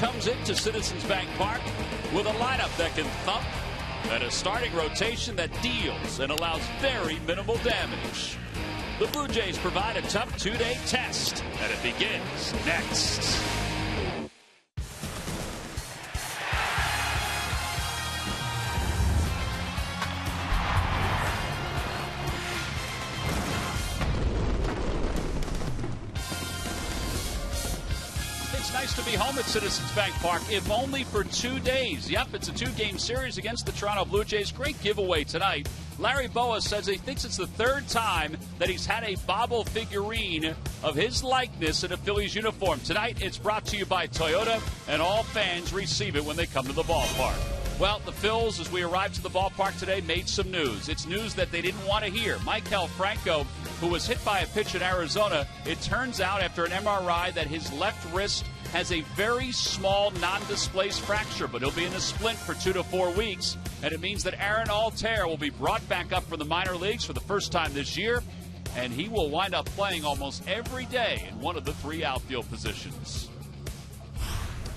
comes into Citizens Bank Park with a lineup that can thump and a starting rotation that deals and allows very minimal damage. The Blue Jays provide a tough two-day test, and it begins next. It's nice to be home at Citizens Bank Park, if only for 2 days. Yep, it's a two-game series against the Toronto Blue Jays. Great giveaway tonight. Larry Boa says he thinks it's the third time that he's had a bobble figurine of his likeness in a Phillies uniform. Tonight, it's brought to you by Toyota, and all fans receive it when they come to the ballpark. Well, the Phils, as we arrived to the ballpark today, made some news. It's news that they didn't want to hear. Maikel Franco, who was hit by a pitch in Arizona, it turns out after an MRI that his left wrist has a very small non-displaced fracture, but he'll be in a splint for 2 to 4 weeks, and it means that Aaron Altair will be brought back up from the minor leagues for the first time this year, and he will wind up playing almost every day in one of the 3 outfield positions.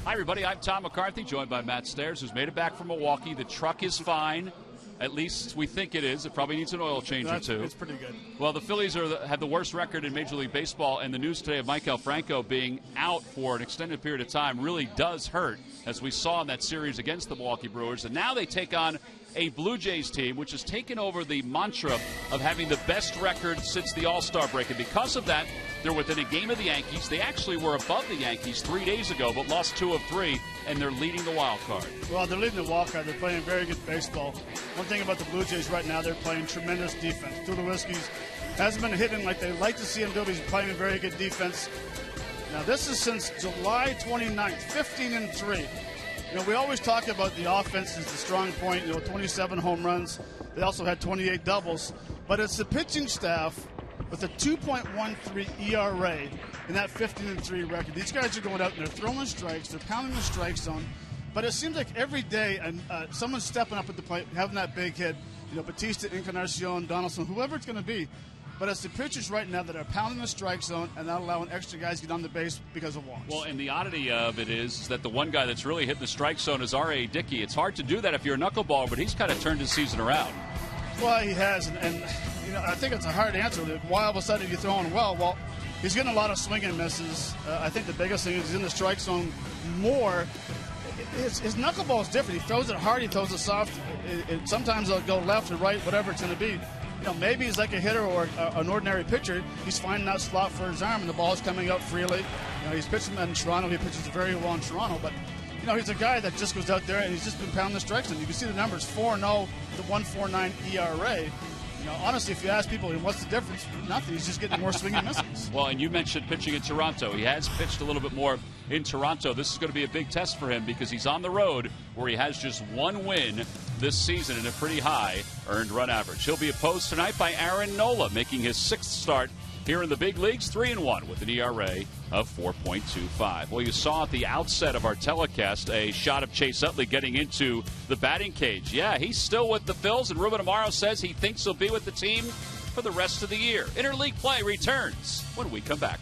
Hi, everybody. I'm Tom McCarthy, joined by Matt Stairs, who's made it back from Milwaukee. The truck is fine. At least we think it is. It probably needs an oil change or two. It's pretty good. Well, the Phillies have the worst record in Major League Baseball, and the news today of Maikel Franco being out for an extended period of time really does hurt, as we saw in that series against the Milwaukee Brewers. And now they take on a Blue Jays team which has taken over the mantra of having the best record since the All-Star break. And because of that, they're within a game of the Yankees. They actually were above the Yankees 3 days ago, but lost 2 of 3, and they're leading the wild card. Well, they're leading the wild card. They're playing very good baseball. One thing about the Blue Jays right now, they're playing tremendous defense. Tulowitzki's hasn't been hitting like they like to see him do, but he's playing very good defense. Now, this is since July 29th, 15-3. You know, we always talk about the offense is the strong point, 27 home runs. They also had 28 doubles. But it's the pitching staff with a 2.13 ERA in that 15-3 record. These guys are going out and they're throwing strikes, they're pounding the strike zone. But it seems like every day someone's stepping up at the plate, having that big hit. Batista, Encarnacion, Donaldson, whoever it's going to be. But it's the pitchers right now that are pounding the strike zone and not allowing extra guys to get on the base because of walks. Well, and the oddity of it is that the one guy that's really hitting the strike zone is R.A. Dickey. It's hard to do that if you're a knuckleballer, but he's kind of turned his season around. Well, he has, and I think it's a hard answer. Why all of a sudden you're throwing well? Well, he's getting a lot of swing and misses. I think the biggest thing is he's in the strike zone more. His knuckleball is different. He throws it hard, he throws it soft. Sometimes it'll go left or right, whatever it's going to be. Maybe he's like a hitter or an ordinary pitcher. He's finding that slot for his arm, and the ball is coming out freely. He's pitching in Toronto. He pitches very well in Toronto, but he's a guy that just goes out there and he's just been pounding the strikes. And you can see the numbers: 4-0 to 1.49 ERA. Honestly, if you ask people, what's the difference? Nothing. He's just getting more swing and misses. Well, and you mentioned pitching in Toronto. He has pitched a little bit more in Toronto. This is going to be a big test for him because he's on the road where he has just 1 win this season and a pretty high earned run average. He'll be opposed tonight by Aaron Nola, making his 6th start here in the big leagues, 3-1 with an ERA of 4.25. Well, you saw at the outset of our telecast a shot of Chase Utley getting into the batting cage. Yeah, he's still with the Phils, and Ruben Amaro says he thinks he'll be with the team for the rest of the year. Interleague play returns when we come back.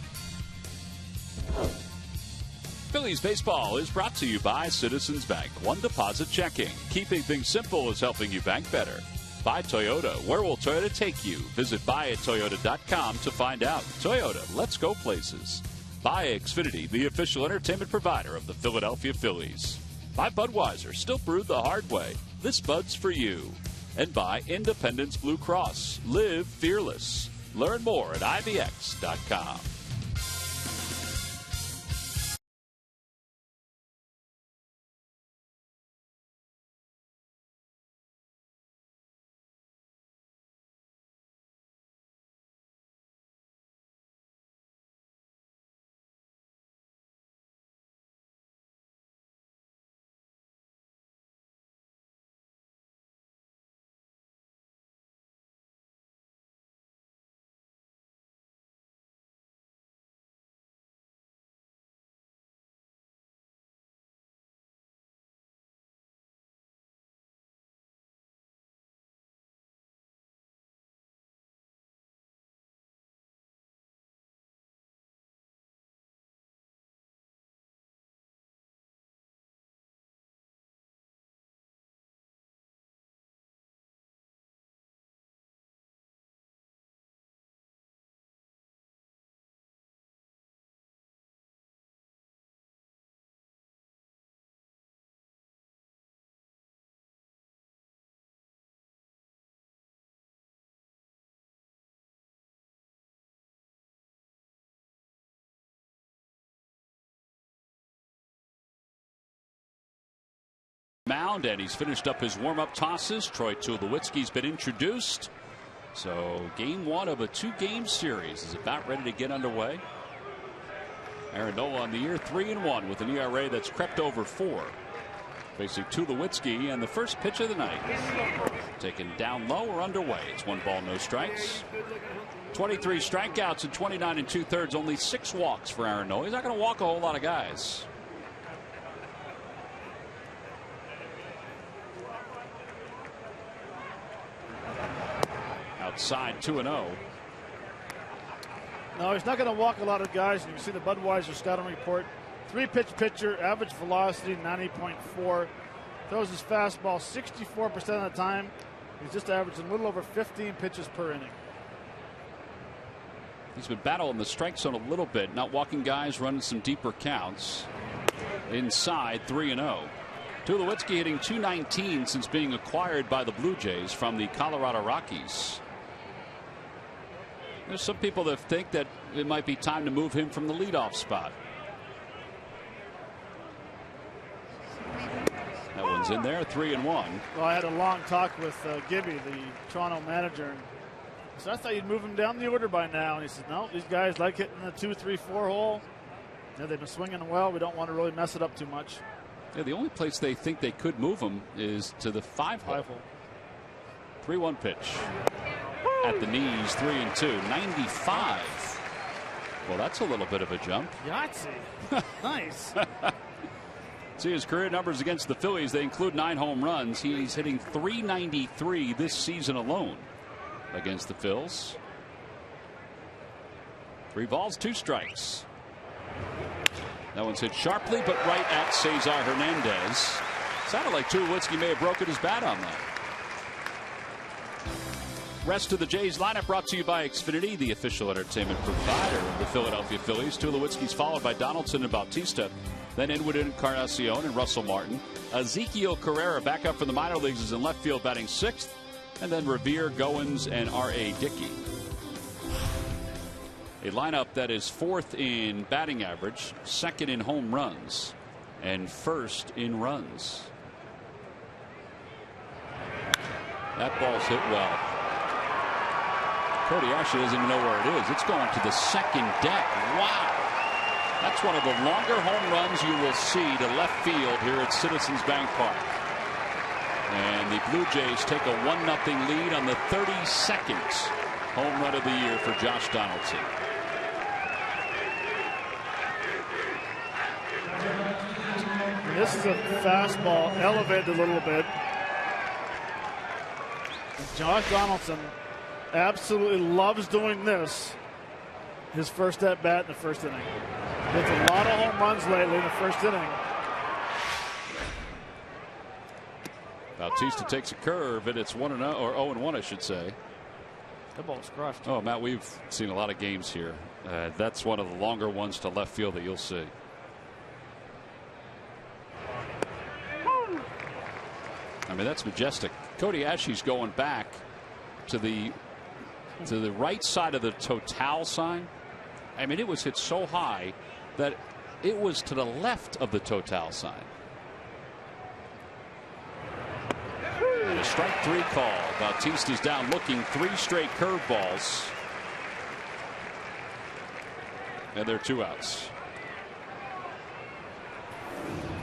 Phillies baseball is brought to you by Citizens Bank. One deposit checking. Keeping things simple is helping you bank better. By Toyota. Where will Toyota take you? Visit buyattoyota.com to find out. Toyota, let's go places. By Xfinity, the official entertainment provider of the Philadelphia Phillies. By Budweiser, still brewed the hard way. This Bud's for you. And by Independence Blue Cross. Live fearless. Learn more at IVX.com. mound, and he's finished up his warm-up tosses. Troy Tulowitzki's been introduced. So game one of a 2-game series is about ready to get underway. Aaron Nola on the year 3-1 with an ERA that's crept over 4. Facing Tulowitzki, and the first pitch of the night taken down low or underway. It's 1 ball, no strikes. 23 strikeouts in 29 2/3, only 6 walks for Aaron Nola. He's not going to walk a whole lot of guys. Outside 2-0. No, he's not going to walk a lot of guys. You can see the Budweiser scouting report. 3-pitch pitcher, average velocity 90.4. Throws his fastball 64% of the time. He's just averaging a little over 15 pitches per inning. He's been battling the strike zone a little bit, not walking guys, running some deeper counts. Inside 3-0. Tulowitzki hitting .219 since being acquired by the Blue Jays from the Colorado Rockies. There's some people that think that it might be time to move him from the leadoff spot. That one's in there, 3-1. Well, I had a long talk with Gibby, the Toronto manager. So I thought you'd move him down the order by now. And he said, no, these guys like hitting the 2, 3, 4 hole. Yeah, they've been swinging well. We don't want to really mess it up too much. Yeah, the only place they think they could move him is to the 5 hole. 3-1 pitch. At the knees, 3-2, 95. Well, that's a little bit of a jump. Yahtzee. Nice. See his career numbers against the Phillies. They include 9 home runs. He's hitting .393 this season alone against the Phils. 3 balls, 2 strikes. That one's hit sharply, but right at Cesar Hernandez. Sounded like Tulowitzki may have broken his bat on that. Rest of the Jays lineup brought to you by Xfinity, the official entertainment provider of the Philadelphia Phillies. Tulowitzki's followed by Donaldson and Bautista. Then Edwin Encarnacion and Russell Martin. Ezekiel Carrera back up from the minor leagues is in left field batting 6th. And then Revere, Goins, and R.A. Dickey. A lineup that is 4th in batting average, 2nd in home runs, and 1st in runs. That ball's hit well. Cody Ashley doesn't even know where it is. It's going to the second deck. Wow. That's one of the longer home runs you will see to left field here at Citizens Bank Park. And the Blue Jays take a 1-0 lead on the 32nd home run of the year for Josh Donaldson. This is a fastball elevated a little bit. Josh Donaldson absolutely loves doing this. His first at bat in the first inning. Hits a lot of home runs lately in the first inning. Bautista takes a curve, and it's 1-0 or 0-1, I should say. That ball's crushed. Oh, Matt, we've seen a lot of games here. That's one of the longer ones to left field that you'll see. I mean, that's majestic. Cody Ashley's going back to the right side of the Total sign. I mean, it was hit so high that it was to the left of the Total sign. And a strike 3 call. Bautista's down looking, 3 straight curveballs. And there are 2 outs.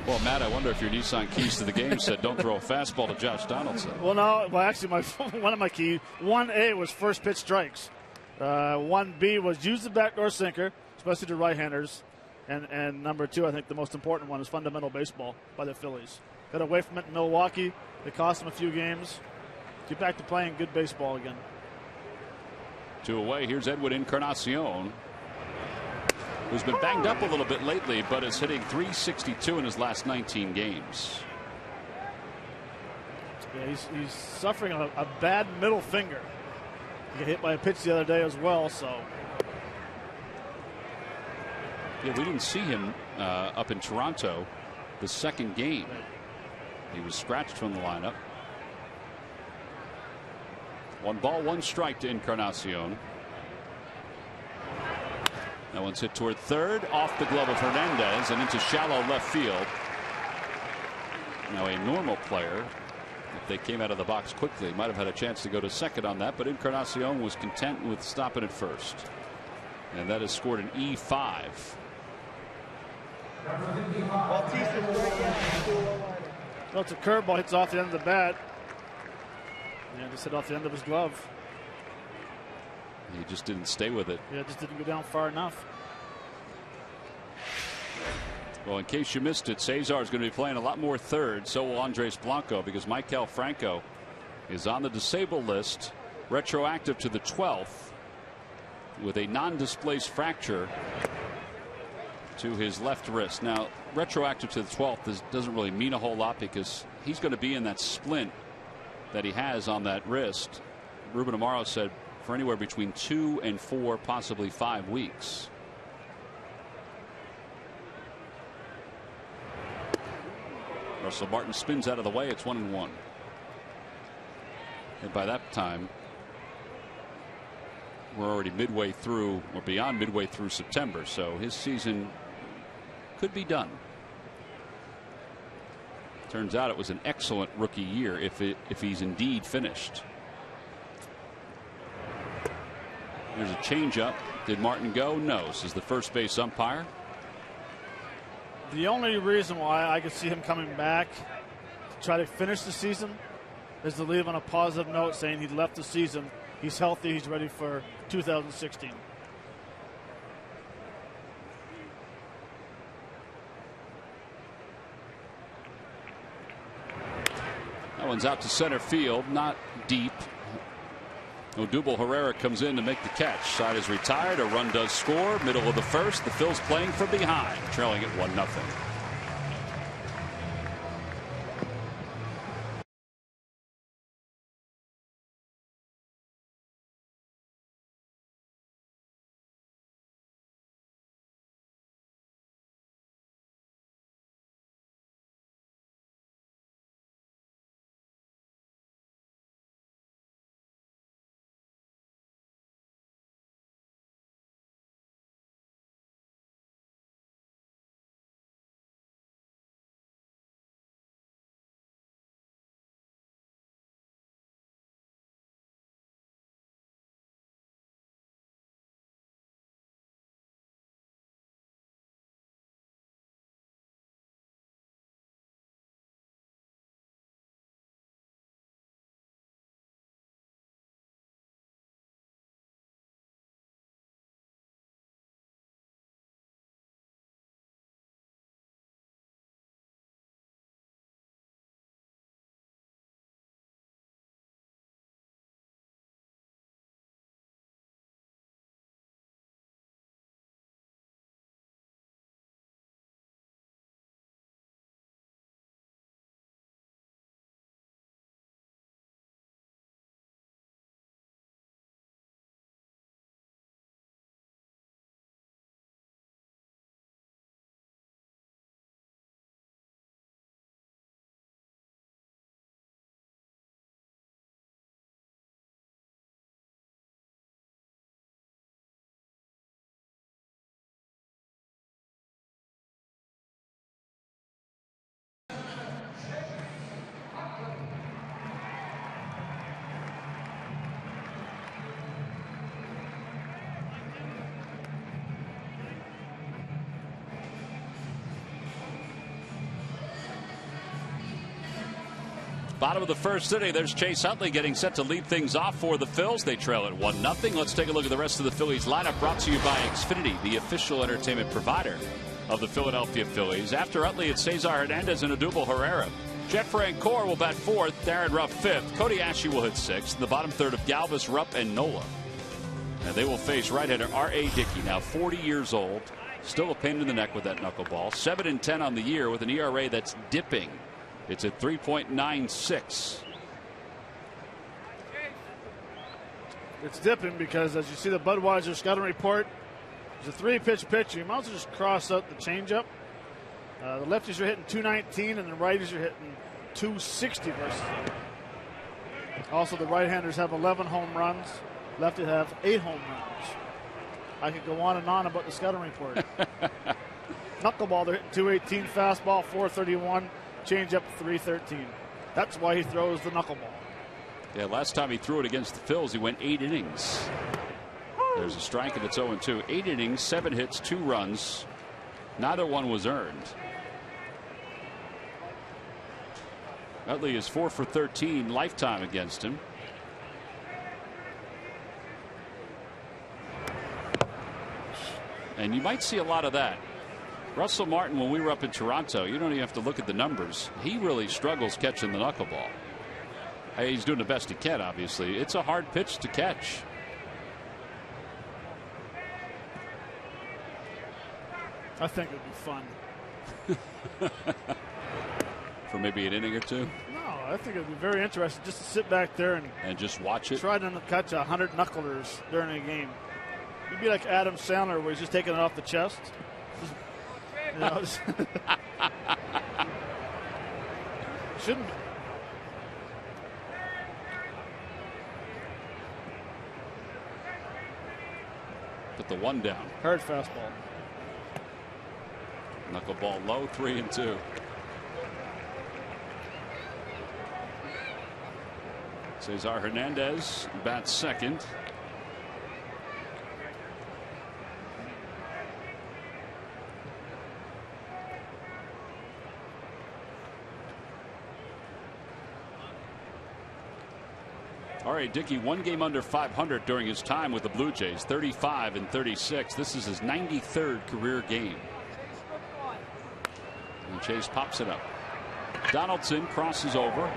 Well, Matt, I wonder if your Nissan keys to the game said don't throw a fastball to Josh Donaldson. Well, no. Well, actually, one of my keys, 1A was first pitch strikes. 1B was use the backdoor sinker, especially to right-handers. And number 2, I think the most important one, is fundamental baseball by the Phillies. Got away from it in Milwaukee. It cost them a few games. Get back to playing good baseball again. 2 away. Here's Edwin Encarnacion, who's been banged up a little bit lately, but is hitting .362 in his last 19 games. Yeah, he's suffering a bad middle finger. He got hit by a pitch the other day as well, so. Yeah, we didn't see him up in Toronto the second game. He was scratched from the lineup. 1 ball, 1 strike to Encarnacion. That one's hit toward third, off the glove of Hernandez and into shallow left field. Now a normal player, if they came out of the box quickly, might have had a chance to go to second on that, but Encarnacion was content with stopping at first. And that has scored an E5. Well, it's a curveball, hits off the end of the bat. And just hit off the end of his glove. He just didn't stay with it. Yeah, just didn't go down far enough. Well, in case you missed it, Cesar is going to be playing a lot more third. So will Andres Blanco, because Maikel Franco is on the disabled list, retroactive to the 12th, with a non-displaced fracture to his left wrist. Now, retroactive to the 12th doesn't really mean a whole lot, because he's going to be in that splint that he has on that wrist. Ruben Amaro said for anywhere between 2 and 4, possibly 5 weeks. Russell Martin spins out of the way. It's 1-1. And by that time, we're already midway through, or beyond midway through September. So his season could be done. Turns out it was an excellent rookie year if he's indeed finished. There's a changeup. Did Martin go? No, says the first base umpire. The only reason why I could see him coming back to try to finish the season is to leave on a positive note, saying he left the season, he's healthy, he's ready for 2016. That one's out to center field, not deep. Odubel Herrera comes in to make the catch. Side is retired. A run does score. Middle of the first. The Phils playing from behind, trailing at 1-0. Bottom of the first inning, there's Chase Utley getting set to lead things off for the Phils. They trail at 1-0. Let's take a look at the rest of the Phillies lineup, brought to you by Xfinity, the official entertainment provider of the Philadelphia Phillies. After Utley, it's Cesar Hernandez and Odubel Herrera. Jeff Francoeur will bat fourth, Darren Ruff fifth, Cody Ashley will hit sixth, in the bottom third of Galvis, Rupp, and Nola. And they will face right-hander R.A. Dickey, now 40 years old, still a pain in the neck with that knuckleball. 7-10 on the year with an ERA that's dipping. It's at 3.96. It's dipping because, as you see the Budweiser scouting report, there's a 3-pitch pitch. You might as well just cross out the changeup. The lefties are hitting 219 and the righties are hitting 260 versus them. Also, the right-handers have 11 home runs. Lefties have 8 home runs. I could go on and on about the scouting report. Knuckleball, they're hitting 218. Fastball, 431. changeup 313. That's why he throws the knuckleball. Yeah, last time he threw it against the Phils, he went 8 innings. There's a strike, and it's 0-2. 8 innings, 7 hits, 2 runs. Neither one was earned. Utley is 4 for 13 lifetime against him. And you might see a lot of that. Russell Martin, when we were up in Toronto, you don't even have to look at the numbers. He really struggles catching the knuckleball. Hey, he's doing the best he can, obviously. It's a hard pitch to catch. I think it would be fun. For maybe an inning or two? No, I think it would be very interesting just to sit back there and just watch it. Try to catch 100 knucklers during a game. You'd be like Adam Sandler, where he's just taking it off the chest. You know, shouldn't be. Put the 1 down. Hard fastball. Knuckleball low, 3-2. Cesar Hernandez bats second. All right, Dickey, 1 game under 500 during his time with the Blue Jays, 35 and 36. This is his 93rd career game. And Chase pops it up. Donaldson crosses over.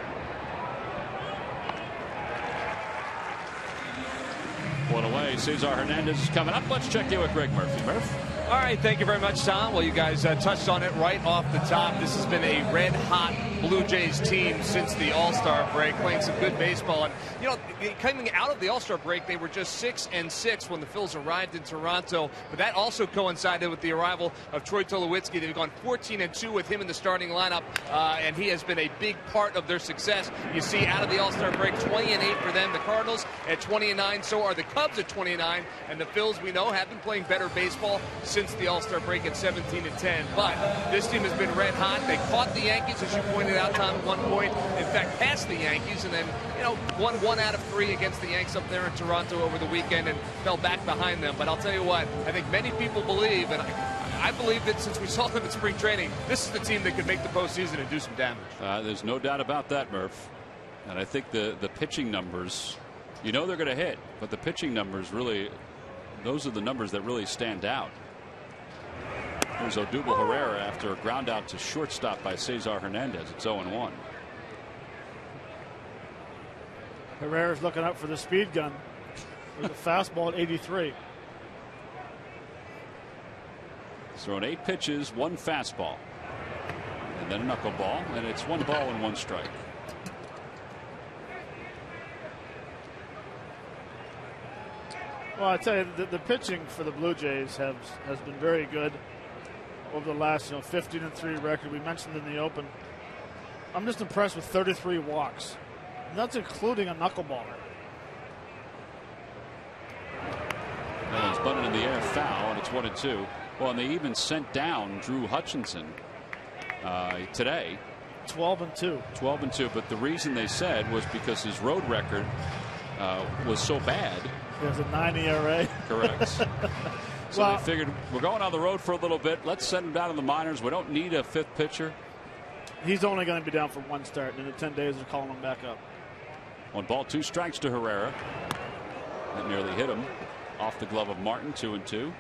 One away. Cesar Hernandez is coming up. Let's check in with Greg Murphy. Murph. All right, thank you very much, Tom. Well, you guys touched on it right off the top. This has been a red-hot Blue Jays team since the All-Star break, playing some good baseball. And, you know, coming out of the All-Star break, they were just 6-6 when the Phils arrived in Toronto. But that also coincided with the arrival of Troy Tulowitzki. They've gone 14-2 with him in the starting lineup, and he has been a big part of their success. You see, out of the All-Star break, 20-8 for them. The Cardinals at 20-9, so are the Cubs at 29. And the Phils, we know, have been playing better baseball since the All-Star break at 17-10. But this team has been red hot. They caught the Yankees, as you pointed out, Tom, at one point. In fact, passed the Yankees, and then, you know, won 1 out of 3 against the Yanks up there in Toronto over the weekend and fell back behind them. But I'll tell you what, I think many people believe, and I believe that since we saw them in spring training, this is the team that could make the postseason and do some damage. There's no doubt about that, Murph. And I think the pitching numbers, you know they're going to hit, but the pitching numbers really, those are the numbers that really stand out. Here's Odubel Herrera after a ground out to shortstop by Cesar Hernandez. It's 0-1. Herrera's looking up for the speed gun with a fastball at 83. He's thrown 8 pitches, 1 fastball, and then a knuckleball, and it's 1 ball and 1 strike. Well, I tell you, the pitching for the Blue Jays has been very good over the last 15-3 record. We mentioned in the open. I'm just impressed with 33 walks. And that's including a knuckleballer. That one's bunted in the air, foul, and it's 1-2. Well, and they even sent down Drew Hutchinson today. 12-2. 12-2, but the reason they said was because his road record was so bad. He has a 9 ERA. Correct. So they figured, we're going on the road for a little bit. Let's send him down in the minors. We don't need a 5th pitcher. He's only going to be down for 1 start, and in 10 days they're calling him back up. 1 ball, 2 strikes to Herrera. That nearly hit him. Off the glove of Martin, 2-2.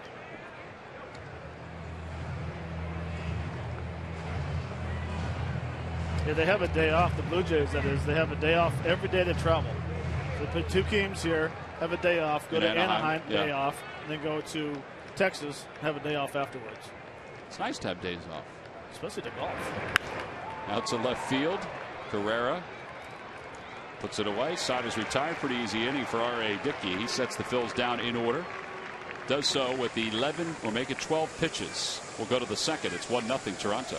Yeah, they have a day off, the Blue Jays, that is. They have a day off every day they travel. They play 2 games here, have a day off, go to Anaheim, day off, and then go to Texas, have a day off afterwards. It's nice to have days off. Especially to golf. Out to left field. Carrera puts it away. Side is retired. Pretty easy inning for R.A. Dickey. He sets the Phils down in order. Does so with 11 or make it 12 pitches. We'll go to the second. It's 1-0 Toronto.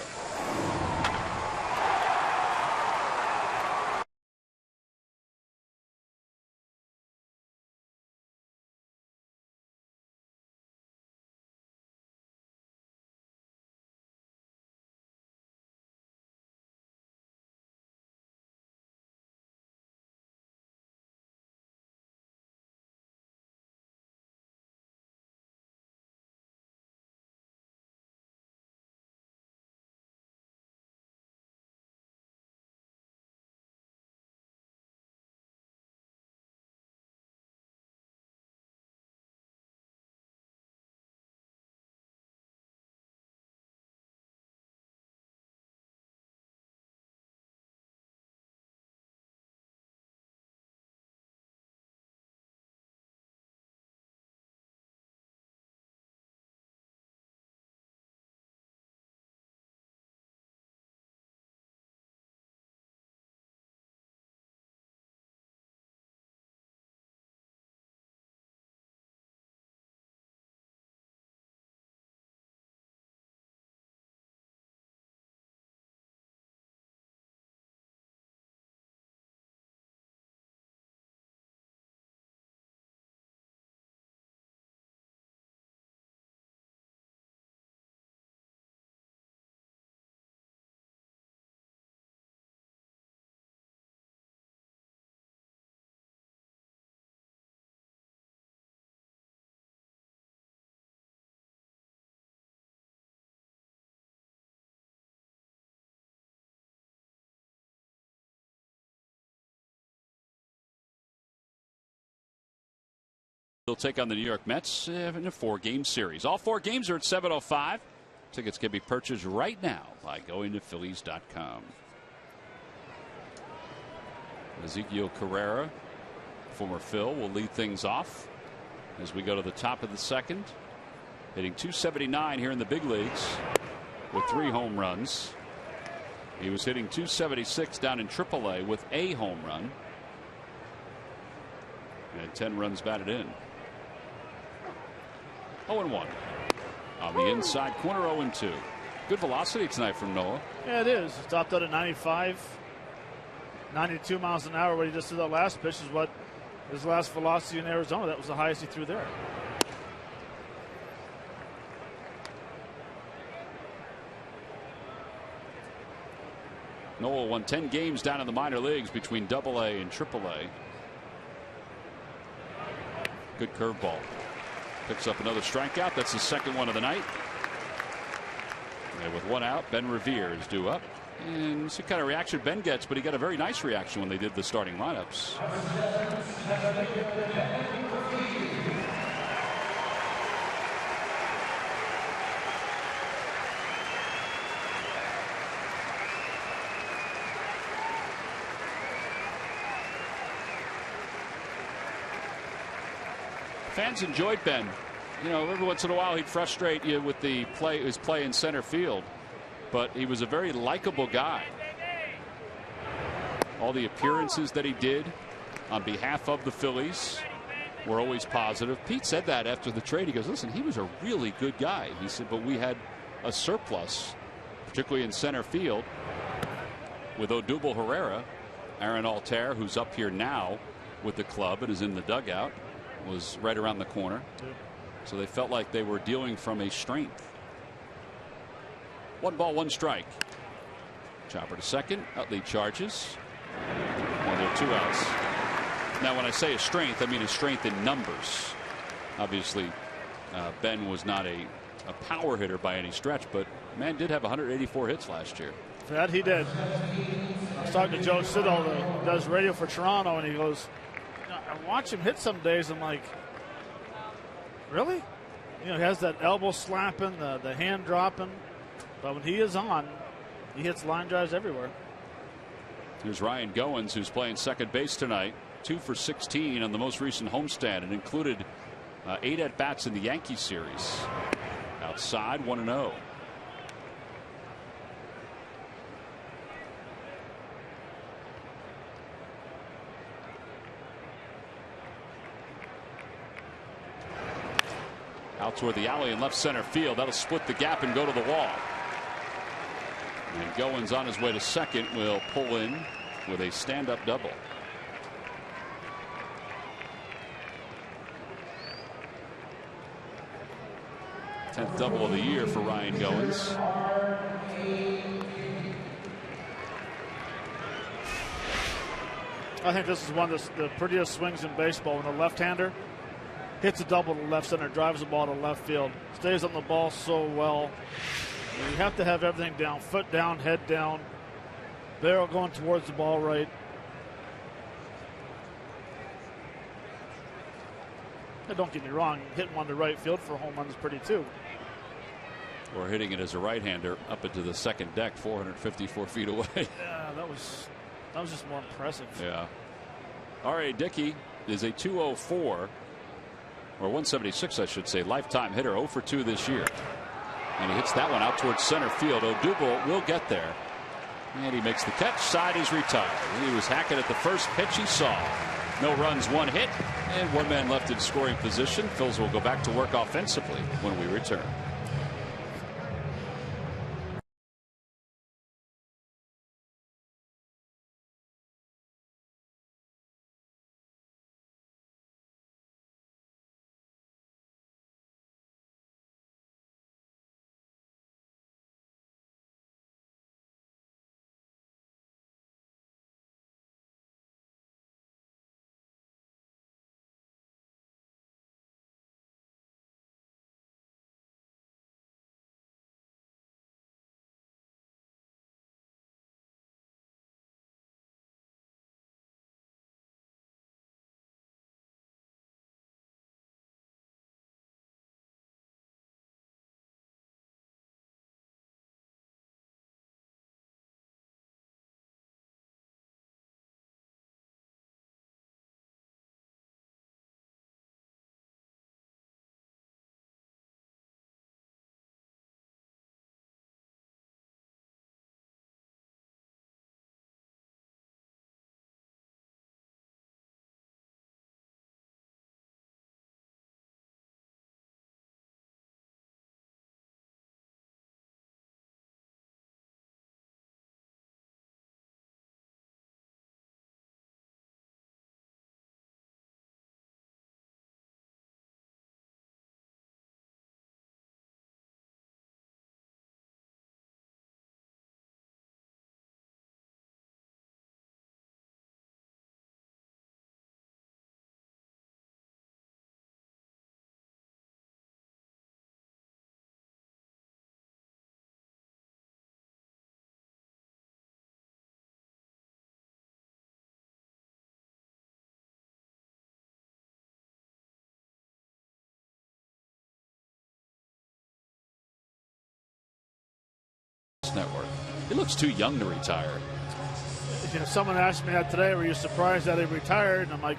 He'll take on the New York Mets in a 4-game series. All 4 games are at 7:05. Tickets can be purchased right now by going to Phillies.com. Ezequiel Carrera, former Phil, will lead things off as we go to the top of the second. Hitting .279 here in the big leagues with 3 home runs. He was hitting .276 down in AAA with a home run. And 10 runs batted in. 0-1. On the inside corner, 0-2. Good velocity tonight from Noah. Yeah, it is. He topped out at 95, 92 miles an hour. What he just did that last pitch is what his last velocity in Arizona. That was the highest he threw there. Noah won 10 games down in the minor leagues between AA and AAA. Good curveball. Picks up another strikeout. That's the second one of the night. And with 1 out, Ben Revere is due up. And see what kind of reaction Ben gets, but he got a very nice reaction when they did the starting lineups. Fans enjoyed Ben. You know, every once in a while he'd frustrate you with his play in center field, but he was a very likable guy. All the appearances that he did on behalf of the Phillies were always positive. Pete said that after the trade. He goes, listen, he was a really good guy. He said, but we had a surplus, particularly in center field with Odubel Herrera. Aaron Altair, who's up here now with the club and is in the dugout, was right around the corner. So they felt like they were dealing from a strength. 1 ball, 1 strike. Chopper to second. Utley charges. And there are 2 outs. Now, when I say a strength, I mean a strength in numbers. Obviously, Ben was not a power hitter by any stretch, but man did have 184 hits last year. That he did. I was talking to Joe Siddall, who does radio for Toronto, and he goes, I watch him hit some days. I'm like, really? You know, he has that elbow slapping, the hand dropping. But when he is on, he hits line drives everywhere. Here's Ryan Goins, who's playing second base tonight. 2 for 16 on the most recent homestand, and included 8 at-bats in the Yankee series. Outside, 1-0. Out toward the alley in left center field. That'll split the gap and go to the wall. And Goins on his way to second will pull in with a stand-up double. Tenth double of the year for Ryan Goins. I think this is one of the prettiest swings in baseball when a left-hander hits a double to left center, drives the ball to left field, stays on the ball so well. You have to have everything down, foot down, head down, barrel going towards the ball right. And don't get me wrong, hitting one to right field for a home run is pretty too. Or hitting it as a right-hander up into the second deck, 454 feet away. Yeah, that was just more impressive. Yeah. R.A. Dickey is a 204. Or 176, I should say, lifetime hitter, 0 for 2 this year. And he hits that one out towards center field. Odubel will get there. And he makes the catch. Side is retired. He was hacking at the first pitch he saw. No runs, 1 hit, and 1 man left in scoring position. Phils will go back to work offensively when we return. Sports Network. He looks too young to retire. You know, someone asked me that today, were you surprised that he retired? And I'm like,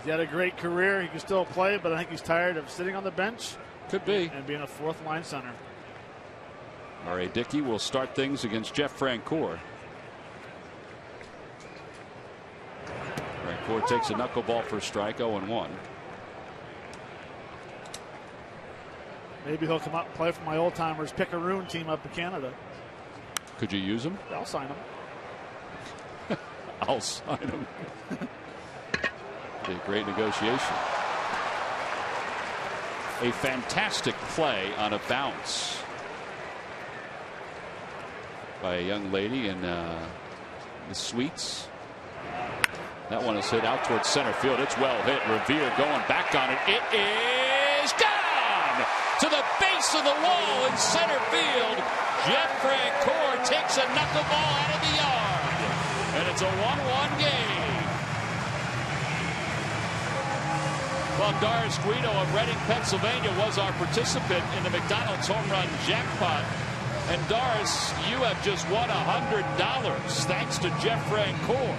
he had a great career. He can still play, but I think he's tired of sitting on the bench. Could be. And being a fourth-line center. R.A. Dickey will start things against Jeff Francoeur. Francoeur takes a knuckleball for a strike, 0-1. Maybe he'll come up and play for my old-timers Picaroon team up in Canada. Could you use him? I'll sign him. I'll sign him. Be a great negotiation. A fantastic play on a bounce by a young lady in the suites. That one is hit out towards center field. It's well hit. Revere going back on it. It is gone to the base of the wall in center field. Jeff Francoeur takes a knuckleball out of the yard. And it's a 1-1 game. Well, Doris Guido of Reading, Pennsylvania was our participant in the McDonald's home run jackpot. And Doris, you have just won $100 thanks to Jeff Francoeur.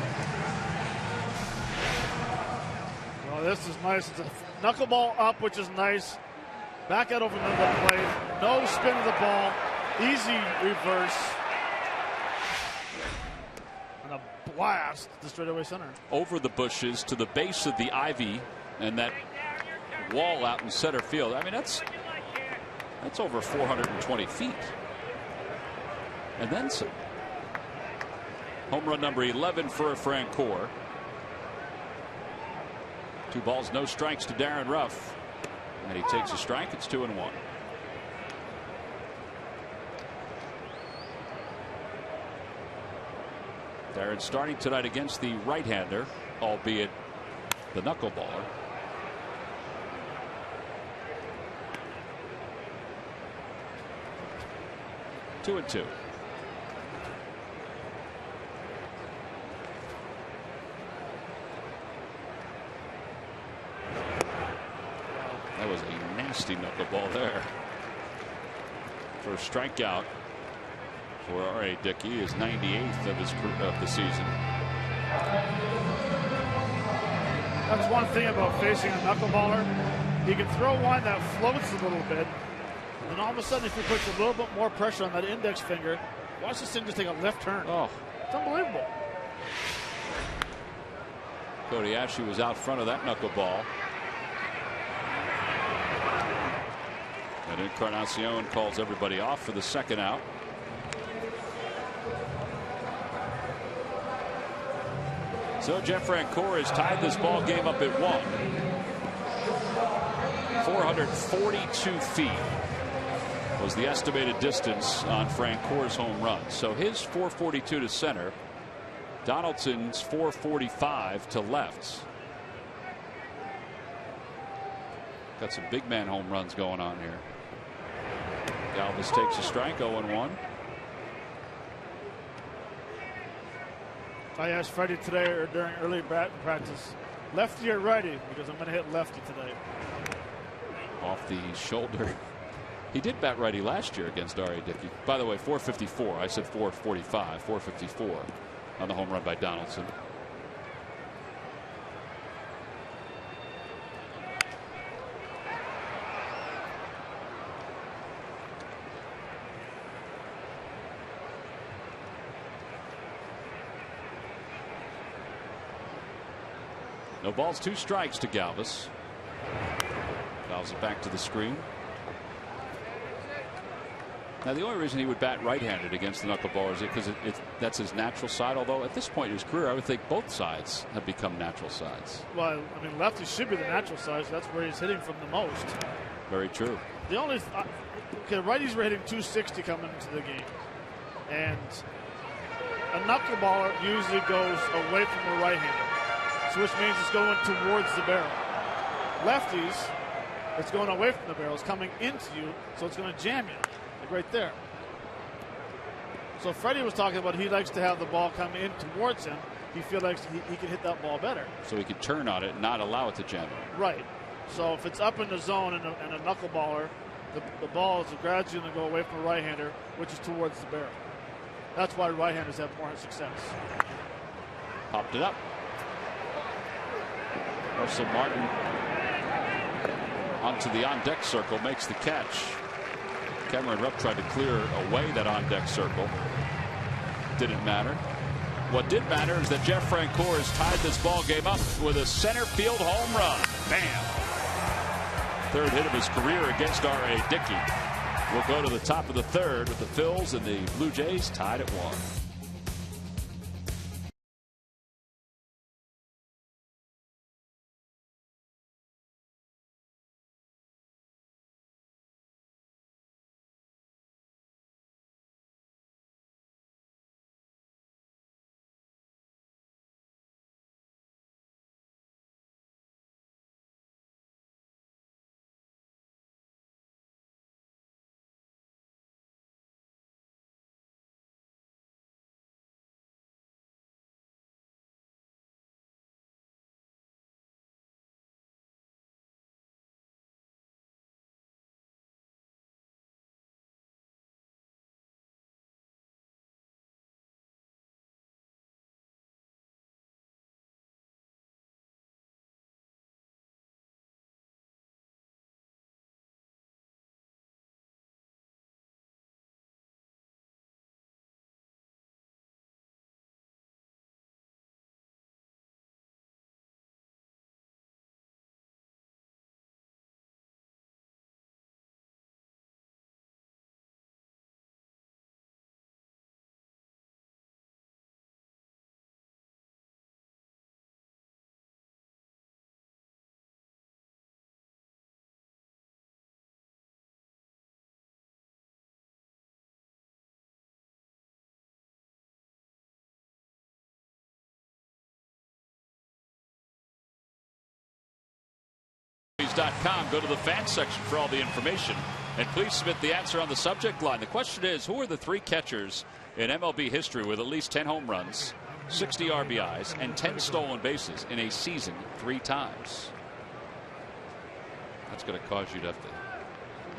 Well, this is nice. It's a knuckleball up, which is nice. Back out over the middle of the plate. No spin of the ball. Easy reverse. And a blast to straightaway center. Over the bushes to the base of the ivy and that wall out in center field. I mean, that's over 420 feet. And then some. Home run number 11 for Francoeur. 2 balls, no strikes to Darren Ruff. And he takes a strike. It's 2-1. Darren starting tonight against the right-hander, albeit the knuckleballer. 2-2. That was a nasty knuckleball there. First strikeout for R.A. Dickey, his 98th of the season. That's one thing about facing a knuckleballer. He can throw one that floats a little bit, and all of a sudden, if he puts a little bit more pressure on that index finger, watch this thing just take a left turn. Oh, it's unbelievable. Cody Ashley was out front of that knuckleball. And Encarnacion calls everybody off for the second out. So Jeff Francoeur has tied this ball game up at 1. 442 feet was the estimated distance on Francoeur's home run. So his 442 to center, Donaldson's 445 to left. Got some big man home runs going on here. Galvis takes a strike, 0-1. I asked Freddie today or during early practice, lefty or righty, because I'm going to hit lefty today. Off the shoulder. He did bat righty last year against R.A. Dickey. By the way, 454. I said 445. 454 on the home run by Donaldson. No balls, 2 strikes to Galvis. Fouls it back to the screen. Now, the only reason he would bat right-handed against the knuckleball is because that's his natural side. Although at this point in his career, I would think both sides have become natural sides. Well, I mean, lefty should be the natural side. So that's where he's hitting from the most. Very true. The only righties were hitting 260 coming into the game, and a knuckleballer usually goes away from the right-hander, so which means it's going towards the barrel. Lefties, it's going away from the barrel. It's coming into you, so it's going to jam you. Right there. So Freddie was talking about he likes to have the ball come in towards him. He feels like he can hit that ball better. So he could turn on it and not allow it to jam him. Right. So if it's up in the zone and a knuckleballer the ball is gradually going to go away from the right-hander, which is towards the barrel. That's why right-handers have more success. Popped it up. Russell Martin onto the on-deck circle, makes the catch. Cameron Rupp tried to clear away that on-deck circle. Didn't matter. What did matter is that Jeff Francoeur has tied this ball game up with a center field home run. Bam! Third hit of his career against R.A. Dickey. We'll go to the top of the third with the Phils and the Blue Jays tied at 1. Go to the fan section for all the information, and please submit the answer on the subject line. The question is, who are the 3 catchers in MLB history with at least 10 home runs, 60 RBIs, and 10 stolen bases in a season 3 times? That's going to cause you to have to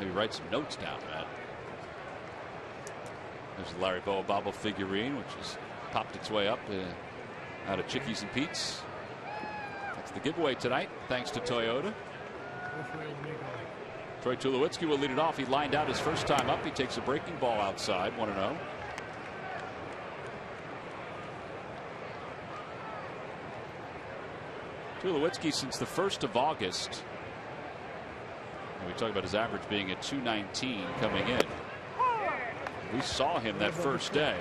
maybe write some notes down, Matt. There's the Larry Boa Bobble figurine, which has popped its way up out of Chickies and Pete's. That's the giveaway tonight, thanks to Toyota. Troy Tulowitzki will lead it off. He lined out his first time up. He takes a breaking ball outside, 1-0. Tulowitzki since the 1st of August. And we talk about his average being at 219 coming in. We saw him that first day,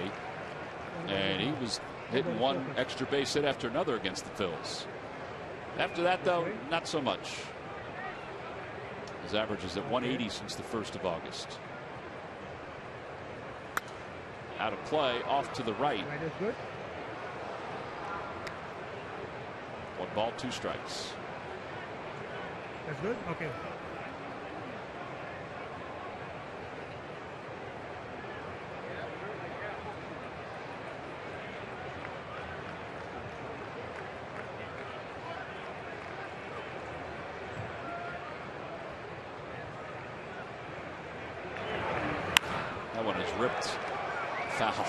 and he was hitting one extra base hit after another against the Phillies. After that, though, not so much. His average is at 180 since the 1st of August. Out of play, off to the right. 1 ball, 2 strikes. That's good? Okay. That one is ripped foul.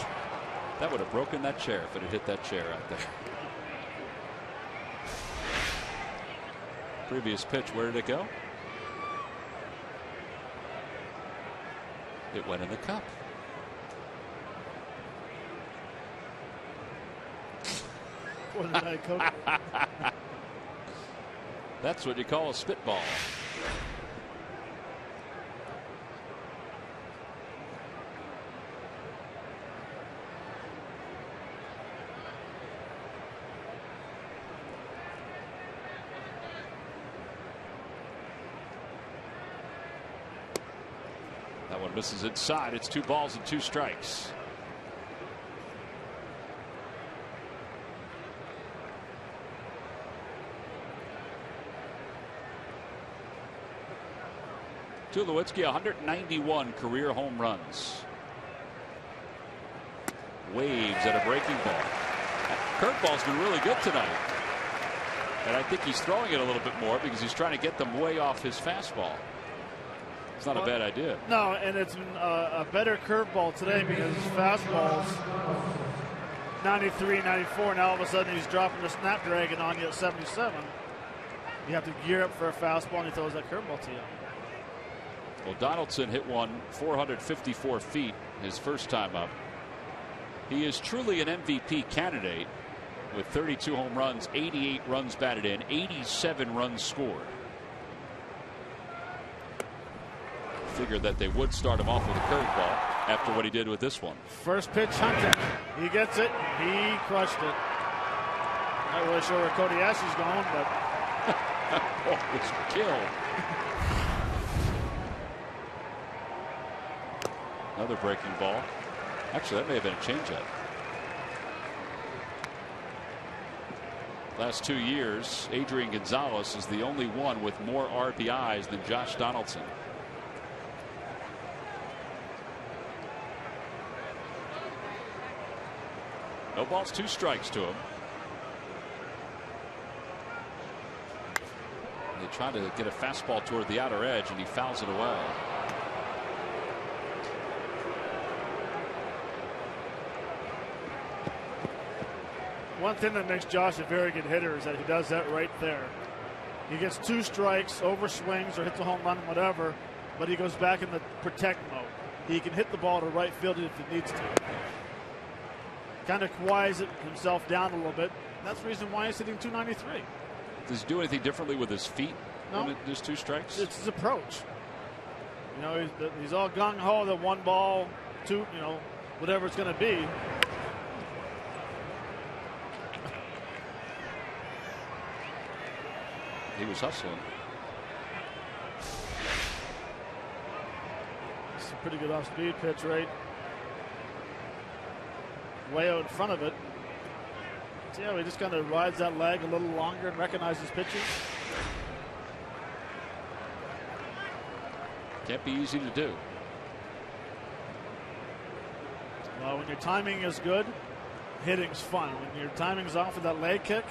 That would have broken that chair if it had hit that chair out there. Previous pitch, where did it go? It went in the cup. That's what you call a spitball. That one misses inside. It's 2 balls and 2 strikes. Tulowitzki, 191 career home runs. Waves at a breaking ball. Curveball's been really good tonight. And I think he's throwing it a little bit more because he's trying to get them way off his fastball. It's not a bad idea. No, and it's a better curveball today because fastballs 93, 94. Now all of a sudden he's dropping the snapdragon on you at 77. You have to gear up for a fastball, and he throws that curveball to you. Well, Donaldson hit one 454 feet his first time up. He is truly an MVP candidate with 32 home runs, 88 runs batted in, 87 runs scored. Figured that they would start him off with a curveball after what he did with this one. First pitch, hunting. He gets it. He crushed it. Not really sure where Cody Ashley's going, but ball was killed. Another breaking ball. Actually, that may have been a changeup. Last 2 years, Adrian Gonzalez is the only one with more RBIs than Josh Donaldson. No balls, 2 strikes to him. They try to get a fastball toward the outer edge, and he fouls it away. one thing that makes Josh a very good hitter is that he does that right there. He gets 2 strikes, overswings, or hits a home run, whatever, but he goes back in the protect mode. He can hit the ball to right field if he needs to. Kind of quiets it himself down a little bit. That's the reason why he's hitting 293. Does he do anything differently with his feet No. when there's 2 strikes? It's his approach. You know, he's all gung-ho, the 1 ball, 2, you know, whatever it's going to be. He was hustling. It's a pretty good off-speed pitch, right? Way out in front of it. So yeah, he just kind of rides that leg a little longer and recognizes pitches. Can't be easy to do. Well, when your timing is good, hitting's fun. When your timing's off with that leg kick,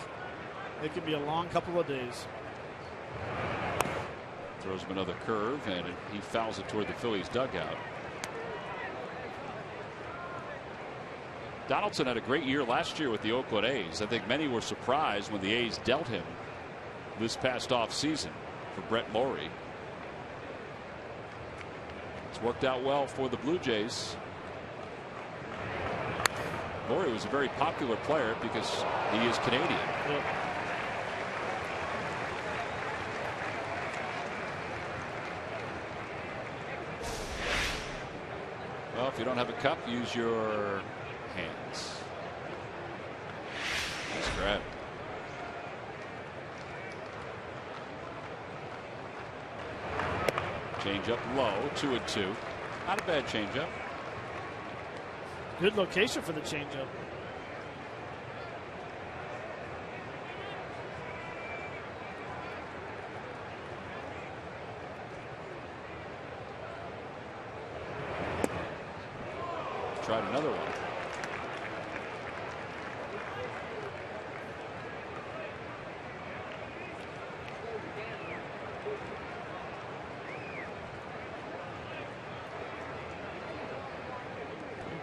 it can be a long couple of days. Throws him another curve, and he fouls it toward the Phillies dugout. Donaldson had a great year last year with the Oakland A's. I think many were surprised when the A's dealt him this past offseason for Brett Lawrie. It's worked out well for the Blue Jays. Lawrie was a very popular player because he is Canadian. Yep. Well, if you don't have a cup, use your hands. Nice grab. Change up low, 2-2. Not a bad change up. Good location for the changeup. Tried another one.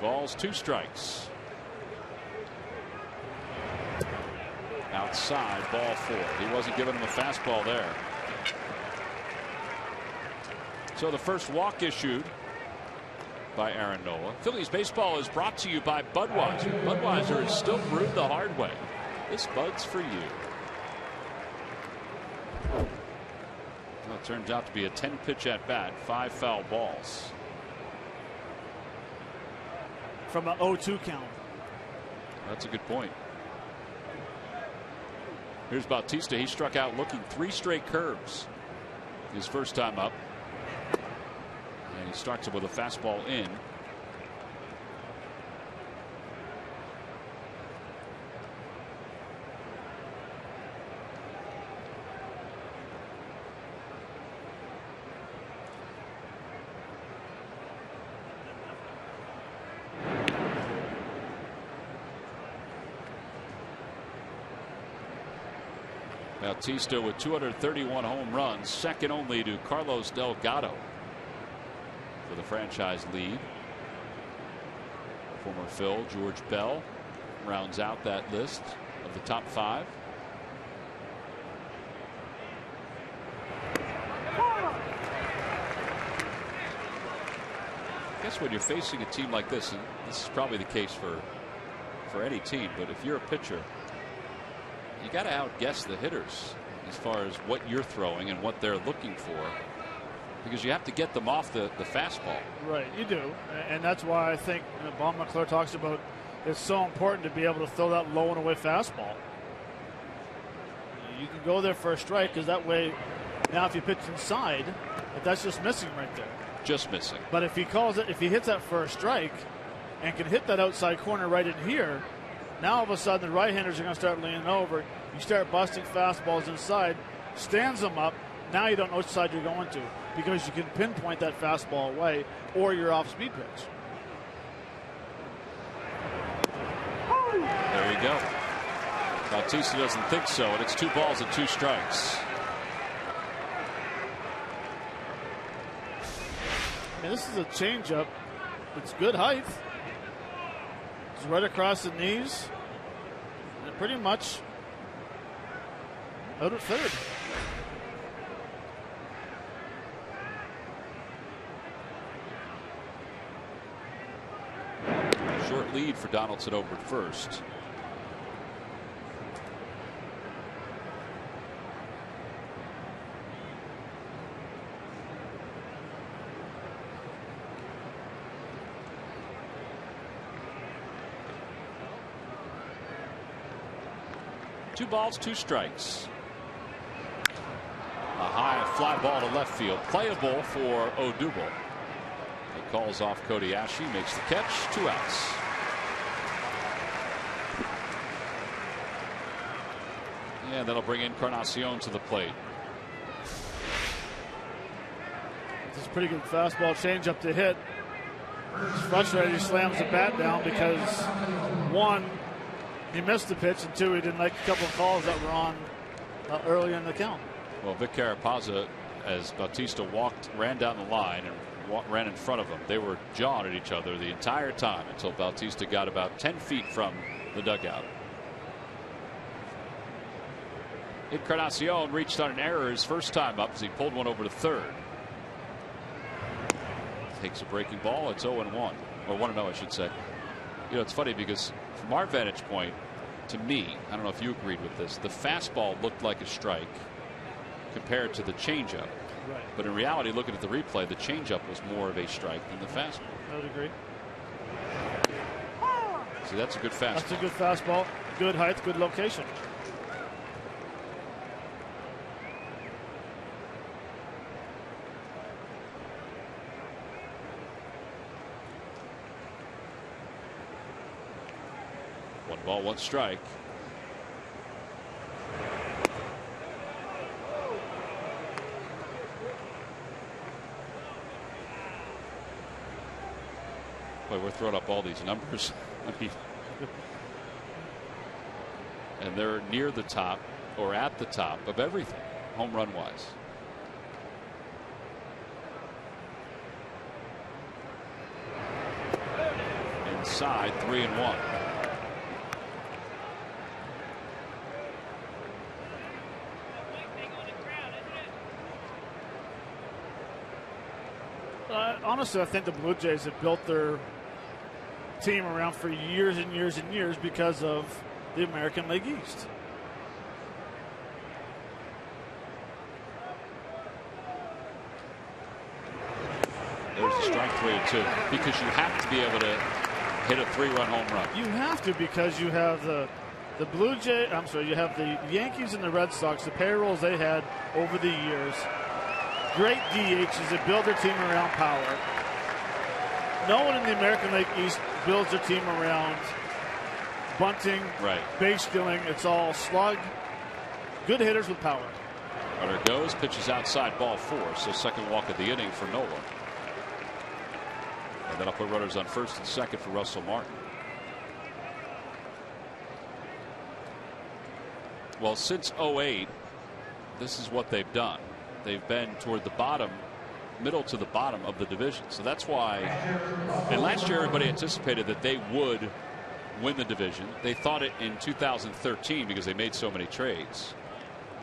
Balls, 2 strikes. Outside, ball 4. He wasn't giving him a fastball there. So the first walk issued by Aaron Nola. Phillies baseball is brought to you by Budweiser. Budweiser is still brewed the hard way. This Bud's for you. Well, it turns out to be a 10-pitch at bat, 5 foul balls. From an 0-2 count. That's a good point. Here's Bautista. He struck out looking 3 straight curves his first time up. And he starts it with a fastball in. Bautista with 231 home runs, second only to Carlos Delgado. with a franchise lead. Former Phil, George Bell, rounds out that list of the top 5. I guess when you're facing a team like this, and this is probably the case for any team, but if you're a pitcher, you got to outguess the hitters as far as what you're throwing and what they're looking for, because you have to get them off the fastball. Right, you do, and that's why I think Bob McClure talks about it's so important to be able to throw that low and away fastball. You can go there for a strike, because that way, now if you pitch inside, that's just missing right there. Just missing. But if he calls it, if he hits that for a strike and can hit that outside corner right in here, now all of a sudden the right-handers are going to start leaning over. You start busting fastballs inside, stands them up. Now you don't know which side you're going to, because you can pinpoint that fastball away or your off-speed pitch. There you go. Bautista doesn't think so, and it's 2 balls and 2 strikes. And this is a changeup. It's good height. It's right across the knees. And pretty much out at third. Short lead for Donaldson over at first. Two balls, 2 strikes. A high fly ball to left field, playable for Odubel. He calls off Cody Ashe, makes the catch, 2 outs. Yeah, that'll bring Encarnacion to the plate. This is a pretty good fastball changeup to hit. It's frustrating. He slams the bat down because, 1, he missed the pitch, and 2, he didn't like a couple of calls that were on early in the count. Well, Vic Carapazza, as Bautista ran down the line and ran in front of him, they were jawing at each other the entire time until Bautista got about 10 feet from the dugout. Encarnacion reached on an error his first time up as he pulled one over to third. Takes a breaking ball. It's 0-1, or 1-0, I should say. You know, it's funny because from our vantage point, to me, I don't know if you agreed with this, the fastball looked like a strike compared to the changeup. Right. But in reality, looking at the replay, the changeup was more of a strike than the fastball. I would agree. See, that's a good fastball. That's a good fastball. Good height, good location. One ball, 1 strike. Boy, we're throwing up all these numbers. I mean, and they're near the top or at the top of everything, home run wise. Inside, 3-1. Honestly, I think the Blue Jays have built their team around for years and years and years because of the American League East. There's a strike 3-2 because you have to be able to hit a 3-run home run. You have to, because you have the Blue Jay. I'm sorry, you have the Yankees and the Red Sox, the payrolls they had over the years. Great DHs that build their team around power. No one in the American League East builds their team around bunting, right, base stealing. It's all slug. Good hitters with power. Runner goes, pitches outside, ball 4. So second walk of the inning for Nola. And then I'll put runners on first and second for Russell Martin. Well, since 2008, this is what they've done. They've been toward the bottom middle to the bottom of the division. So that's why. And last year, everybody anticipated that they would win the division. They thought it in 2013 because they made so many trades.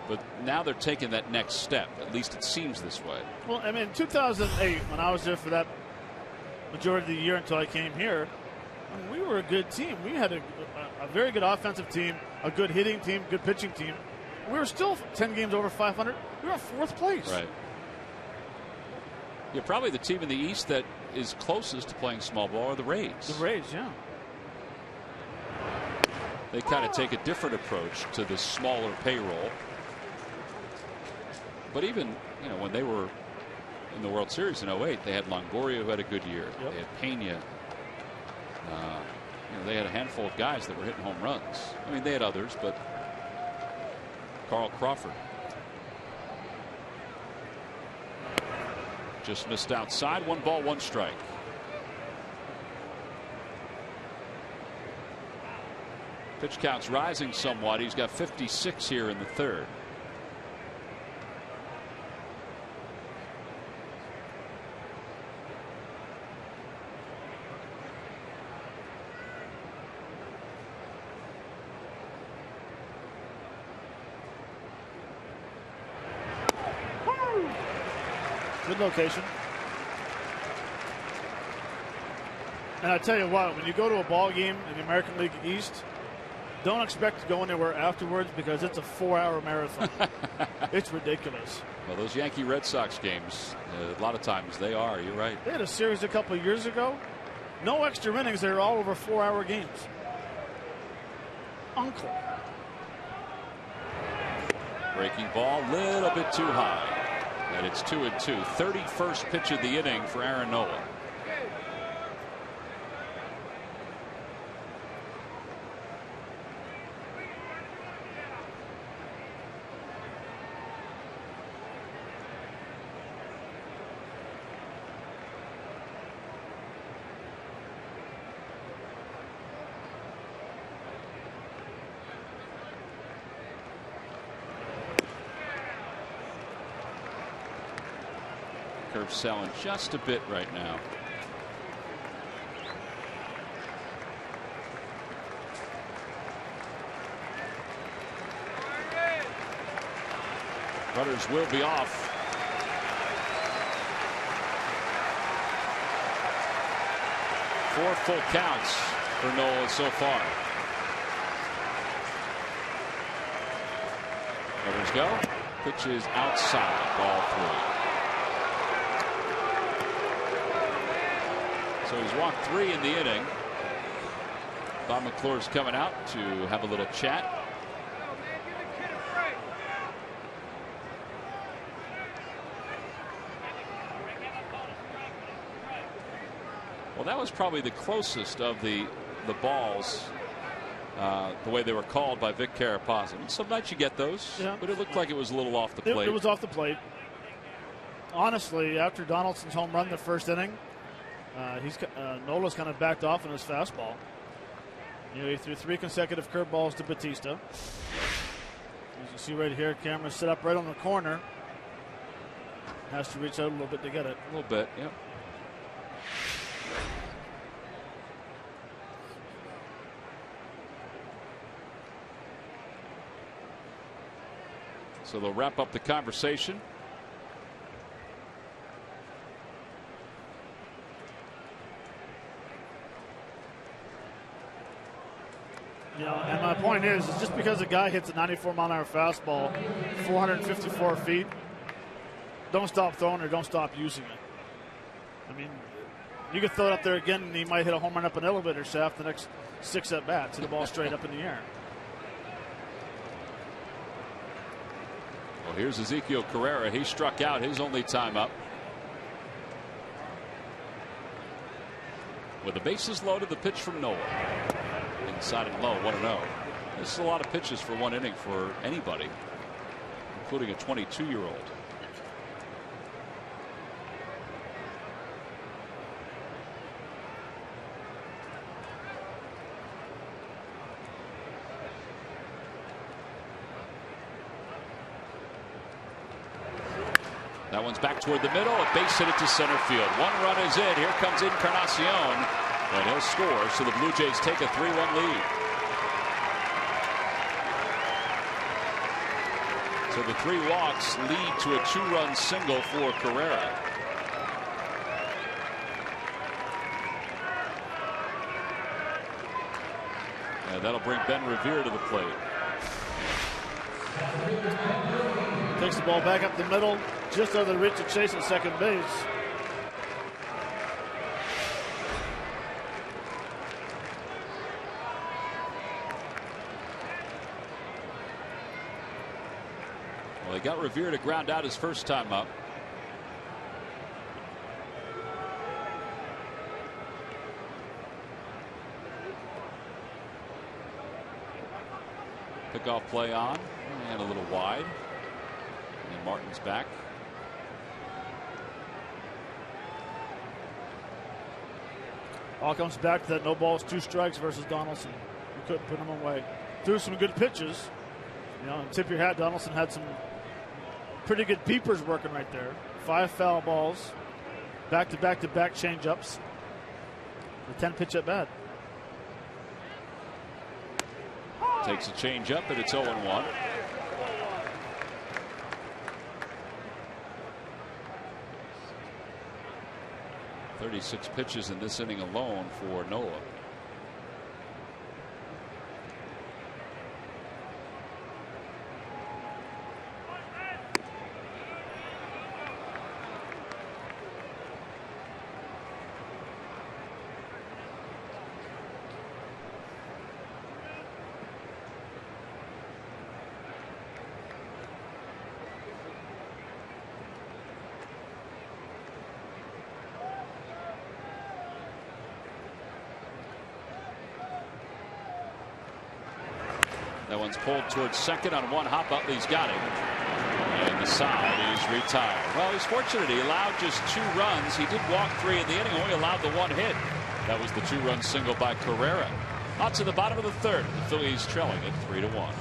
But now they're taking that next step. At least it seems this way. Well, I mean, in 2008, when I was there for that majority of the year until I came here, I mean, we were a good team. We had a very good offensive team, a good hitting team, good pitching team. We were still 10 games over 500. We were in 4th place. Right. Yeah, probably the team in the East that is closest to playing small ball are the Rays. The Rays, yeah. They kind of take a different approach to the smaller payroll. But even, you know, when they were in the World Series in 08, they had Longoria, who had a good year. Yep. They had Pena. You know, they had a handful of guys that were hitting home runs. I mean, they had others, but Carl Crawford just missed outside. 1 ball, 1 strike. Pitch count's rising somewhat. He's got 56 here in the 3rd. Good location. And I tell you what, when you go to a ball game in the American League East, don't expect to go anywhere afterwards because it's a 4-hour marathon. It's ridiculous. Well, those Yankee Red Sox games, a lot of times they are. You're right. They had a series a couple of years ago. No extra innings. They were all over 4-hour games. Uncle. Breaking ball, little bit too high. And it's 2-2. 31st pitch of the inning for Aaron Nola. Curve selling just a bit right now. Runners will be off. Four full counts for Nola so far. Runners go. Pitch is outside. Ball 3. So he's walked 3 in the inning. Bob McClure's coming out to have a little chat. Well, that was probably the closest of the balls, the way they were called by Vic Carapazza. I mean, some nights you get those, yeah, but it looked like it was a little off the plate. It was off the plate. Honestly, after Donaldson's home run the 1st inning, Nola's kind of backed off on his fastball. You know, he threw 3 consecutive curveballs to Batista. As you see right here, camera set up right on the corner. Has to reach out a little bit to get it. A little bit, yeah. So they'll wrap up the conversation. You know, and my point is just because a guy hits a 94-mile-an-hour fastball 454 feet, don't stop throwing or don't stop using it. I mean, you could throw it up there again and he might hit a home run up an elevator shaft the next 6 at-bats, hit the ball straight up in the air. Well, here's Ezekiel Carrera. He struck out his only time up. With the bases loaded, the pitch from Nola. Inside and low, 1-0. This is a lot of pitches for 1 inning for anybody, including a 22-year-old. That one's back toward the middle. A base hit it to center field. One run is in. Here comes Encarnacion, and he'll score. So the Blue Jays take a 3-1 lead. So the 3 walks lead to a 2-run single for Carrera. And that'll bring Ben Revere to the plate. Takes the ball back up the middle, just under the reach of Chase at second base. Well, they got Revere to ground out his first time up. Pickoff play on, and a little wide. And Martin's back. All comes back to that no balls, 2 strikes versus Donaldson. We couldn't put him away. Threw some good pitches. You know, and tip your hat, Donaldson had some pretty good peepers working right there. 5 foul balls, back-to-back-to-back change-ups. The 10-pitch at bat. Takes a change up, and it's 0-1. "36 pitches in this inning alone for Nola." That one's pulled towards second on one hop. Utley's got it. And the side is retired. Well, he's fortunate. He allowed just 2 runs. He did walk 3 in the inning. Only allowed the 1 hit. That was the 2-run single by Carrera. Out to the bottom of the 3rd. The Phillies trailing it 3-1.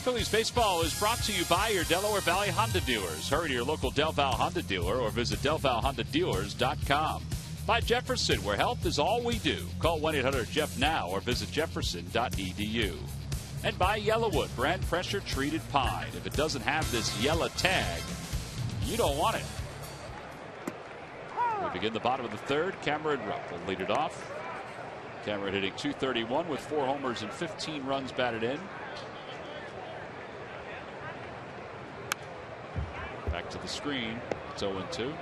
Phillies baseball is brought to you by your Delaware Valley Honda dealers. Hurry to your local Del Val Honda dealer or visit DelValHondaDealers.com. By Jefferson, where health is all we do. Call 1-800-JEFF now or visit jefferson.edu. And by Yellowwood, brand pressure treated pine. If it doesn't have this yellow tag, you don't want it. We begin the bottom of the 3rd. Cameron Rupp will lead it off. Cameron hitting .231 with 4 homers and 15 runs batted in. to the screen. It's 0-2.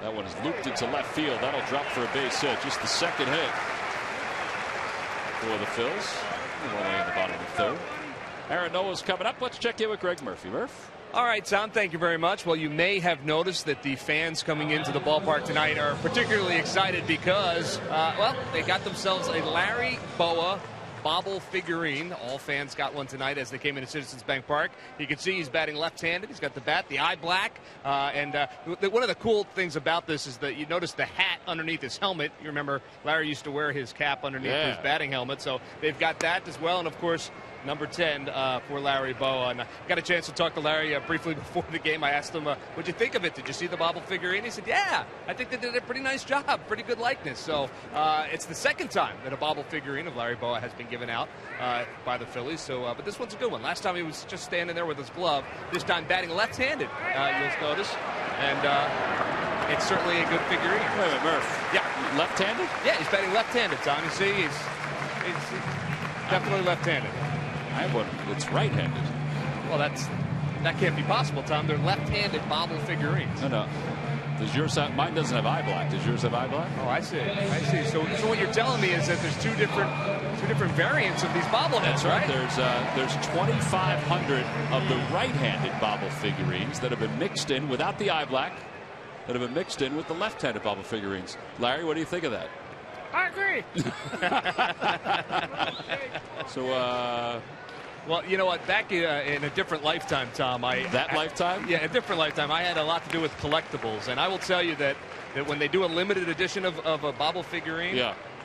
That one is looped into left field. That'll drop for a base hit. Just the second hit for the Phils. We're only in the bottom of the third. Aaron Noah's coming up. Let's check in with Greg Murphy. Murph? All right, Tom, thank you very much. Well, you may have noticed that the fans coming into the ballpark tonight are particularly excited because, well, they got themselves a Larry Bowa bobble figurine. All fans got one tonight as they came into Citizens Bank Park. You can see he's batting left-handed. He's got the bat, the eye black. And one of the cool things about this is that you notice the hat underneath his helmet. You remember Larry used to wear his cap underneath his batting helmet. So they've got that as well. And, of course, number 10 for Larry Bowa. And I got a chance to talk to Larry briefly before the game. I asked him, what'd you think of it? Did you see the bobble figurine? He said, yeah, I think they did a pretty nice job. Pretty good likeness. So it's the second time that a bobble figurine of Larry Bowa has been given out by the Phillies. So, but this one's a good one. Last time he was just standing there with his glove. This time batting left-handed, you'll notice. And it's certainly a good figurine. Wait a minute, Murph. Yeah. Left-handed? Yeah, he's batting left-handed, Tom. You see, he's definitely left-handed. I have one that's right-handed. Well, that can't be possible, Tom. They're left-handed bobble figurines. No. Does yours have? Mine doesn't have eye black. Does yours have eye black? Oh, I see. So what you're telling me is that there's two different variants of these bobbleheads, That's right? There's 2,500 of the right-handed bobble figurines that have been mixed in without the eye black, that have been mixed in with the left-handed bobble figurines. Larry, what do you think of that? I agree. So, well, you know what? Back in a different lifetime, Tom, lifetime? Yeah, a different lifetime. I had a lot to do with collectibles, and I will tell you that when they do a limited edition of a bobble figurine,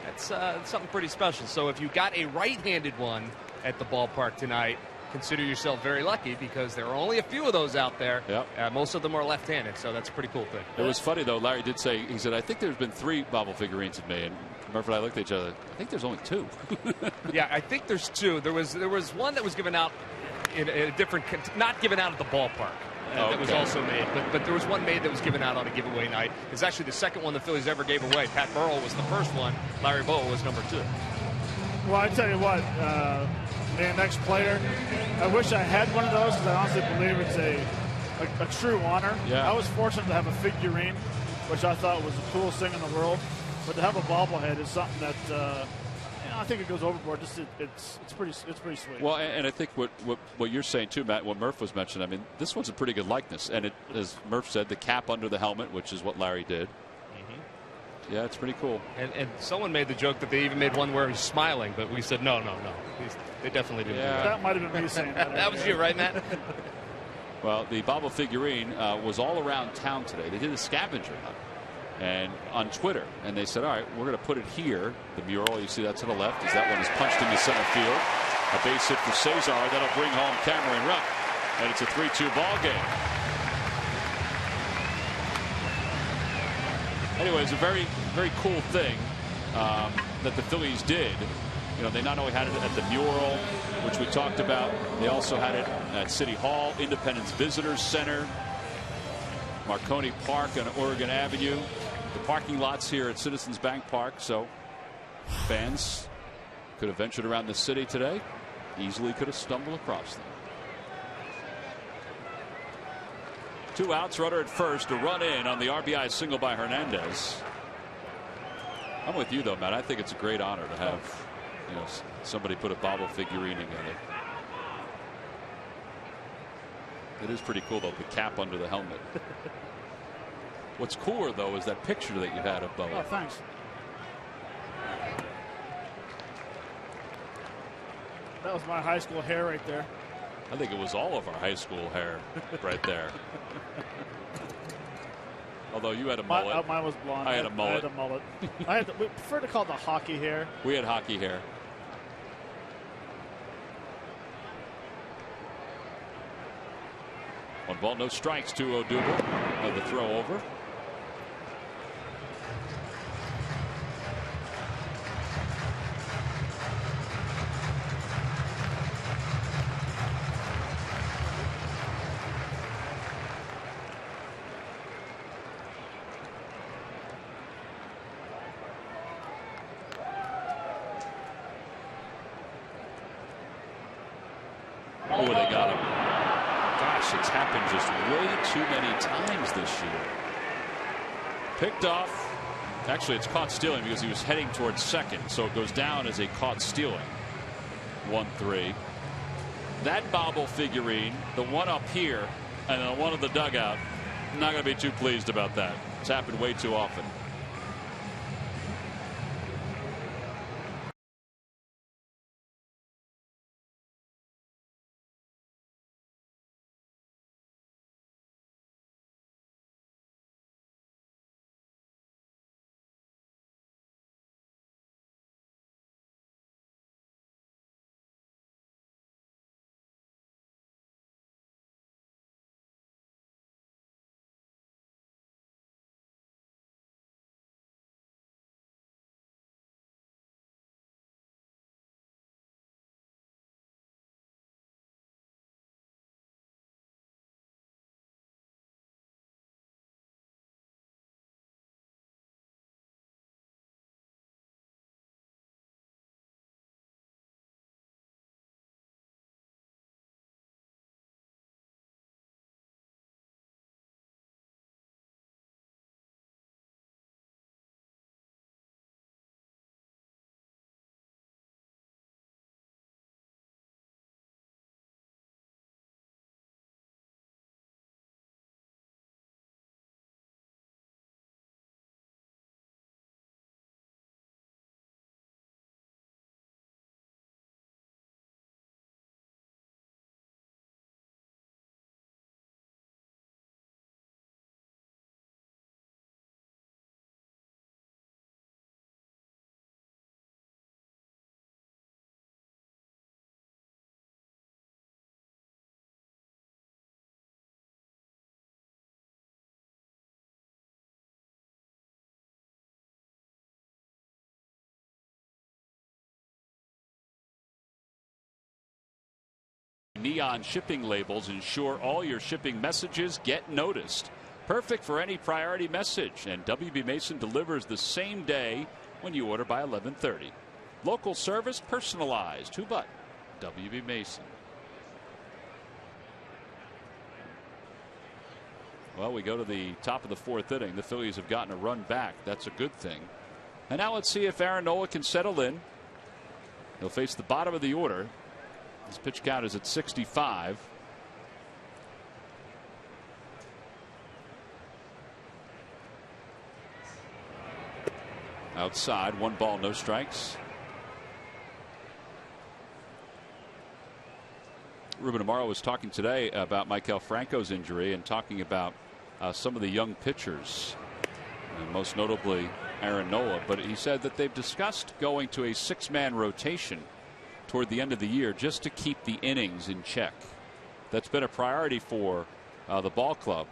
that's something pretty special. So if you got a right-handed one at the ballpark tonight, consider yourself very lucky because there are only a few of those out there. Yep. Most of them are left-handed, so that's a pretty cool thing. It was funny, though. Larry did say, he said, I think there's been 3 bobble figurines of me. And Murphy and I looked at each other. I think there's only 2. Yeah, I think there's 2. There was one that was given out in a different, not given out at the ballpark. That was also made, but there was one made that was given out on a giveaway night. It's actually the second one the Phillies ever gave away. Pat Burrell was the first one. Larry Bowa was number 2. Well, I tell you what, the next player, I wish I had one of those because I honestly believe it's a true honor. Yeah. I was fortunate to have a figurine, which I thought was the coolest thing in the world. But to have a bobblehead is something that I think it goes overboard. Just it's pretty sweet. Well, and I think what you're saying too, Matt, what Murph was mentioning. I mean, this one's a pretty good likeness, and it, as Murph said, the cap under the helmet, which is what Larry did. Yeah, it's pretty cool. And someone made the joke that they even made one where he's smiling, but we said no. They definitely didn't do that. That might have been me saying that. That was you, right, Matt? Well, the bobble figurine was all around town today. They did a scavenger hunt and on Twitter, and they said, all right, we're going to put it here. The mural, you see that to the left, as that one is punched into center field. A base hit for Cesar. That'll bring home Cameron Rupp. And it's a 3-2 ball game. Anyway, it's a very, very cool thing that the Phillies did. You know, they not only had it at the mural, which we talked about, they also had it at City Hall, Independence Visitors Center, Marconi Park on Oregon Avenue, the parking lots here at Citizens Bank Park. So fans could have ventured around the city today, easily could have stumbled across them. 2 outs, runner at first, a run in on the RBI single by Hernandez. I'm with you though, Matt. I think it's a great honor to have, you know, somebody put a bobble figurine together. It is pretty cool though, the cap under the helmet. What's cooler though is that picture that you had of Bowa. Oh, thanks. That was my high school hair right there. I think it was all of our high school hair right there. Although you had a mullet. Mine was blonde. I had a mullet. We prefer to call it the hockey hair. We had hockey hair. One ball, no strikes to Odubel. The throw over. Oh, they got him. Gosh, it's happened just way too many times this year. Picked off. Actually, it's caught stealing because he was heading towards second, so it goes down as a caught stealing. 1-3. That bobble figurine, the one up here and the one in the dugout, not going to be too pleased about that. It's happened way too often. Neon shipping labels ensure all your shipping messages get noticed. Perfect for any priority message, and WB Mason delivers the same day when you order by 11:30. Local service, personalized. Who but WB Mason? Well, we go to the top of the fourth inning. The Phillies have gotten a run back. That's a good thing. And now let's see if Aaron Nola can settle in. He'll face the bottom of the order. His pitch count is at 65. Outside, 1 ball, no strikes. Ruben Amaro was talking today about Maikel Franco's injury and talking about some of the young pitchers, and most notably Aaron Nola. But he said that they've discussed going to a 6-man rotation toward the end of the year just to keep the innings in check. That's been a priority for the ball club,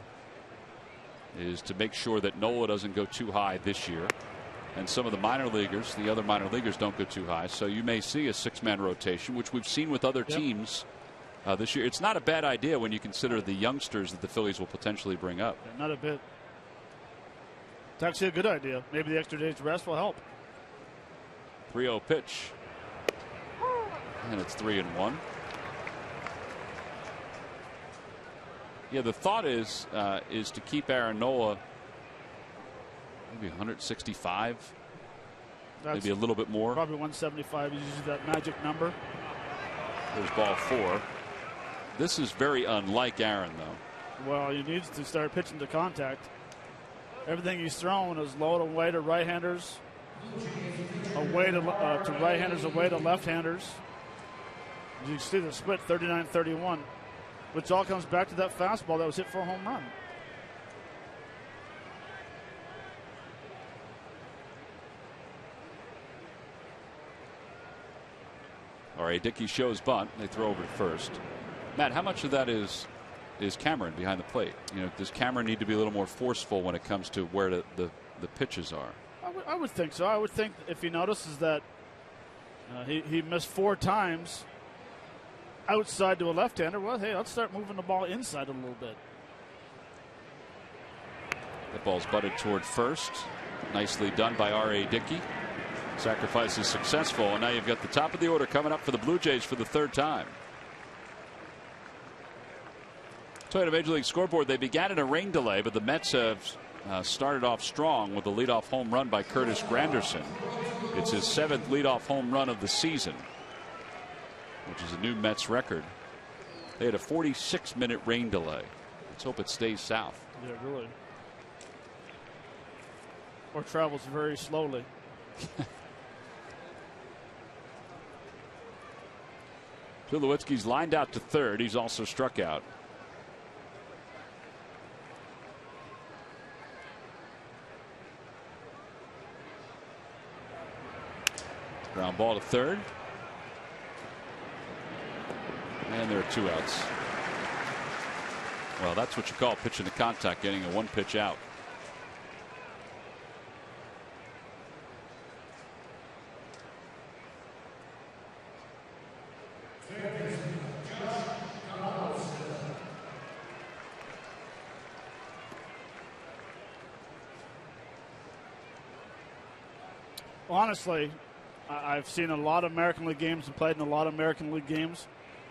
is to make sure that Nola doesn't go too high this year. And some of the minor leaguers, the other minor leaguers, don't go too high. So you may see a 6-man rotation, which we've seen with other teams this year. It's not a bad idea when you consider the youngsters that the Phillies will potentially bring up. Yeah, not a bit. It's actually a good idea. Maybe the extra day's rest will help. 3-0 pitch. And it's 3-1. Yeah, the thought is to keep Aaron Nola maybe 165, maybe a little bit more. Probably 175 is usually that magic number. There's ball 4. This is very unlike Aaron, though. Well, he needs to start pitching to contact. Everything he's thrown is low and away to right-handers, away to right-handers, away to left-handers. You can see the split 39-31, which all comes back to that fastball that was hit for a home run. All right, Dickey shows bunt. They throw over to first. Matt, how much of that is Cameron behind the plate? You know, does Cameron need to be a little more forceful when it comes to where the pitches are? I would think so. I would think if he notices that he missed 4 times outside to a left-hander, well, hey, let's start moving the ball inside a little bit. That ball's butted toward first. Nicely done by R.A. Dickey. Sacrifice is successful, and now you've got the top of the order coming up for the Blue Jays for the 3rd time. So at a Major League scoreboard, they began in a rain delay, but the Mets have started off strong with a leadoff home run by Curtis Granderson. It's his 7th leadoff home run of the season, which is a new Mets record. They had a 46-minute rain delay. Let's hope it stays south. Yeah, really. Or travels very slowly. Tulowitzki's lined out to third. He's also struck out. Ground ball to third. And there are 2 outs. Well, that's what you call pitching to contact, getting a 1-pitch out. Honestly, I've seen a lot of American League games and played in a lot of American League games.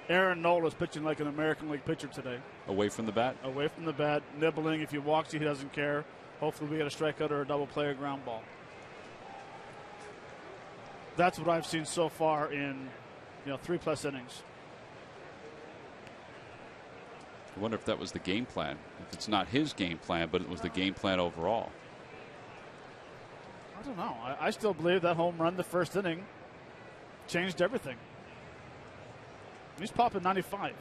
Aaron Nola is pitching like an American League pitcher today. Away from the bat? Away from the bat, nibbling. If he walks, he doesn't care. Hopefully we get a strikeout or a double play or ground ball. That's what I've seen so far in 3+ innings. I wonder if that was the game plan. If it's not his game plan, but it was the game plan overall. I don't know. I still believe that home run the first inning changed everything. He's popping 95.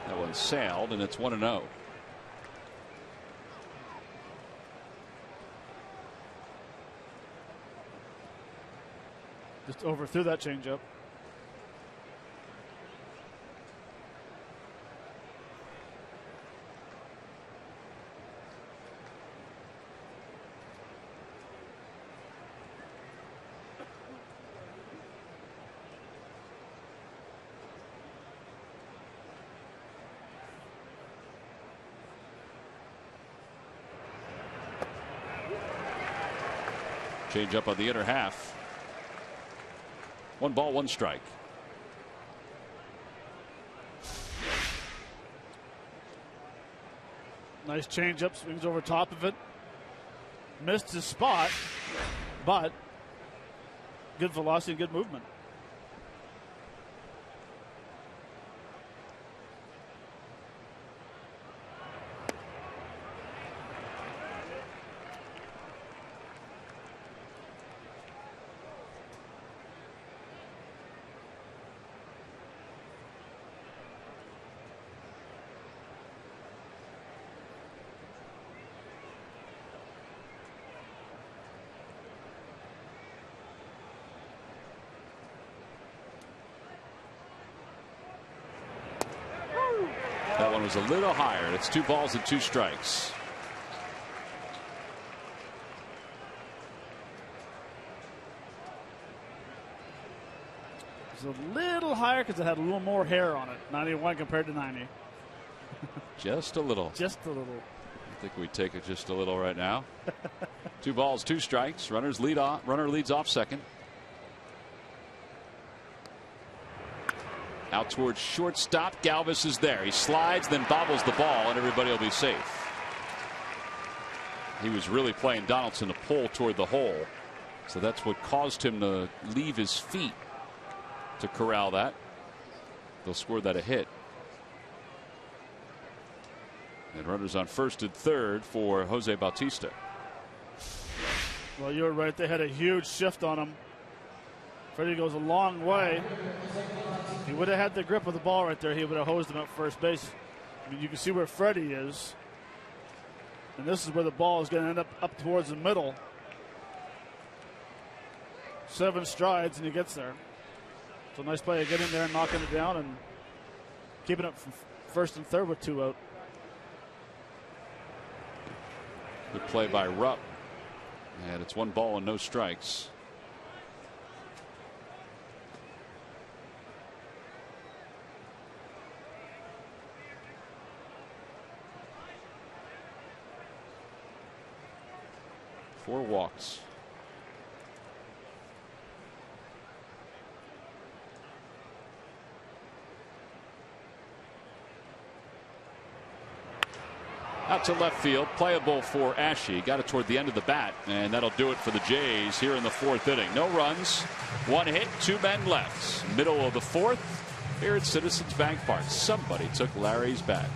That one sailed, and it's 1-0. Just overthrew that changeup. Change up on the inner half. 1 ball, 1 strike. Nice changeup, swings over top of it. Missed his spot, but good velocity, good movement. That one was a little higher. It's 2 balls and 2 strikes. It's a little higher because it had a little more hair on it. 91 compared to 90. Just a little. Just a little. I think we take it just a little right now. 2 balls, 2 strikes. Runner leads off second. Out towards shortstop. Galvis is there. He slides, then bobbles the ball, and everybody will be safe. He was really playing Donaldson to pull toward the hole. So that's what caused him to leave his feet to corral that. They'll score that a hit. And runners on first and third for Jose Bautista. Well, you're right. They had a huge shift on him. Freddie goes a long way. If he would have had the grip of the ball right there, he would have hosed him up first base. I mean, you can see where Freddie is. And this is where the ball is going to end up towards the middle. 7 strides, and he gets there. So nice play of getting there and knocking it down and keeping it from first and third with 2 out. Good play by Rupp. And it's 1 ball and no strikes. 4 walks. Out to left field, playable for Ashe. Got it toward the end of the bat, and that'll do it for the Jays here in the 4th inning. No runs, 1 hit, 2 men left. Middle of the 4th here at Citizens Bank Park. Somebody took Larry's bat.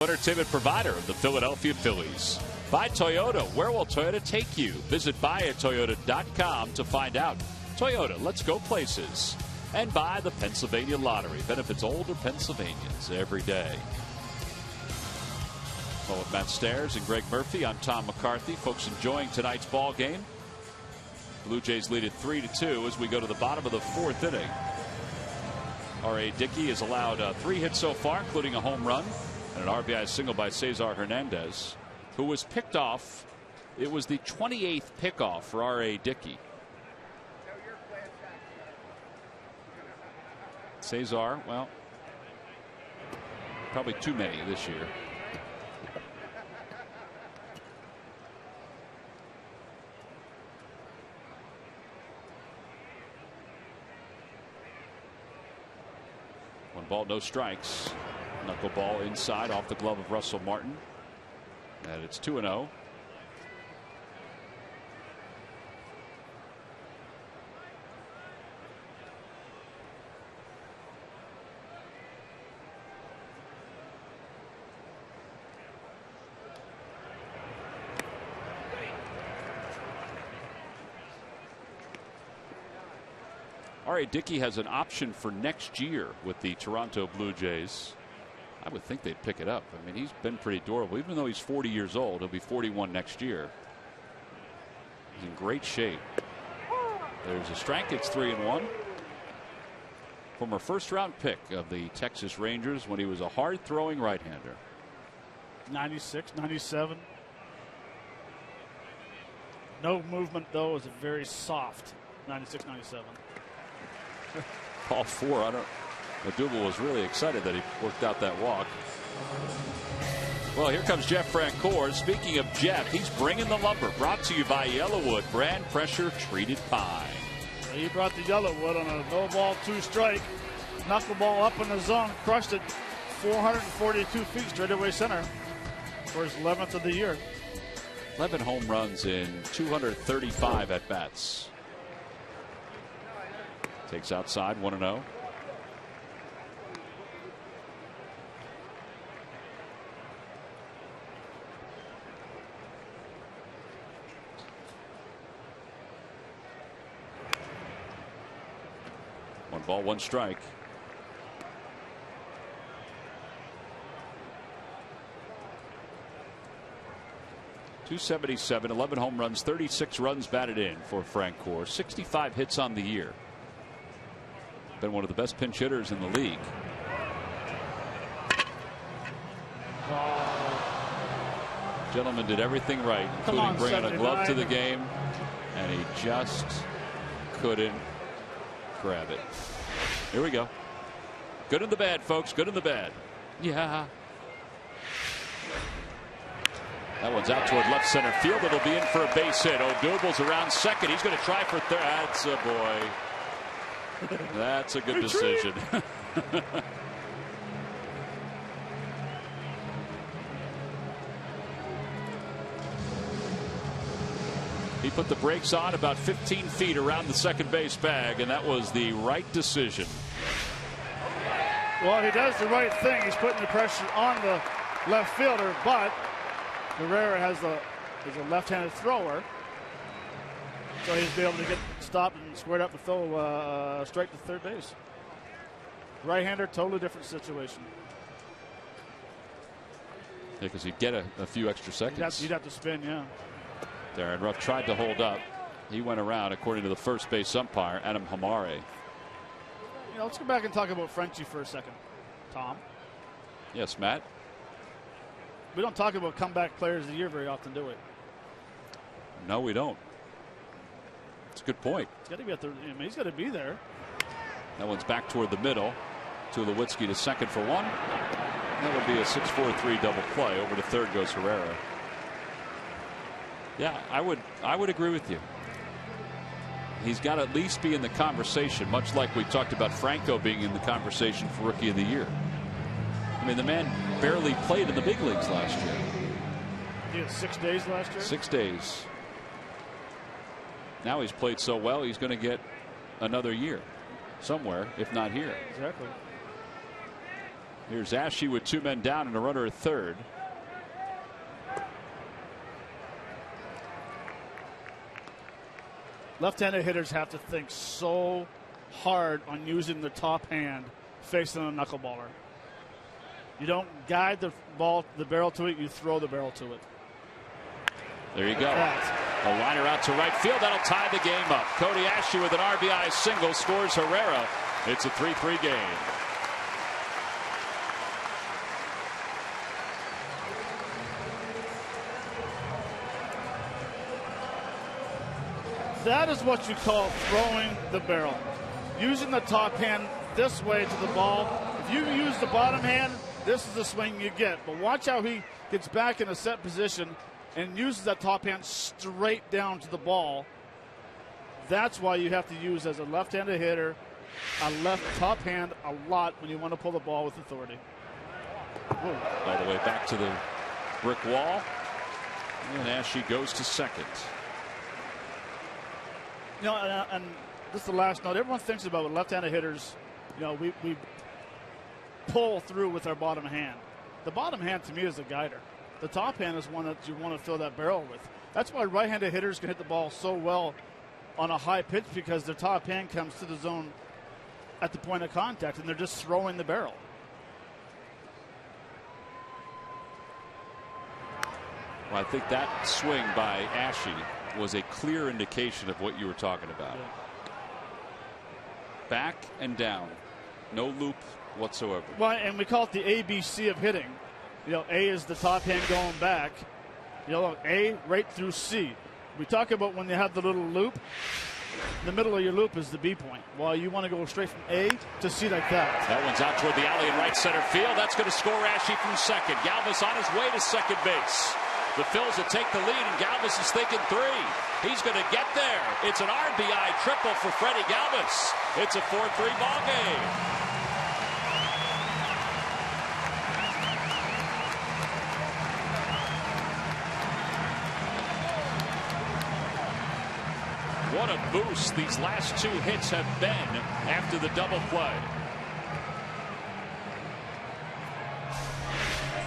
Entertainment provider of the Philadelphia Phillies. By Toyota. Where will Toyota take you? Visit buyatoyota.com to find out. Toyota, let's go places. And by the Pennsylvania Lottery. Benefits older Pennsylvanians every day. Well, with Matt Stairs and Greg Murphy, I'm Tom McCarthy. Folks enjoying tonight's ball game. Blue Jays lead it 3-2 as we go to the bottom of the 4th inning. R.A. Dickey has allowed 3 hits so far, including a home run. And an RBI single by Cesar Hernandez, who was picked off. It was the 28th pickoff for R.A. Dickey. Cesar, well, probably too many this year. One ball, no strikes. Knuckleball inside off the glove of Russell Martin. And it's 2-0. R.A. Dickey has an option for next year with the Toronto Blue Jays. I would think they'd pick it up. I mean, he's been pretty durable. Even though he's 40 years old, he'll be 41 next year. He's in great shape. There's a strike. It's 3-1. Former first-round pick of the Texas Rangers when he was a hard-throwing right-hander. 96, 97. No movement, though. Is a very soft 96, 97. Ball 4. I don't. Odubel was really excited that he worked out that walk. Well, here comes Jeff Francoeur. Speaking of Jeff, he's bringing the lumber. Brought to you by Yellowwood brand pressure treated pine. He brought the Yellowwood on a no ball 2 strike. Knuckleball up in the zone. Crushed it 442 feet straight away center for his 11th of the year. 11 home runs in 235 at bats. Takes outside 1-0. One ball, 1 strike. .277, 11 home runs, 36 runs batted in for Francoeur. 65 hits on the year. Been one of the best pinch hitters in the league. Gentleman did everything right, including bringing a glove to the game, and he just couldn't grab it. Here we go. Good in the bad, folks. Good in the bad. Yeah. That one's out toward left center field. It'll be in for a base hit. Odubel's around second. He's going to try for third. That's a boy. That's a good decision. He put the brakes on about 15 feet around the second base bag, and that was the right decision. Well, he does the right thing. He's putting the pressure on the left fielder, but Herrera is a left-handed thrower, so he's be able to get stopped and squared up and throw straight to third base. Right-hander, totally different situation. Yeah, because you'd get a few extra seconds. You'd have to spin, yeah. Darren Ruff tried to hold up. He went around, according to the first base umpire, Adam Hamare. You know, let's go back and talk about Frenchie for a second, Tom. Yes, Matt. We don't talk about comeback players of the year very often, do we? No, we don't. It's a good point. He's got to be at the. I mean, he's got to be there. That one's back toward the middle. Tulowitzki to second for one. That would be a 6-4-3 double play. Over to third goes Herrera. Yeah, I would agree with you. He's got to at least be in the conversation, much like we talked about Franco being in the conversation for Rookie of the Year. I mean, the man barely played in the big leagues last year. He had 6 days last year? 6 days. Now he's played so well, he's going to get another year somewhere, if not here. Exactly. Here's Ashe with 2 men down and a runner at third. Left-handed hitters have to think so hard on using the top hand facing a knuckleballer. You don't guide the ball, the barrel to it, you throw the barrel to it. There you go. A liner out to right field. That'll tie the game up. Cody Ashe with an RBI single scores Herrera. It's a 3-3 game. That is what you call throwing the barrel. Using the top hand this way to the ball. If you use the bottom hand, this is the swing you get. But watch how he gets back in a set position and uses that top hand straight down to the ball. That's why you have to use, as a left-handed hitter, a left top hand a lot when you want to pull the ball with authority. Whoa. All the way back to the brick wall. And Ashe goes to second. You know, and this is the last note. Everyone thinks about with left-handed hitters, you know, we pull through with our bottom hand. The bottom hand, to me, is a guider. The top hand is one that you want to fill that barrel with. That's why right-handed hitters can hit the ball so well on a high pitch, because their top hand comes to the zone at the point of contact, and they're just throwing the barrel. Well, I think that swing by Ashe was a clear indication of what you were talking about. Yeah. Back and down. No loop whatsoever. Well, and we call it the ABC of hitting. You know, A is the top hand going back. You know, A right through C. We talk about when you have the little loop. The middle of your loop is the B point. Well, you want to go straight from A to C like that. That one's out toward the alley in right center field. That's going to score Ashe from second. Galvis on his way to second base. The Phils will take the lead, and Galvis is thinking 3. He's going to get there. It's an RBI triple for Freddie Galvis. It's a 4-3 ball game. What a boost these last 2 hits have been after the double play.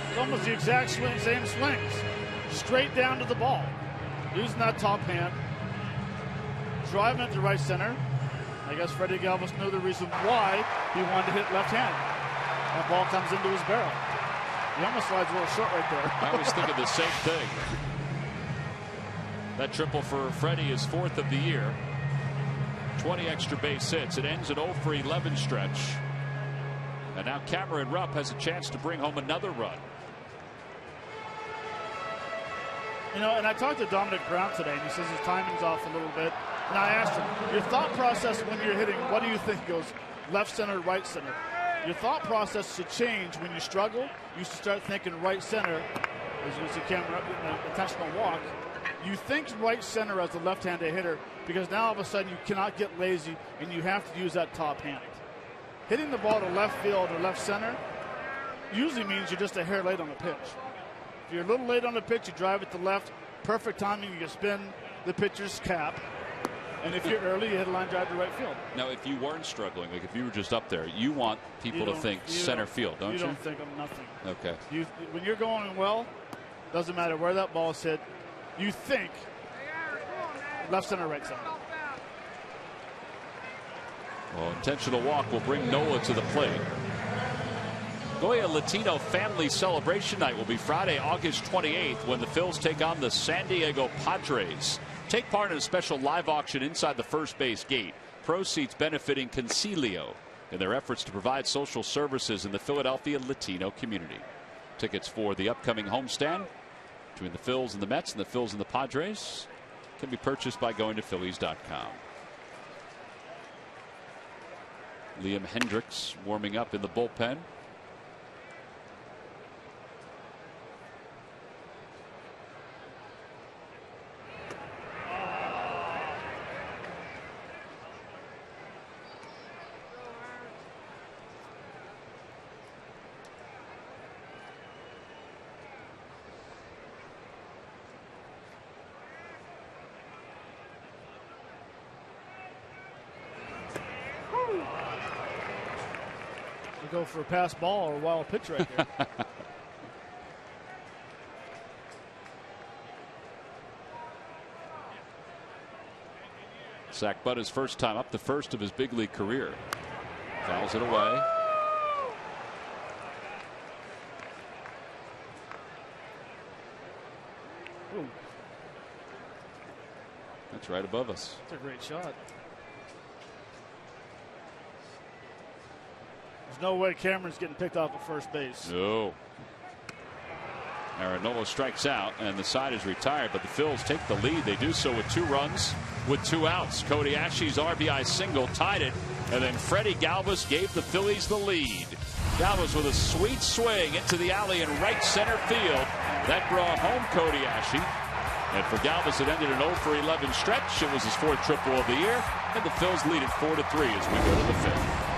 It's almost the exact same swings. Straight down to the ball. Using that top hand. Driving it to right center. I guess Freddie Galvis knew the reason why he wanted to hit left hand. That ball comes into his barrel. He almost slides a little short right there. I was thinking the same thing. That triple for Freddie is 4th of the year. 20 extra base hits. It ends an 0-for-11 stretch. And now Cameron Rupp has a chance to bring home another run. You know, and I talked to Dominic Brown today, and he says his timing's off a little bit. And I asked him, your thought process when you're hitting, what do you think? He goes, left center, right center. Your thought process should change when you struggle. You should start thinking right center, as you see camera, intentional walk. You think right center as a left-handed hitter because now all of a sudden you cannot get lazy and you have to use that top hand. Hitting the ball to left field or left center usually means you're just a hair late on the pitch. If you're a little late on the pitch, you drive it to left. Perfect timing, you can spin the pitcher's cap. And if you're early, you hit a line drive to right field. Now, if you weren't struggling, like if you were just up there, you want people to think center field, don't you? You don't think of nothing. Okay. When you're going well, doesn't matter where that ball is hit, you think left center, right center. Well, intentional walk will bring Nola to the plate. Goya Latino Family Celebration Night will be Friday, August 28th when the Phils take on the San Diego Padres. Take part in a special live auction inside the first base gate. Proceeds benefiting Concilio in their efforts to provide social services in the Philadelphia Latino community. Tickets for the upcoming homestand between the Phils and the Mets and the Phils and the Padres can be purchased by going to Phillies.com. Liam Hendricks warming up in the bullpen. Go for a pass ball or a wild pitch right here. Zach Butt his first time up, the first of his big league career. Fouls it away. Ooh. That's right above us. That's a great shot. There's no way Cameron's getting picked off at first base. No. Aaron Nola strikes out and the side is retired, but the Phils take the lead. They do so with 2 runs with 2 outs. Cody Ashe's RBI single tied it, and then Freddie Galvis gave the Phillies the lead. Galvis with a sweet swing into the alley in right center field. That brought home Cody Ashe. And for Galvis, it ended an 0-for-11 stretch. It was his 4th triple of the year, and the Phils lead it 4-3 as we go to the 5th.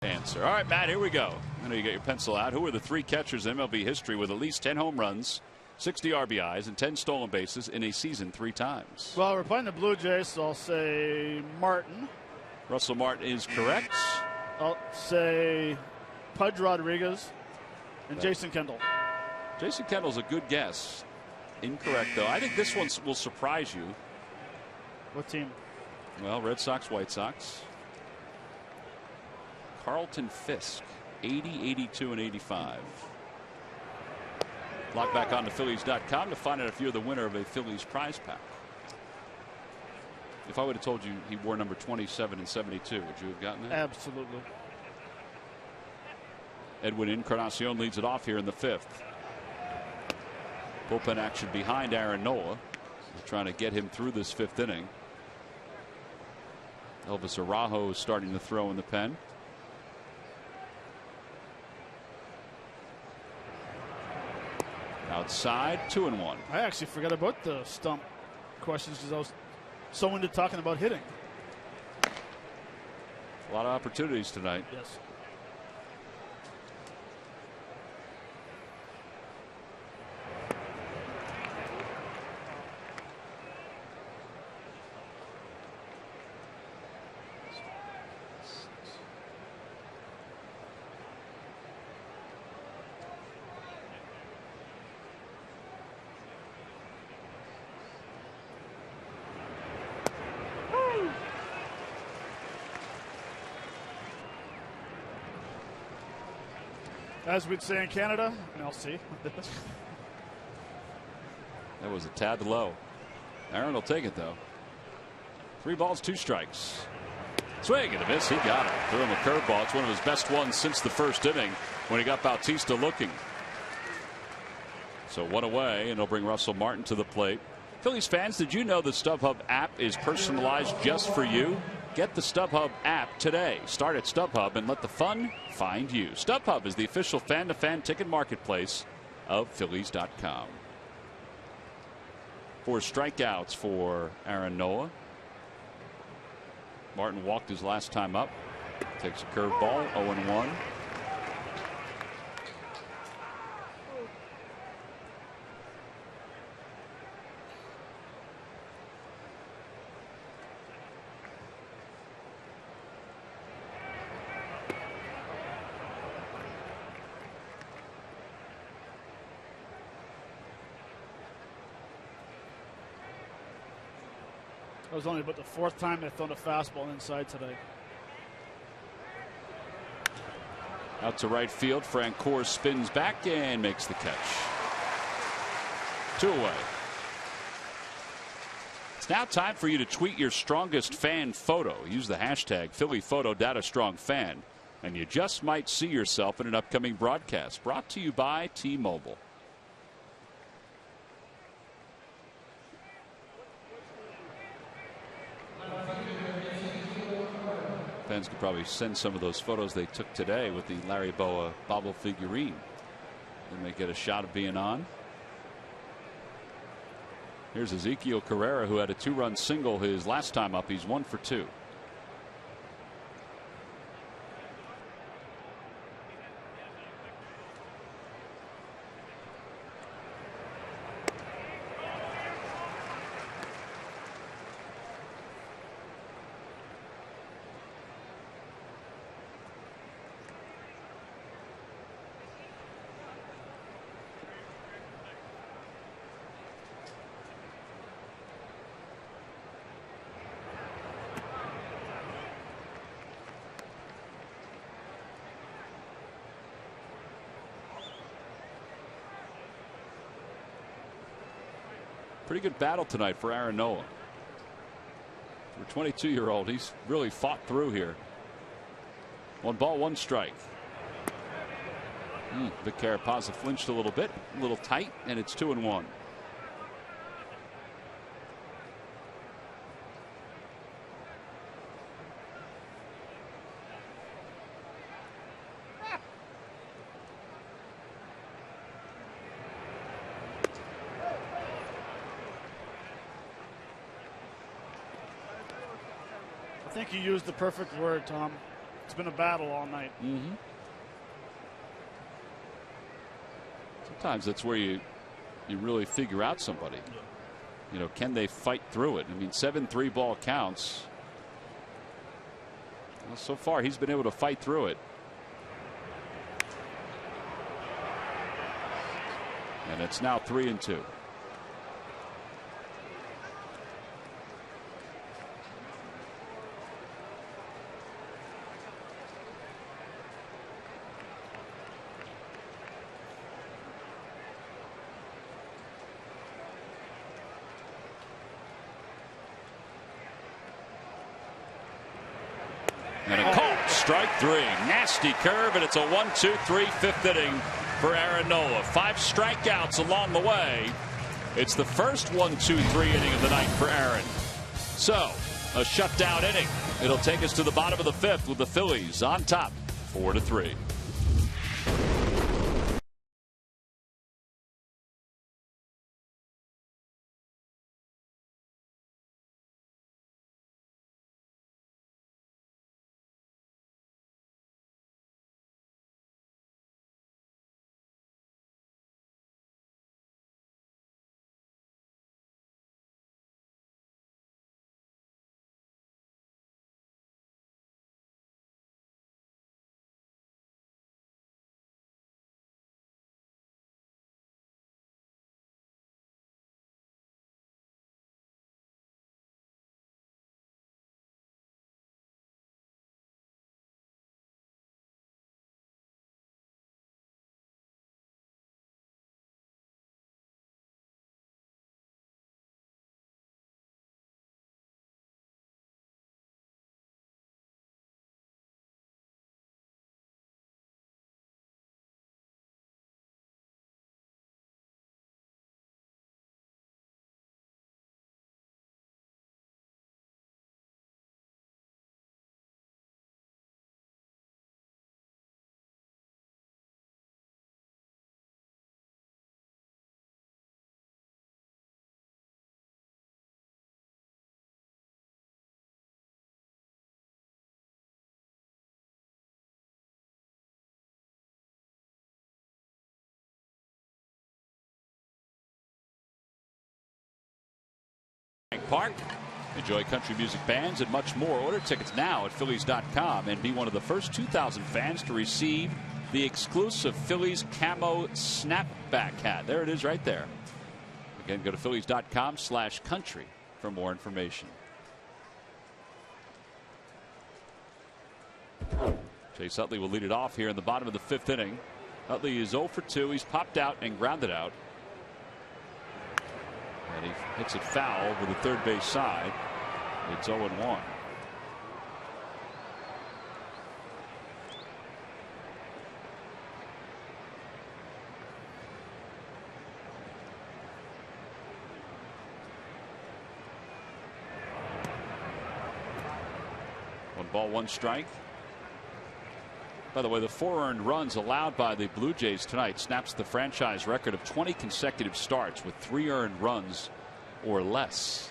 Answer. All right, Matt, here we go. I know you got your pencil out. Who are the 3 catchers in MLB history with at least 10 home runs, 60 RBIs, and 10 stolen bases in a season 3 times? Well, we're playing the Blue Jays, so I'll say Martin. Russell Martin is correct. I'll say Pudge Rodriguez and Jason Kendall. Jason Kendall's a good guess. Incorrect, though. I think this one will surprise you. What team? Well, Red Sox, White Sox. Carlton Fisk, 80, 82, and 85. Log back on to Phillies.com to find out if you're the winner of a Phillies prize pack. If I would have told you he wore number 27 and 72, would you have gotten that? Absolutely. Edwin Encarnacion leads it off here in the 5th. Bullpen action behind Aaron Nola. They're trying to get him through this 5th inning. Elvis Araujo is starting to throw in the pen. Outside, 2-1. I actually forgot about the stump questions because I was so into talking about hitting. A lot of opportunities tonight. Yes. As we'd say in Canada, merci. That was a tad low. Aaron will take it, though. 3 balls, 2 strikes. Swing and a miss. He got it. Threw him a curveball. It's one of his best ones since the 1st inning when he got Bautista looking. So 1 away, and he'll bring Russell Martin to the plate. Phillies fans, did you know the StubHub app is personalized just for you? Get the StubHub app today. Start at StubHub and let the fun find you. StubHub is the official fan-to-fan ticket marketplace of Phillies.com. 4 strikeouts for Aaron Nola. Martin walked his last time up. Takes a curveball, 0-1. It was only about the 4th time they thrown a fastball inside today. Out to right field. Francoeur spins back and makes the catch. 2 away. It's now time for you to tweet your strongest fan photo. Use the hashtag PhillyPhotoDataStrongFan, and you just might see yourself in an upcoming broadcast. Brought to you by T-Mobile. Fans could probably send some of those photos they took today with the Larry Boa bobble figurine. They may get a shot of being on. Here's Ezekiel Carrera, who had a 2-run single his last time up. He's 1 for 2. Pretty good battle tonight for Aaron Nola. For a 22-year-old, he's really fought through here. 1 ball, 1 strike. Vic Carapazza flinched a little bit, a little tight, and it's 2-1. I think you used the perfect word, Tom. It's been a battle all night. Sometimes that's where you really figure out somebody. You know, can they fight through it? I mean, 7 3-ball counts. Well, so far, he's been able to fight through it. And it's now 3-2. And a call, strike 3. Nasty curve, and it's a 1-2-3 fifth inning for Aaron Nola. 5 strikeouts along the way. It's the first 1-2-3 inning of the night for Aaron. So, a shutdown inning. It'll take us to the bottom of the 5th with the Phillies on top, 4-3. Park. Enjoy country music bands and much more. Order tickets now at Phillies.com and be one of the first 2,000 fans to receive the exclusive Phillies camo snapback hat. There it is right there. Again, go to Phillies.com/country for more information. Chase Utley will lead it off here in the bottom of the 5th inning. Utley is 0 for 2. He's popped out and grounded out. And he hits it foul over the third base side. It's 0-1. One ball, one strike. By the way, the 4 earned runs allowed by the Blue Jays tonight snaps the franchise record of 20 consecutive starts with 3 earned runs or less.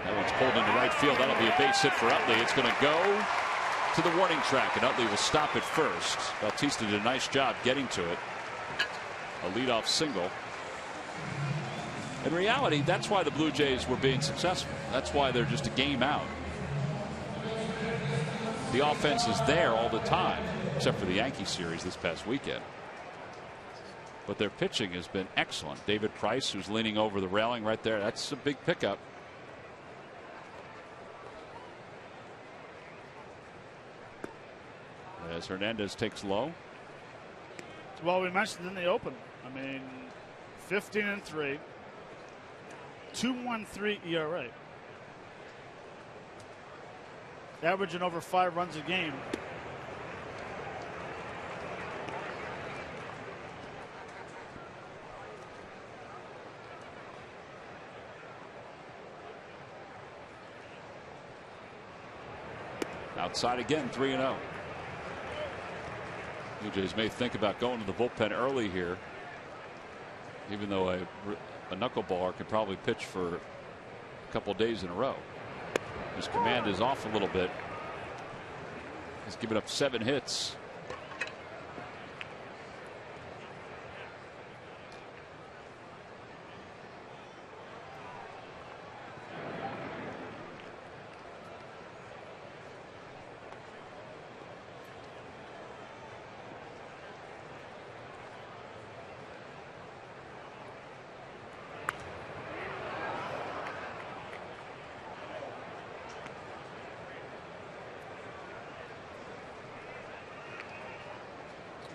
That one's pulled into right field. That'll be a base hit for Utley. It's going to go to the warning track, and Utley will stop it first. Bautista did a nice job getting to it. A leadoff single. In reality, that's why the Blue Jays were being successful. That's why they're just a game out. The offense is there all the time, except for the Yankee series this past weekend. But their pitching has been excellent. David Price, who's leaning over the railing right there, that's a big pickup. As Hernandez takes low. Well, we mentioned in the open. I mean, 15-3, 2.13 ERA. Averaging over 5 runs a game. Outside again, 3-0. Blue Jays may think about going to the bullpen early here, even though a knuckleballer could probably pitch for a couple days in a row. His command is off a little bit. He's given up 7 hits.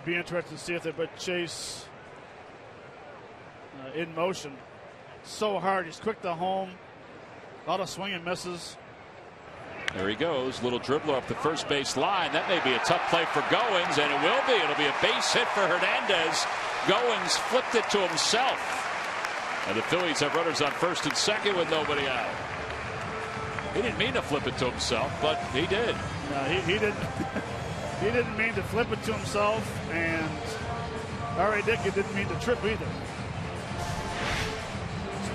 Be interested to see if they put Chase in motion. So hard. He's quick to home. A lot of swing and misses. There he goes. Little dribbler up the first base line. That may be a tough play for Goins, and it will be. It'll be a base hit for Hernandez. Goins flipped it to himself. And the Phillies have runners on first and second with nobody out. He didn't mean to flip it to himself, but he did. No, he didn't. He didn't mean to flip it to himself, and R.A. Dickey didn't mean to trip either.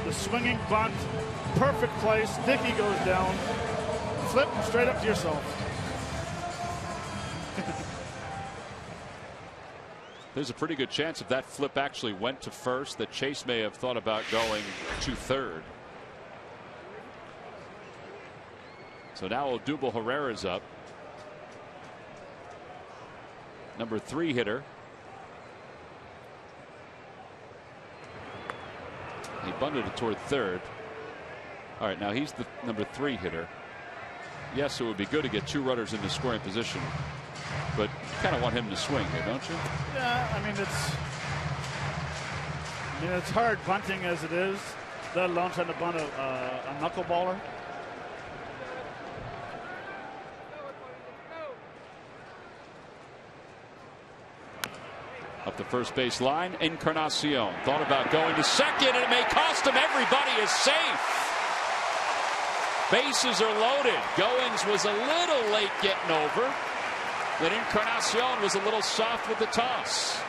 The swinging bunt, perfect place. Dickey goes down. Flip straight up to yourself. There's a pretty good chance if that flip actually went to first that Chase may have thought about going to third. So now Odubel Herrera's up. Number 3 hitter. He bunted it toward third. All right, now he's the number 3 hitter. Yes, it would be good to get 2 runners in the scoring position, but you kind of want him to swing here, don't you? Yeah, I mean it's hard bunting as it is, let alone trying to bunt a knuckleballer. Up the first base line, Encarnacion thought about going to second, and it may cost him. Everybody is safe. Bases are loaded. Goins was a little late getting over. Then Encarnacion was a little soft with the toss.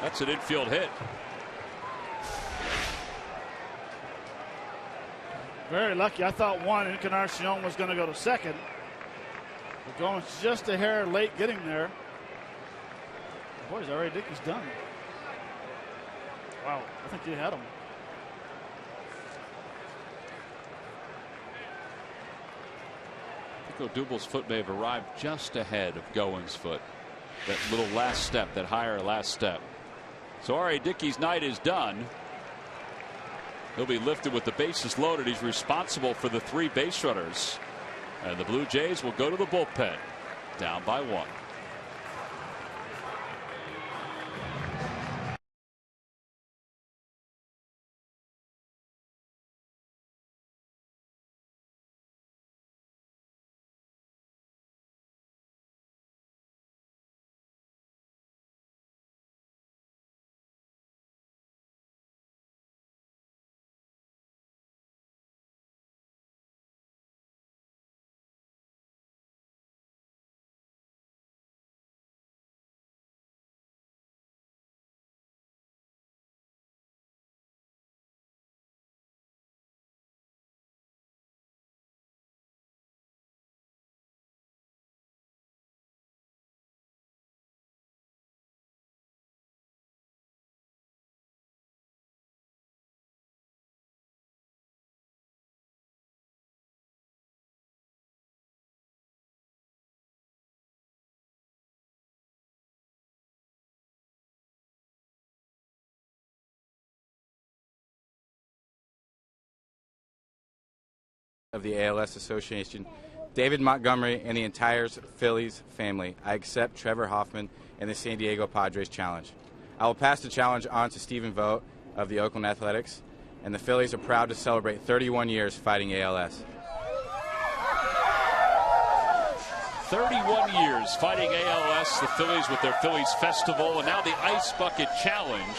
That's an infield hit. Very lucky. I thought Encarnacion was going to go to second. But Goins just a hair late getting there. Boys, R.A. Dickey's done. Wow, I think he had him. I think Odubel's foot may have arrived just ahead of Goins' foot. That little last step, that higher last step. So R.A. Dickey's night is done. He'll be lifted with the bases loaded. He's responsible for the 3 base runners. And the Blue Jays will go to the bullpen, down by 1. Of the ALS Association, David Montgomery, and the entire Phillies family, I accept Trevor Hoffman and the San Diego Padres challenge. I will pass the challenge on to Stephen Vogt of the Oakland Athletics, and the Phillies are proud to celebrate 31 years fighting ALS. 31 years fighting ALS, the Phillies with their Phillies Festival, and now the Ice Bucket Challenge.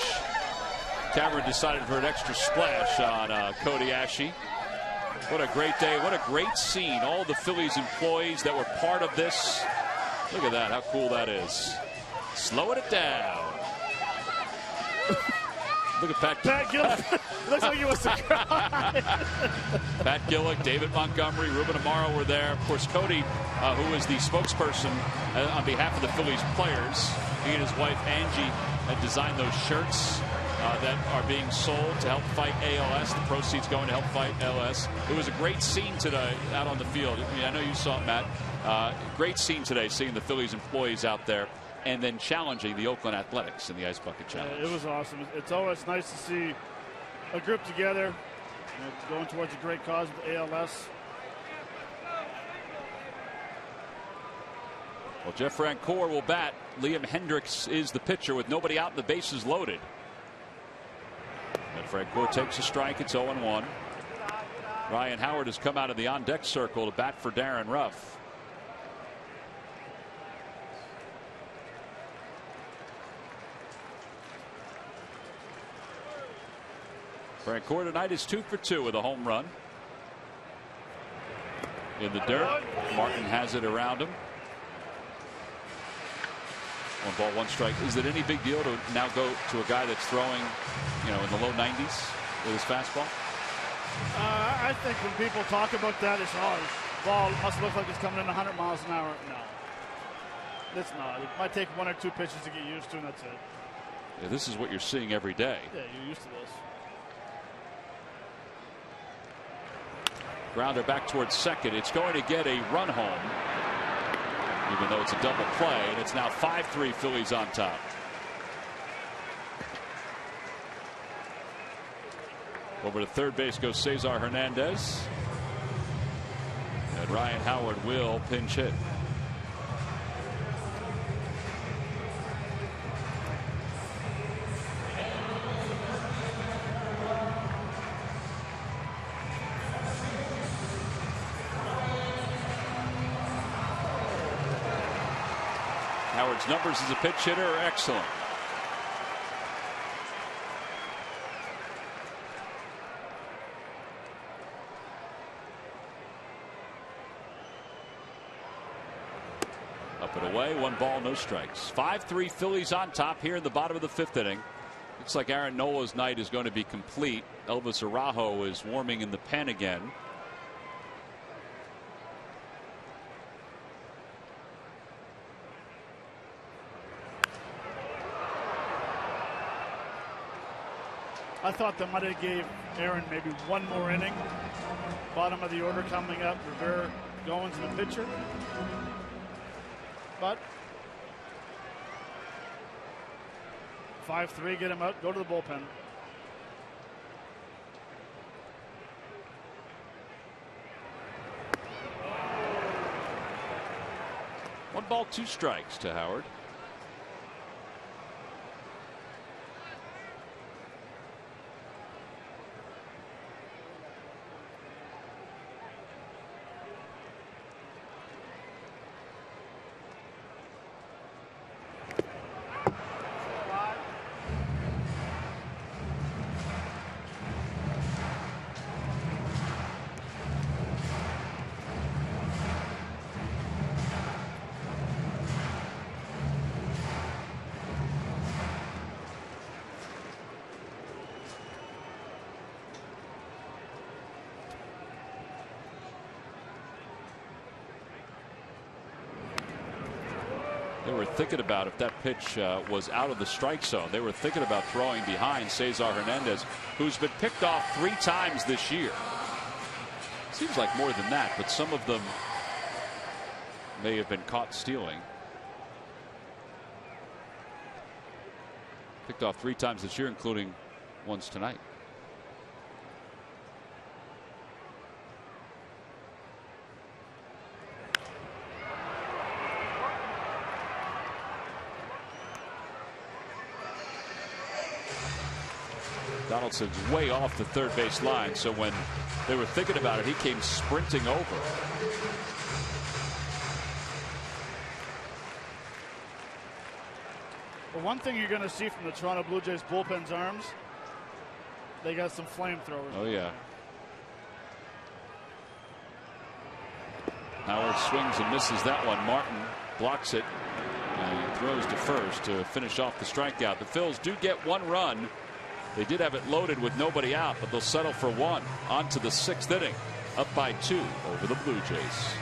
Cameron decided for an extra splash on Cody Ashe. What a great day. What a great scene. All the Phillies employees that were part of this. Look at that. How cool that is. Slowing it down. Look at Pat Gillick. Looks like he wants to cry. Pat Gillick, David Montgomery, Ruben Amaro were there. Of course, Cody, who is the spokesperson on behalf of the Phillies players. He and his wife, Angie, had designed those shirts that are being sold to help fight ALS. The proceeds going to help fight ALS. It was a great scene today out on the field. I mean, I know you saw it, Matt. Great scene today, seeing the Phillies employees out there and then challenging the Oakland Athletics in the Ice Bucket Challenge. Yeah, it was awesome. It's always nice to see a group together, going towards a great cause with ALS. Well, Jeff Francoeur will bat. Liam Hendricks is the pitcher with nobody out and the bases loaded. And Francoeur takes a strike. It's 0-1. Ryan Howard has come out of the on-deck circle to bat for Darren Ruff. Francoeur tonight is 2 for 2 with a home run. In the dirt, Martin has it around him. 1 ball, 1 strike. Is it any big deal to now go to a guy that's throwing, in the low 90s with his fastball? I think when people talk about that, it's his ball must look like it's coming in 100 miles an hour. No, it's not. It might take 1 or 2 pitches to get used to, and that's it. Yeah, this is what you're seeing every day. Yeah, you're used to this. Grounder back towards second. It's going to get a run home, even though it's a double play, and it's now 5-3 Phillies on top. Over to third base goes Cesar Hernandez, and Ryan Howard will pinch hit. Howard's numbers as a pitch hitter are excellent. Up and away, 1 ball, no strikes. 5-3 Phillies on top here in the bottom of the 5th inning. Looks like Aaron Nola's night is going to be complete. Elvis Araujo is warming in the pen again. I thought they might have gave Aaron maybe 1 more inning. Bottom of the order coming up. Rivera going to the pitcher. But 5-3, get him out, go to the bullpen. One ball, 2 strikes to Howard. They were thinking about if that pitch was out of the strike zone. They were thinking about throwing behind Cesar Hernandez, who's been picked off 3 times this year. Seems like more than that, but some of them may have been caught stealing. Picked off 3 times this year, including once tonight. Donaldson's way off the third base line, so when they were thinking about it, he came sprinting over. Well, one thing you're going to see from the Toronto Blue Jays bullpen's arms, they got some flamethrowers. Oh, yeah. Howard swings and misses that one. Martin blocks it and throws to first to finish off the strikeout. The Phils do get 1 run. They did have it loaded with nobody out, but they'll settle for 1. On to the 6th inning, up by 2 over the Blue Jays.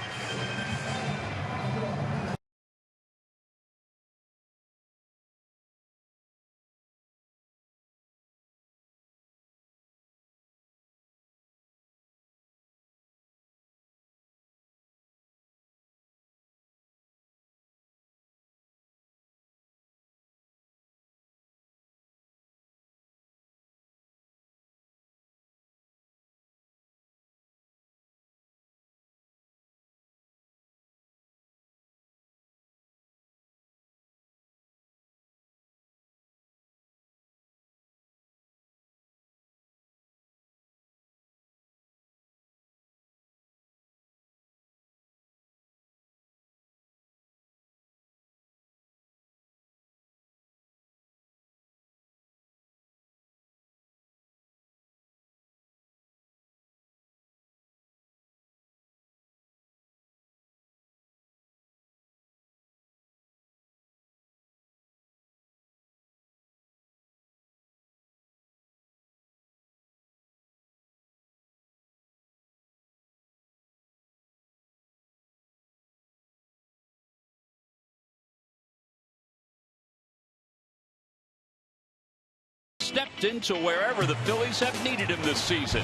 stepped into wherever the Phillies have needed him this season.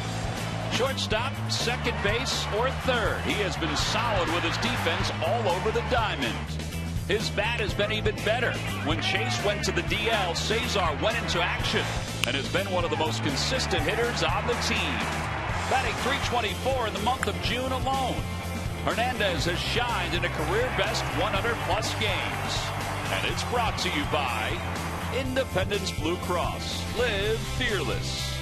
Shortstop, second base, or third. He has been solid with his defense all over the diamond. His bat has been even better. When Chase went to the DL, Cesar went into action and has been one of the most consistent hitters on the team. Batting .324 in the month of June alone. Hernandez has shined in a career-best 100-plus games. And it's brought to you by Independence Blue Cross. Live fearless.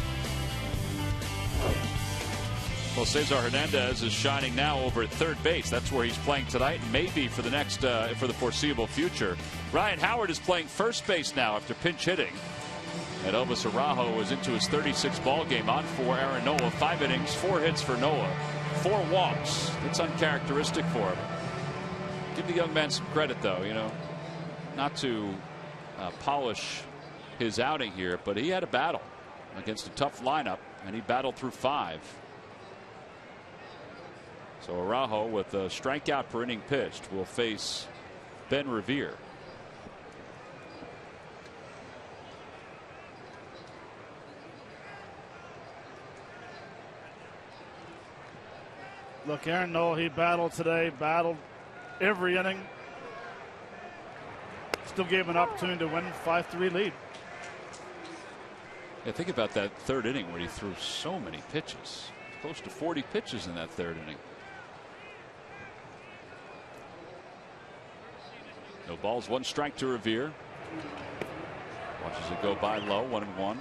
Well, Cesar Hernandez is shining now over at third base. That's where he's playing tonight, and maybe for the foreseeable future. Ryan Howard is playing first base now after pinch hitting. And Elvis Araujo is into his 36th ball game on for Aaron Nola. 5 innings, 4 hits for Nola, 4 walks. That's uncharacteristic for him. Give the young man some credit, though. You know, not to polish his outing here, but he had a battle against a tough lineup, and he battled through 5. So Araujo, with a strikeout per inning pitched, will face Ben Revere. Look, Aaron Nola, he battled today, battled every inning. Still gave him an opportunity to win 5-3 lead. Yeah, think about that third inning where he threw so many pitches. Close to 40 pitches in that third inning. No balls, 1 strike to Revere. Watches it go by low, 1-1.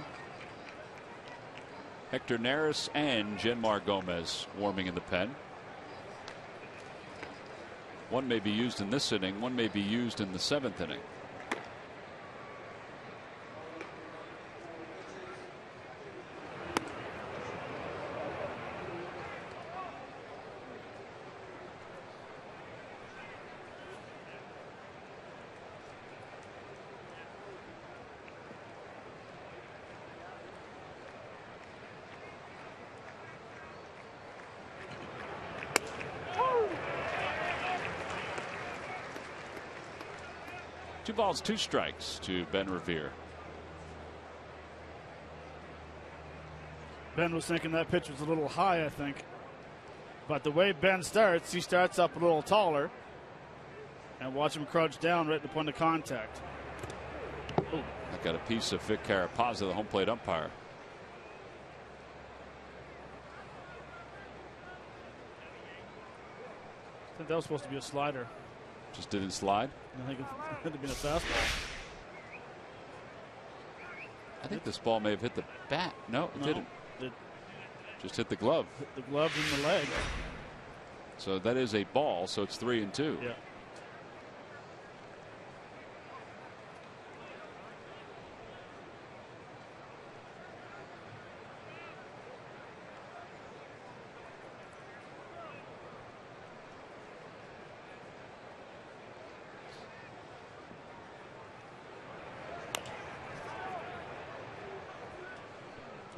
Hector Neris and Genmar Gomez warming in the pen. One may be used in this inning, one may be used in the 7th inning. Two balls, 2 strikes to Ben Revere. Ben was thinking that pitch was a little high, I think. But the way Ben starts, he starts up a little taller. And watch him crouch down right at the point of contact. Ooh. I got a piece of Vic Carapazza, the home plate umpire. I think that was supposed to be a slider. Just didn't slide? I think it had to be a fastball. I think this ball may have hit the bat. No, it didn't. It just hit the glove. Hit the glove in the leg. So that is a ball, so it's 3-2. Yeah.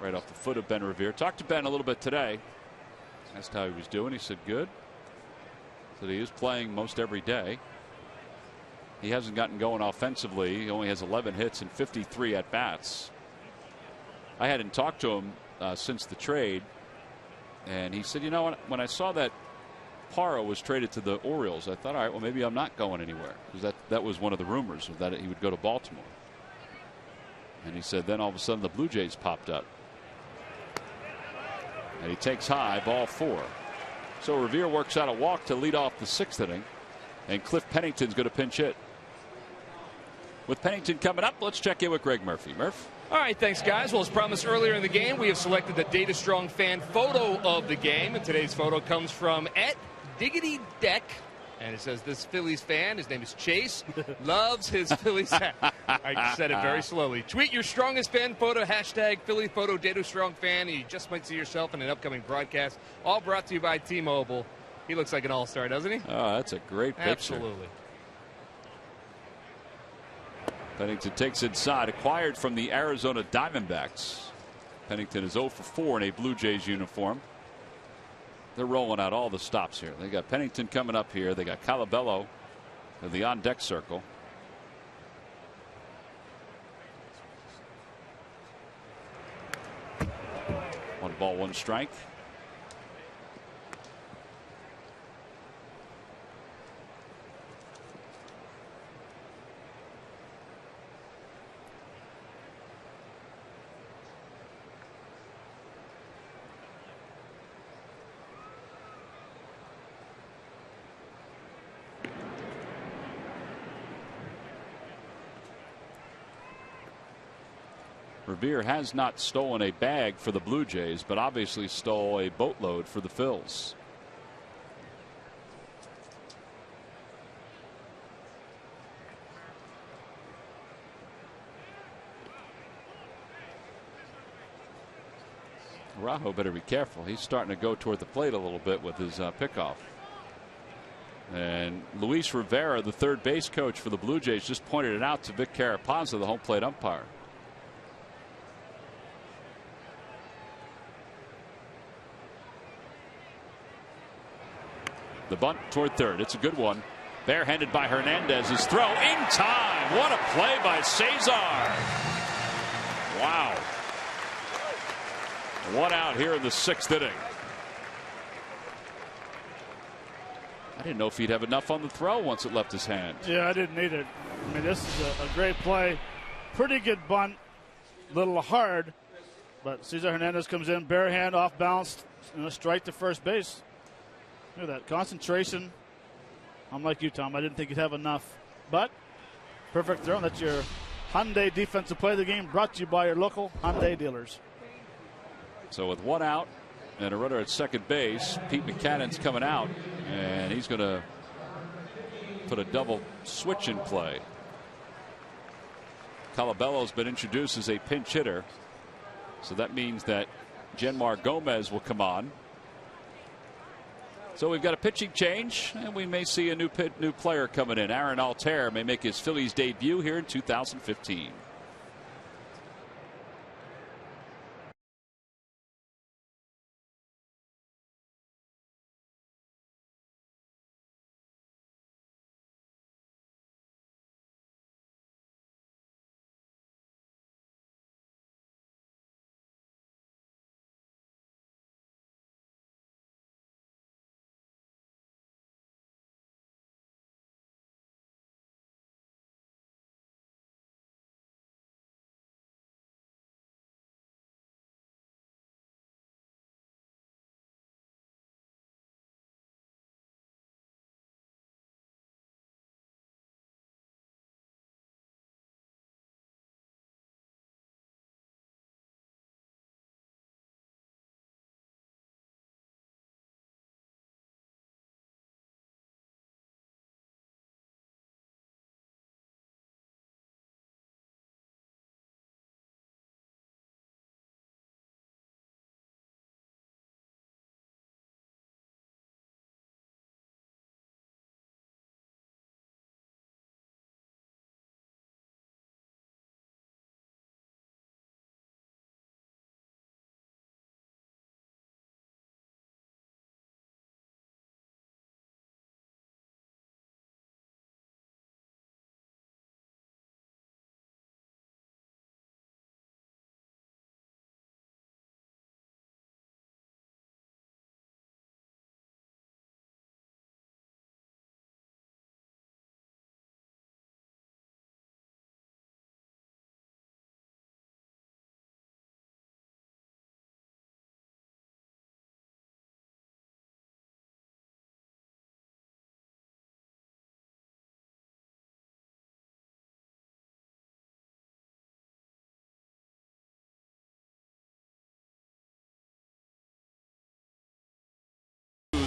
Right off the foot of Ben Revere. Talked to Ben a little bit today. Asked how he was doing. He said good. Said he is playing most every day. He hasn't gotten going offensively. He only has 11 hits and 53 at bats. I hadn't talked to him since the trade, and he said, you know, when I saw that Parra was traded to the Orioles, I thought, all right, well, maybe I'm not going anywhere, because that was one of the rumors, that he would go to Baltimore. And he said then all of a sudden the Blue Jays popped up. And he takes high, ball 4. So Revere works out a walk to lead off the 6th inning. And Cliff Pennington's going to pinch hit. With Pennington coming up, let's check in with Greg Murphy. Murph? All right, thanks, guys. Well, as promised earlier in the game, we have selected the Data Strong fan photo of the game. And today's photo comes from @DiggityDeck. And it says, this Phillies fan, his name is Chase, loves his Phillies hat. I said it very slowly. Tweet your strongest fan photo, #Philly Photo Data Strong Fan. And you just might see yourself in an upcoming broadcast. All brought to you by T-Mobile. He looks like an all-star, doesn't he? Oh, that's a great picture. Absolutely. Pennington takes inside, acquired from the Arizona Diamondbacks. Pennington is 0 for 4 in a Blue Jays uniform. They're rolling out all the stops here. They got Pennington coming up here. They got Calabello in the on-deck circle. Ball, 1 strike. Revere has not stolen a bag for the Blue Jays, but obviously stole a boatload for the Phils. Araujo better be careful. He's starting to go toward the plate a little bit with his pickoff. And Luis Rivera, the third base coach for the Blue Jays, just pointed it out to Vic Carapazza, the home plate umpire. The bunt toward third. It's a good one. Barehanded by Hernandez. His throw in time. What a play by Cesar. Wow. 1 out here in the 6th inning. I didn't know if he'd have enough on the throw once it left his hand. Yeah, I didn't need it. I mean, this is a great play. Pretty good bunt. Little hard. But Cesar Hernandez comes in, bare hand, off balance, and a strike to first base. Look at that concentration. I'm like you, Tom. I didn't think he'd have enough. But perfect throw. That's your Hyundai defensive play of the game, brought to you by your local Hyundai dealers. So with 1 out and a runner at second base, Pete Buchanan's coming out, and he's going to put a double switch in play. Colabello's been introduced as a pinch hitter, so that means that Genmar Gomez will come on. So we've got a pitching change, and we may see a new player coming in. Aaron Altair may make his Phillies debut here in 2015.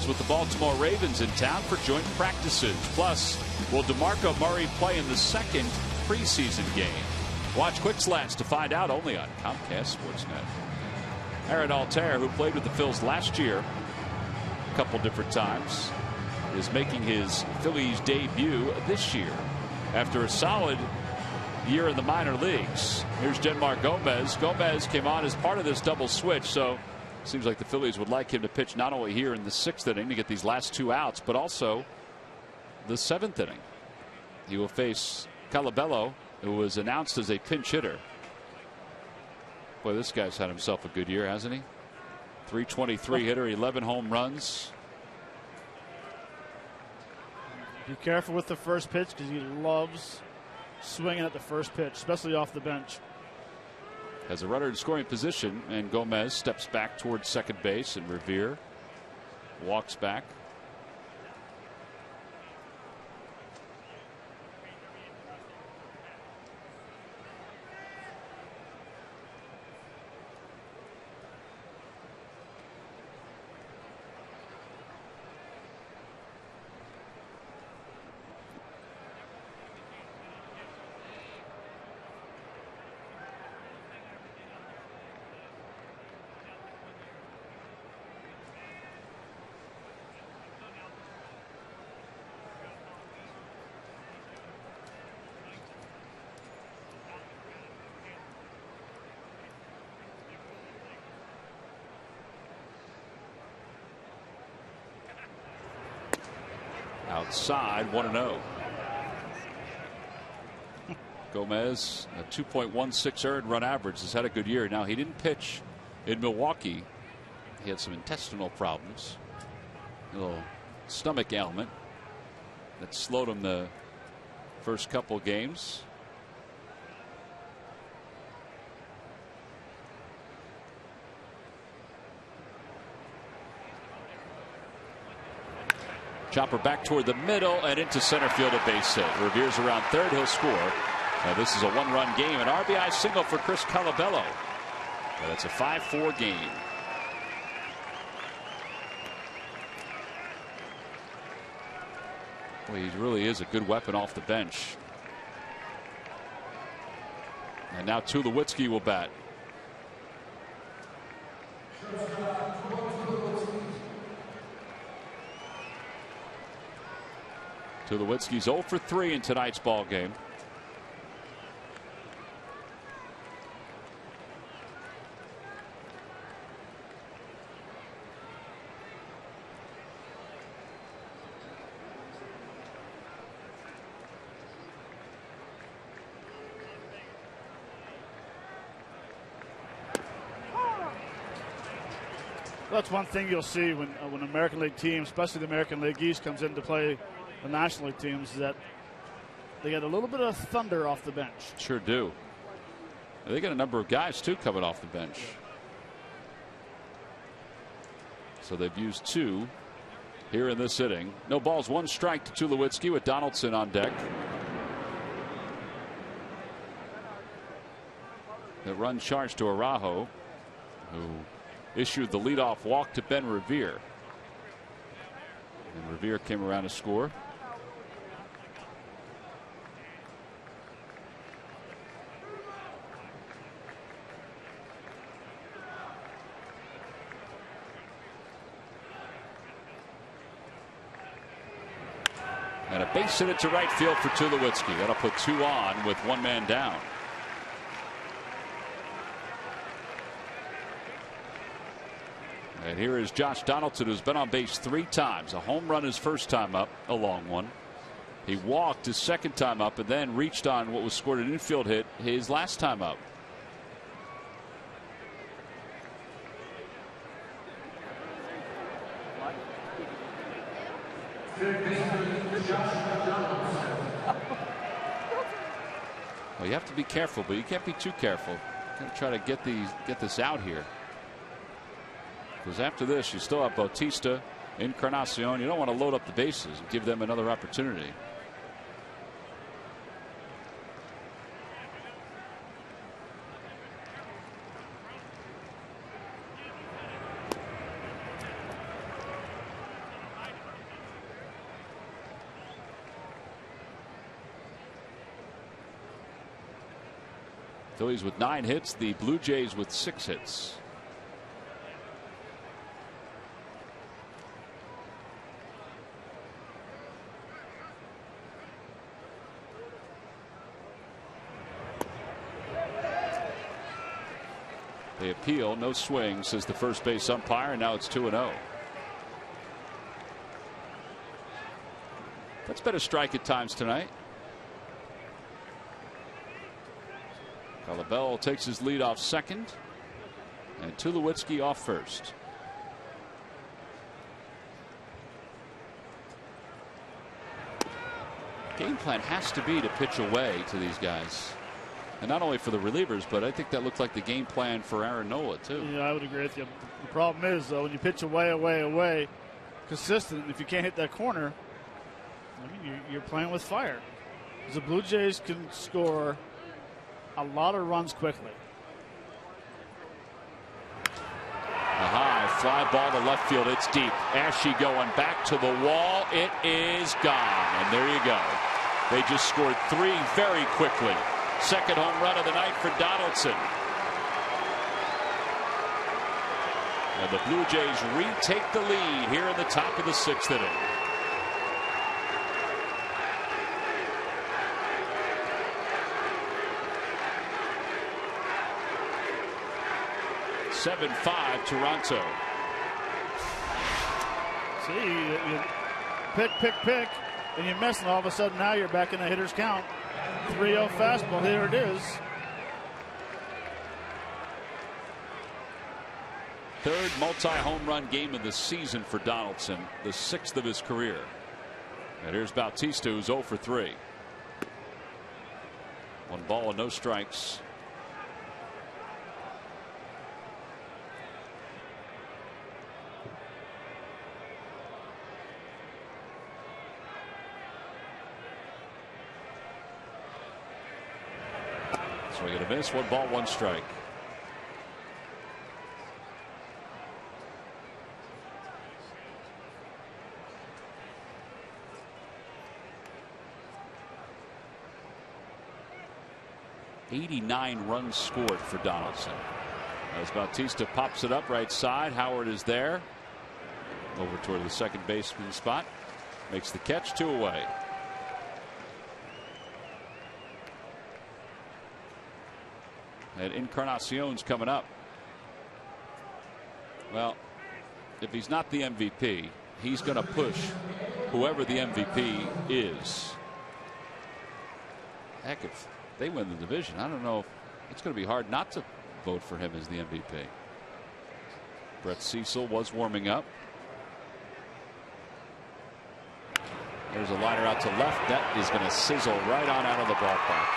With the Baltimore Ravens in town for joint practices. Plus, will DeMarco Murray play in the second preseason game? Watch Quick Slats to find out, only on Comcast Sportsnet. Aaron Altair, who played with the Phils last year a couple different times, is making his Phillies debut this year after a solid year in the minor leagues. Here's Genmar Gomez. Gomez came on as part of this double switch, so seems like the Phillies would like him to pitch not only here in the 6th inning to get these last 2 outs, but also the 7th inning. He will face Colabello, who was announced as a pinch hitter. Boy, this guy's had himself a good year, hasn't he? .323 hitter, 11 home runs. Be careful with the first pitch because he loves swinging at the first pitch, especially off the bench. Has a runner in scoring position, and Gomez steps back towards second base, and Revere walks back. Outside, 1-0. Gomez, a 2.16 earned run average, has had a good year. Now, he didn't pitch in Milwaukee. He had some intestinal problems, a little stomach ailment that slowed him the first couple games. Chopper back toward the middle and into center field, a base hit. Revere's around third. He'll score. This is a one-run game. An RBI single for Chris Colabello. It's a 5-4 game. Well, he really is a good weapon off the bench. And now Tulowitzki will bat. Tulowitzki's 0 for 3 in tonight's ball game. That's one thing you'll see when American League teams, especially the American League East, comes in to play the National League teams, is that they get a little bit of thunder off the bench. Sure do. They got a number of guys too coming off the bench. So they've used 2 here in this inning. No balls, 1 strike to Tulowitzki with Donaldson on deck. The run charged to Araujo, who issued the leadoff walk to Ben Revere. And Revere came around to score. And a base hit to right field for Tulowitzki. That'll put 2 on with 1 man down. And here is Josh Donaldson, who's been on base 3 times. A home run his first time up, a long one. He walked his second time up and then reached on what was scored an infield hit his last time up. Well, you have to be careful, but you can't be too careful. You got to try to get this out here. Because after this, you still have Bautista, Encarnacion. You don't want to load up the bases and give them another opportunity. Phillies with 9 hits, the Blue Jays with 6 hits. They appeal, no swing, says the first base umpire, and now it's 2-0. That's been a strike at times tonight. Colabello takes his lead off second, and Tulowitzki off first. Game plan has to be to pitch away to these guys. And not only for the relievers, but I think that looked like the game plan for Aaron Nola, too. Yeah, I would agree with you. The problem is, though, when you pitch away, consistent, if you can't hit that corner, I mean, you're playing with fire. The Blue Jays can score a lot of runs quickly. A high fly ball to left field. It's deep. Ashe going back to the wall. It is gone. And there you go. They just scored 3 very quickly. Second home run of the night for Donaldson. And the Blue Jays retake the lead here in the top of the 6th inning. Seven 5 Toronto. See, you pick, and you miss, and all of a sudden now you're back in the hitter's count. 3-0 fastball. Here it is. Third multi-home run game of the season for Donaldson, the 6th of his career. And here's Bautista, who's 0 for 3. 1 ball and no strikes. Swing and a miss. 1 ball, 1 strike. '89 runs scored for Donaldson. As Bautista pops it up right side, Howard is there. Over toward the second baseman spot. Makes the catch, 2 away. And Encarnacion's coming up. Well, if he's not the MVP, he's going to push whoever the MVP is. Heck, if they win the division, I don't know if it's going to be hard not to vote for him as the MVP. Brett Cecil was warming up. There's a liner out to left. That is going to sizzle right on out of the ballpark.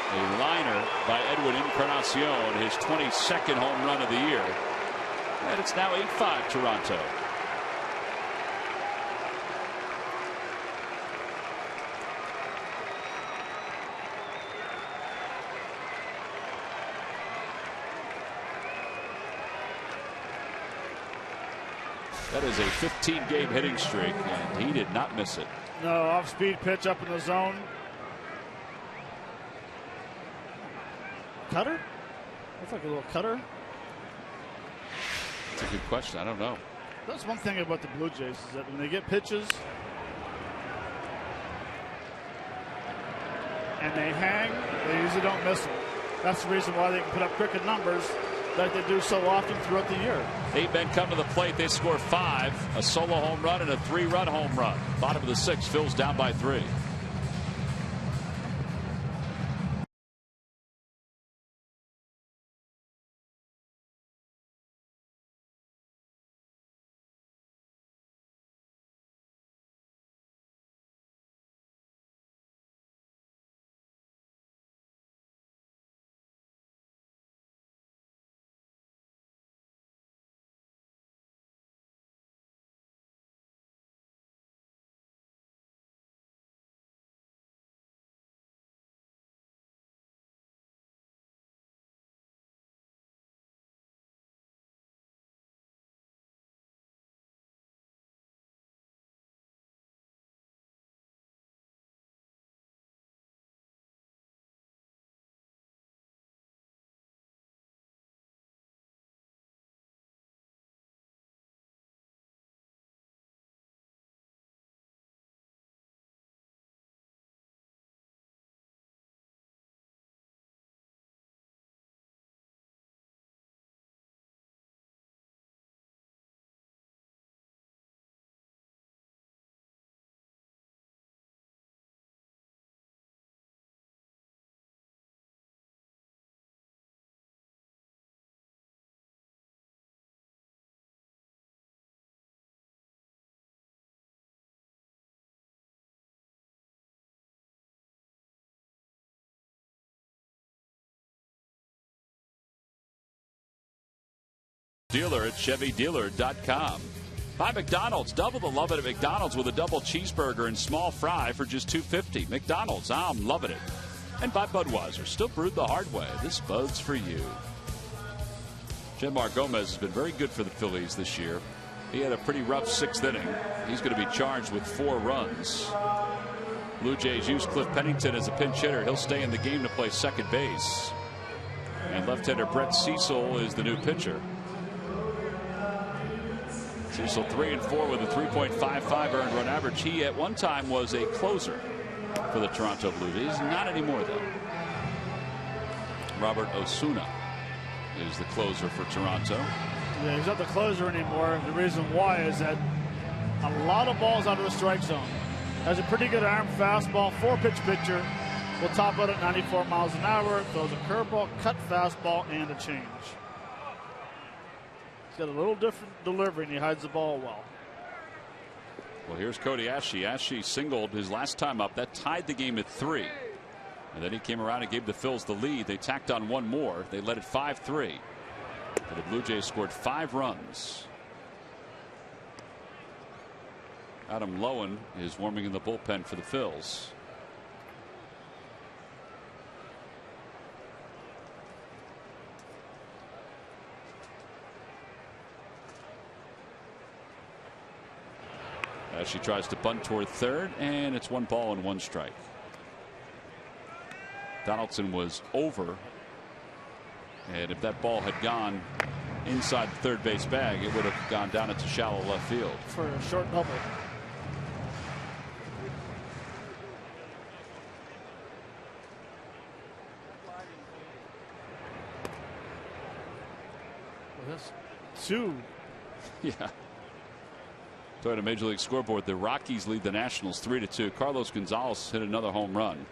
A liner by Edwin Encarnacion, his 22nd home run of the year. And it's now 8-5 Toronto. That is a 15-game hitting streak, and he did not miss it. No, off-speed pitch up in the zone. Cutter? Looks like a little cutter. That's a good question. I don't know. That's one thing about the Blue Jays is that when they get pitches and they hang, they usually don't miss them. That's the reason why they can put up cricket numbers like they do so often throughout the year. 8 men come to the plate. They score 5, a solo home run and a 3-run home run. Bottom of the 6th, Phil's down by 3. dealer at ChevyDealer.com. Buy McDonald's. Double the love it at McDonald's with a double cheeseburger and small fry for just $2.50. McDonald's, I'm loving it. And by Budweiser, still brewed the hard way. This Bud's for you. Genmar Gomez has been very good for the Phillies this year. He had a pretty rough sixth inning. He's going to be charged with 4 runs. Blue Jays use Cliff Pennington as a pinch hitter. He'll stay in the game to play second base. And left-hander Brett Cecil is the new pitcher. Cecil 3-4 with a 3.55 earned run average. He at one time was a closer for the Toronto Blue Jays. Not anymore, though. Robert Osuna is the closer for Toronto. Yeah, he's not the closer anymore. The reason why is that a lot of balls out of the strike zone. Has a pretty good arm fastball, 4-pitch pitcher. Will top out at 94 miles an hour. Throws a curveball, cut fastball, and a change. He's got a little different delivery, and he hides the ball well. Well, here's Cody Ashe. Ashe singled his last time up. That tied the game at 3. And then he came around and gave the Phils the lead. They tacked on one more. They led it 5-3. But the Blue Jays scored 5 runs. Adam Lowen is warming in the bullpen for the Phils. As she tries to bunt toward third, and it's 1 ball and 1 strike. Donaldson was over, and if that ball had gone inside the third base bag, it would have gone down into shallow left field for a short double. Well, that's 2. Yeah. Toyota Major League Scoreboard. The Rockies lead the Nationals 3-2. Carlos Gonzalez hit another home run.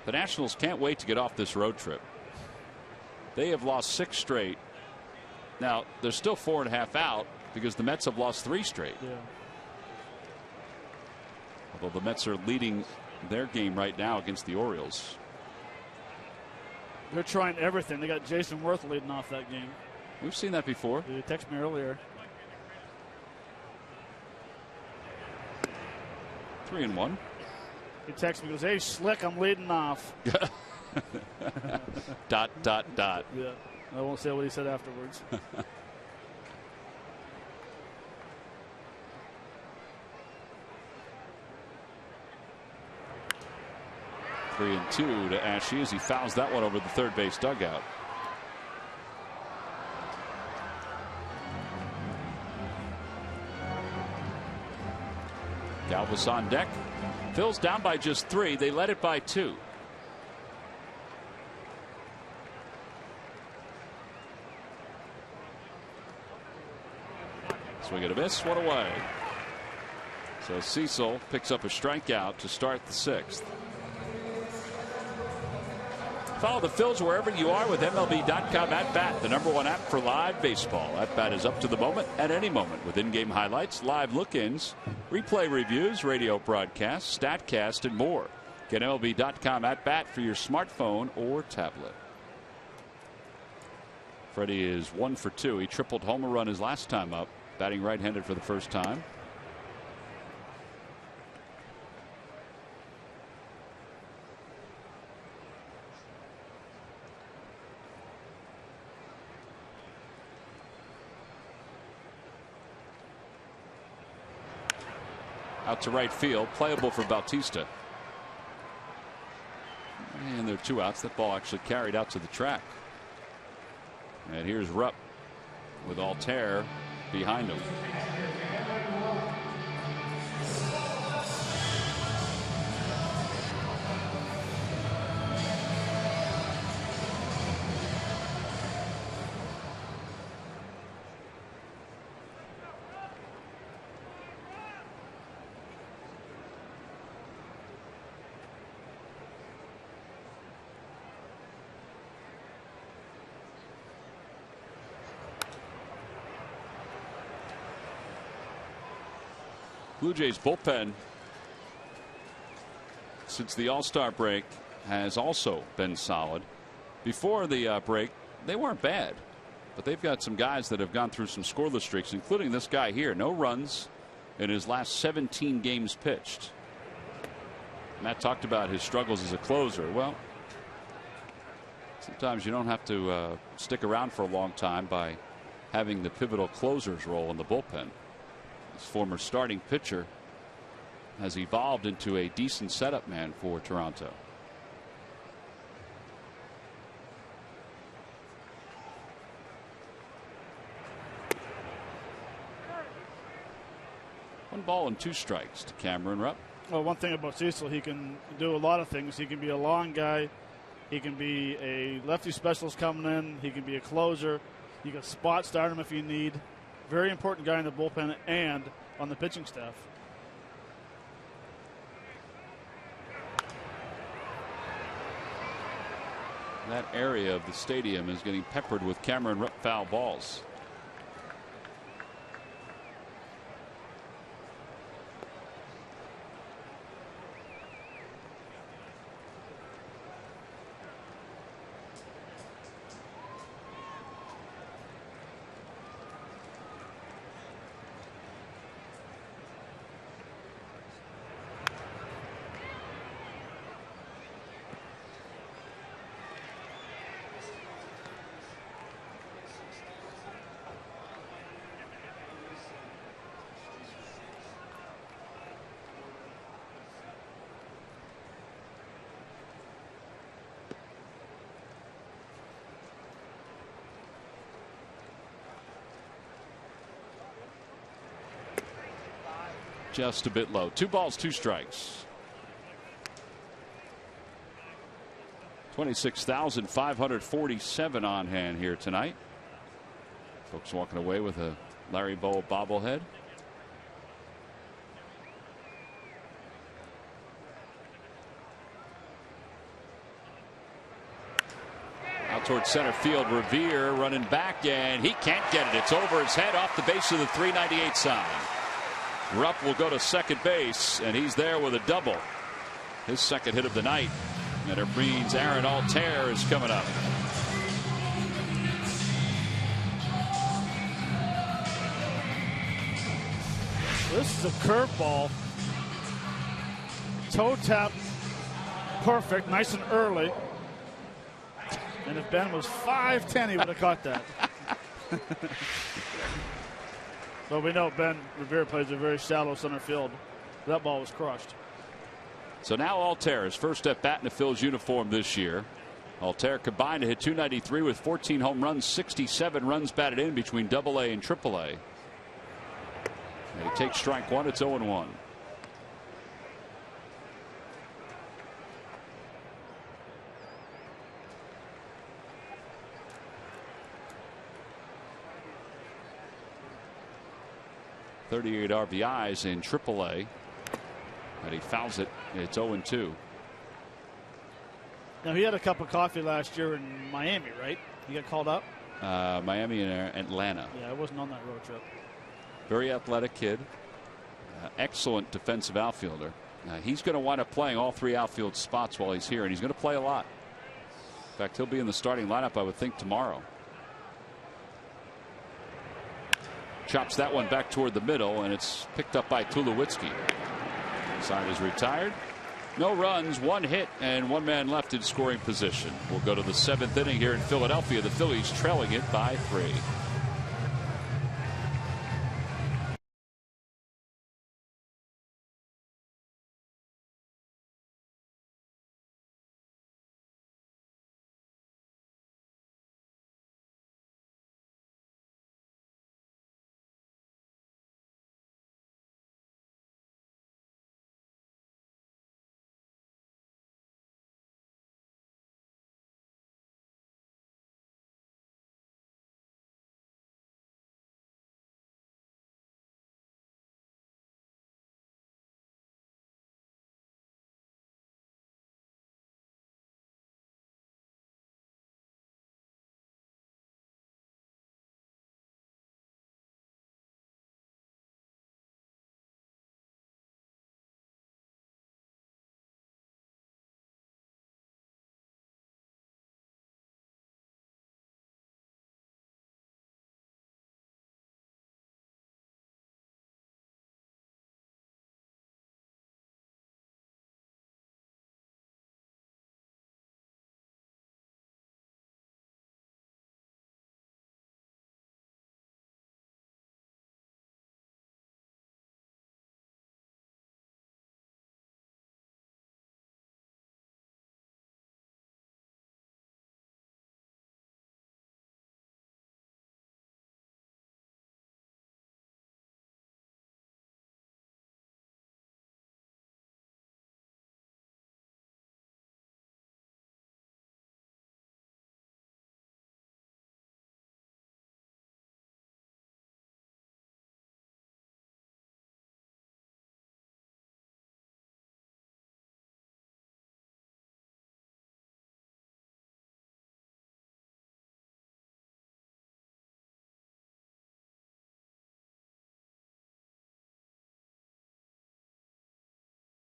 The Nationals can't wait to get off this road trip. They have lost 6 straight. Now they're still 4.5 out because the Mets have lost 3 straight. Yeah. Although the Mets are leading their game right now against the Orioles. They're trying everything. They got Jason Worth leading off that game. We've seen that before. He texted me earlier. 3-1. He texts me, goes, "Hey, Slick, I'm leading off." ... Yeah, I won't say what he said afterwards. 3-2 to Ashe as he fouls that one over the third base dugout. Galvis on deck. Phil's down by just 3. They led it by 2. Swing and a miss. One away. So Cecil picks up a strikeout to start the 6th. Follow the Phils wherever you are with MLB.com At Bat, the #1 app for live baseball. At Bat is up to the moment at any moment with in-game highlights, live look-ins, replay reviews, radio broadcasts, StatCast, and more. Get MLB.com At Bat for your smartphone or tablet. Freddie is 1 for 2. He tripled home run his last time up, batting right-handed for the first time. Out to right field, playable for Bautista. And there are 2 outs. That ball actually carried out to the track. And here's Rupp with Altair behind him. Blue Jays bullpen since the All-Star break has also been solid. Before the break, they weren't bad. But they've got some guys that have gone through some scoreless streaks, including this guy here. No runs in his last 17 games pitched. Matt talked about his struggles as a closer. Well, sometimes you don't have to stick around for a long time by having the pivotal closer's role in the bullpen. His former starting pitcher has evolved into a decent setup man for Toronto. One ball and 2 strikes to Cameron Rupp. Well, one thing about Cecil, he can do a lot of things. He can be a long guy. He can be a lefty specialist coming in. He can be a closer. You can spot start him if you need. Very important guy in the bullpen and on the pitching staff. That area of the stadium is getting peppered with Cameron Rupp foul balls. Just a bit low. 2 balls, 2 strikes. 26,547 on hand here tonight. Folks walking away with a Larry Bowa bobblehead. Out towards center field. Revere running back, and he can't get it. It's over his head off the base of the 398 sign. Rupp will go to second base, and he's there with a double. His second hit of the night. And it means Aaron Altair is coming up. This is a curveball. Toe tap. Perfect. Nice and early. And if Ben was 5'10", he would have caught that. But we know Ben Revere plays a very shallow center field. That ball was crushed. So now Altair, his first at bat in the Phillies uniform this year. Altair combined to hit .293 with 14 home runs, 67 runs batted in between AA and AAA. And he takes strike one. It's 0-1. .38 RBIs in AAA. And he fouls it. It's 0-2. Now, he had a cup of coffee last year in Miami, right? He got called up? Miami and Atlanta. Yeah, I wasn't on that road trip. Very athletic kid. Excellent defensive outfielder. He's going to wind up playing all 3 outfield spots while he's here, and he's going to play a lot. In fact, he'll be in the starting lineup, I would think, tomorrow. Chops that one back toward the middle, and it's picked up by Tulowitzki. Side is retired. No runs, 1 hit, and 1 man left in scoring position. We'll go to the 7th inning here in Philadelphia. The Phillies trailing it by 3.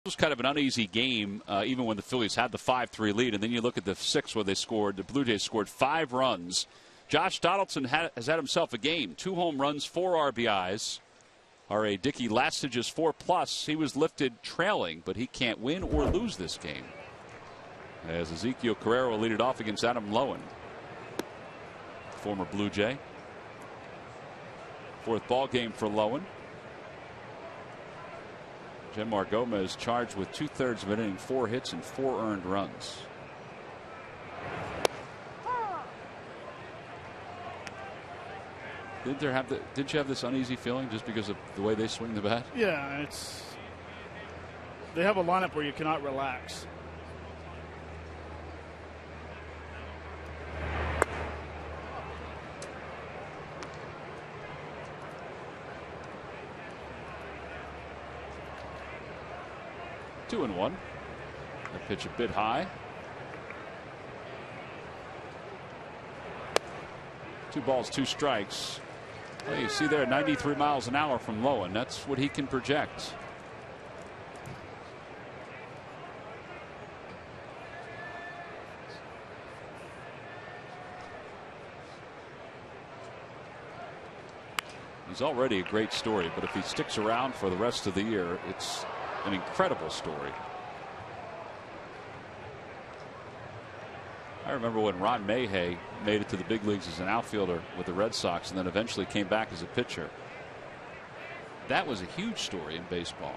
was kind of an uneasy game, even when the Phillies had the 5-3 lead. And then you look at the 6 where they scored. The Blue Jays scored 5 runs. Josh Donaldson has had himself a game. 2 home runs, 4 RBIs. R.A. Dickey Lastige's 4+. He was lifted trailing, but he can't win or lose this game. As Ezekiel Carrero will lead it off against Adam Lowen, former Blue Jay. 4th ball game for Lowen. Genmar Gomez charged with 2/3 of an inning, 4 hits and 4 earned runs. Didn't you have this uneasy feeling just because of the way they swing the bat? Yeah, they have a lineup where you cannot relax. Two and one. That pitch a bit high. 2 balls, 2 strikes. Well, you see there 93 miles an hour from Lowen. That's what he can project. He's already a great story, but if he sticks around for the rest of the year, it's an incredible story. I remember when Ron Mayhay made it to the big leagues as an outfielder with the Red Sox and then eventually came back as a pitcher. That was a huge story in baseball.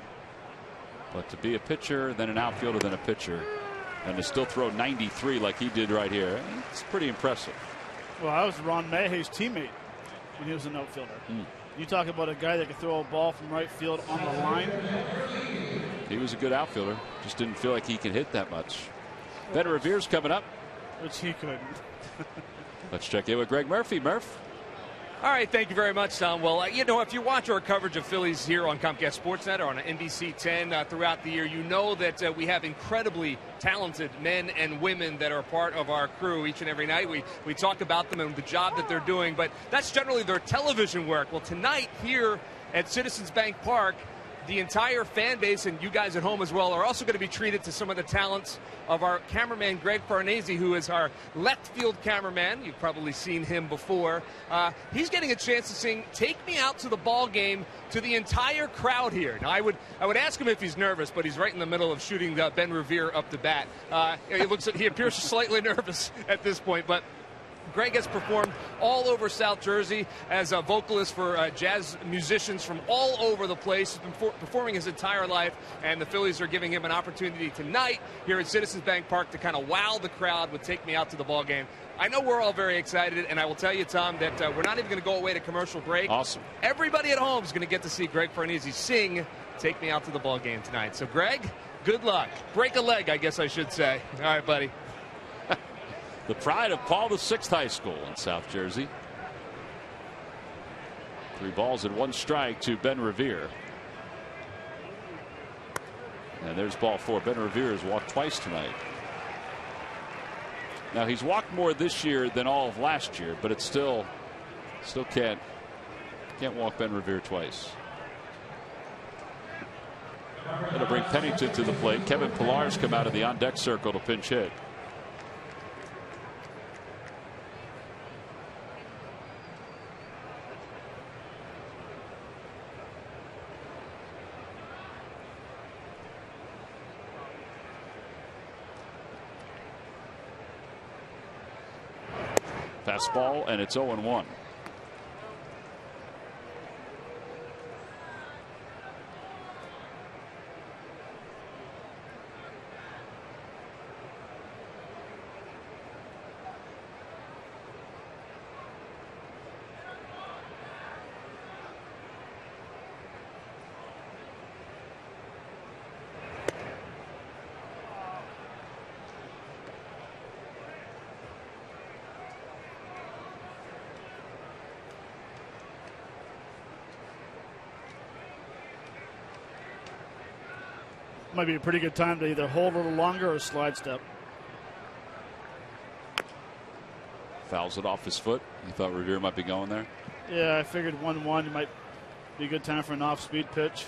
But to be a pitcher, then an outfielder, then a pitcher, and to still throw 93 like he did right here, it's pretty impressive. Well, I was Ron Mayhay's teammate when he was an outfielder. You talk about a guy that could throw a ball from right field on the line. He was a good outfielder. Just didn't feel like he could hit that much. Ben Revere's coming up. Which he couldn't. Let's check in with Greg Murphy. Murph. All right, thank you very much, Tom. Well, you know, if you watch our coverage of Phillies here on Comcast Sportsnet or on NBC 10 throughout the year, you know that we have incredibly talented men and women that are part of our crew each and every night. We talk about them and the job that they're doing, but that's generally their television work. Well, tonight here at Citizens Bank Park, the entire fan base and you guys at home as well are also going to be treated to some of the talents of our cameraman Greg Farnese, who is our left field cameraman. You've probably seen him before. He's getting a chance to sing "Take Me Out to the Ball Game" to the entire crowd here. Now I would ask him if he's nervous, but he's right in the middle of shooting Ben Revere up the bat. He appears slightly nervous at this point, but Greg has performed all over South Jersey as a vocalist for jazz musicians from all over the place. He's been performing his entire life, and the Phillies are giving him an opportunity tonight here at Citizens Bank Park to kind of wow the crowd with "Take Me Out to the Ball Game." I know we're all very excited, and I will tell you, Tom, that we're not even going to go away to commercial break. Awesome. Everybody at home is going to get to see Greg Farnese sing "Take Me Out to the Ball Game" tonight. So, Greg, good luck. Break a leg, I guess I should say. All right, buddy. The pride of Paul VI High School in South Jersey. 3 balls and 1 strike to Ben Revere. And there's ball 4. Ben Revere has walked twice tonight. Now he's walked more this year than all of last year, but it's still can't walk Ben Revere twice. Going to bring Pennington to the plate. Kevin Pillar's come out of the on-deck circle to pinch hit. Fastball, and it's 0-1. Might be a pretty good time to either hold a little longer or slide step. Fouls it off his foot. You thought Revere might be going there? Yeah, I figured 1-1 might be a good time for an off-speed pitch.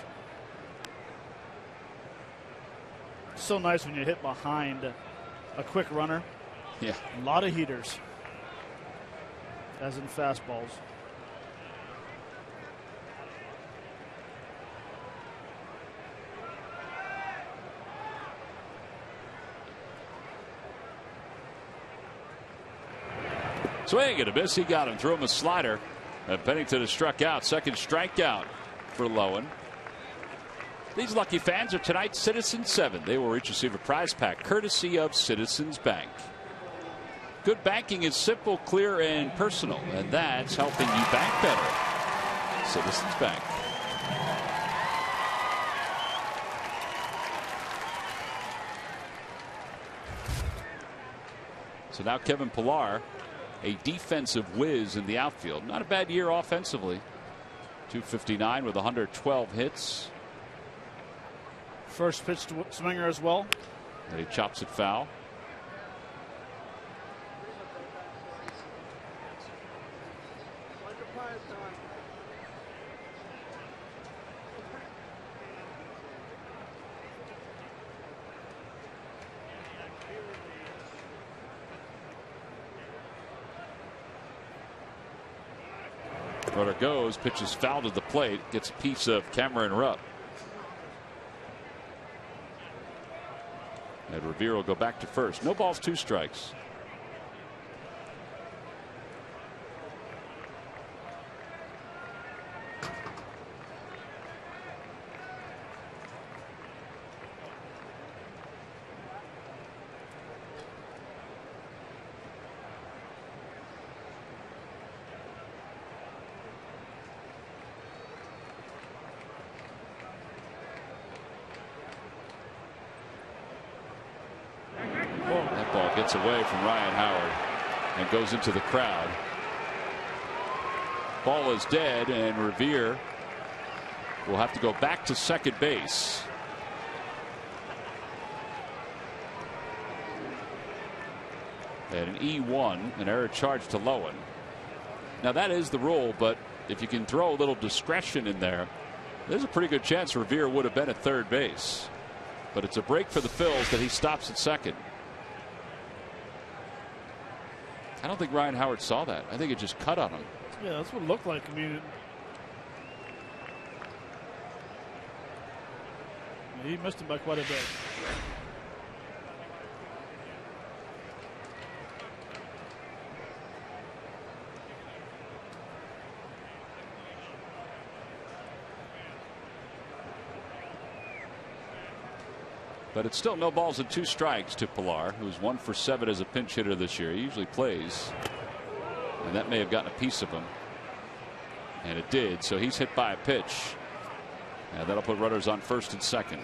so nice when you hit behind a quick runner. Yeah. A lot of heaters, as in fastballs. Swing and a miss. He got him. Threw him a slider. And Pennington has struck out. Second strikeout for Lowen. These lucky fans are tonight's Citizens 7. They will receive a prize pack courtesy of Citizens Bank. Good banking is simple, clear, and personal, and that's helping you bank better. Citizens Bank. So now Kevin Pillar, a defensive whiz in the outfield. Not a bad year offensively. 259 with 112 hits. First pitch to Swinger as well. And he chops it foul. Runner goes, pitches foul to the plate, gets a piece of Cameron Rupp. And Revere will go back to first. No balls, 2 strikes. Gets away from Ryan Howard and goes into the crowd. Ball is dead, and Revere will have to go back to second base. And an E1, an error charge to Lowen. Now that is the rule, but if you can throw a little discretion in there, there's a pretty good chance Revere would have been at third base. But it's a break for the Phils that he stops at second. I don't think Ryan Howard saw that. I think it just cut on him. Yeah, that's what it looked like. I mean, he missed him by quite a bit. But it's still no balls and 2 strikes to Pillar, who's 1 for 7 as a pinch hitter this year. He usually plays, and that may have gotten a piece of him, and it did. So he's hit by a pitch, and that'll put runners on first and second.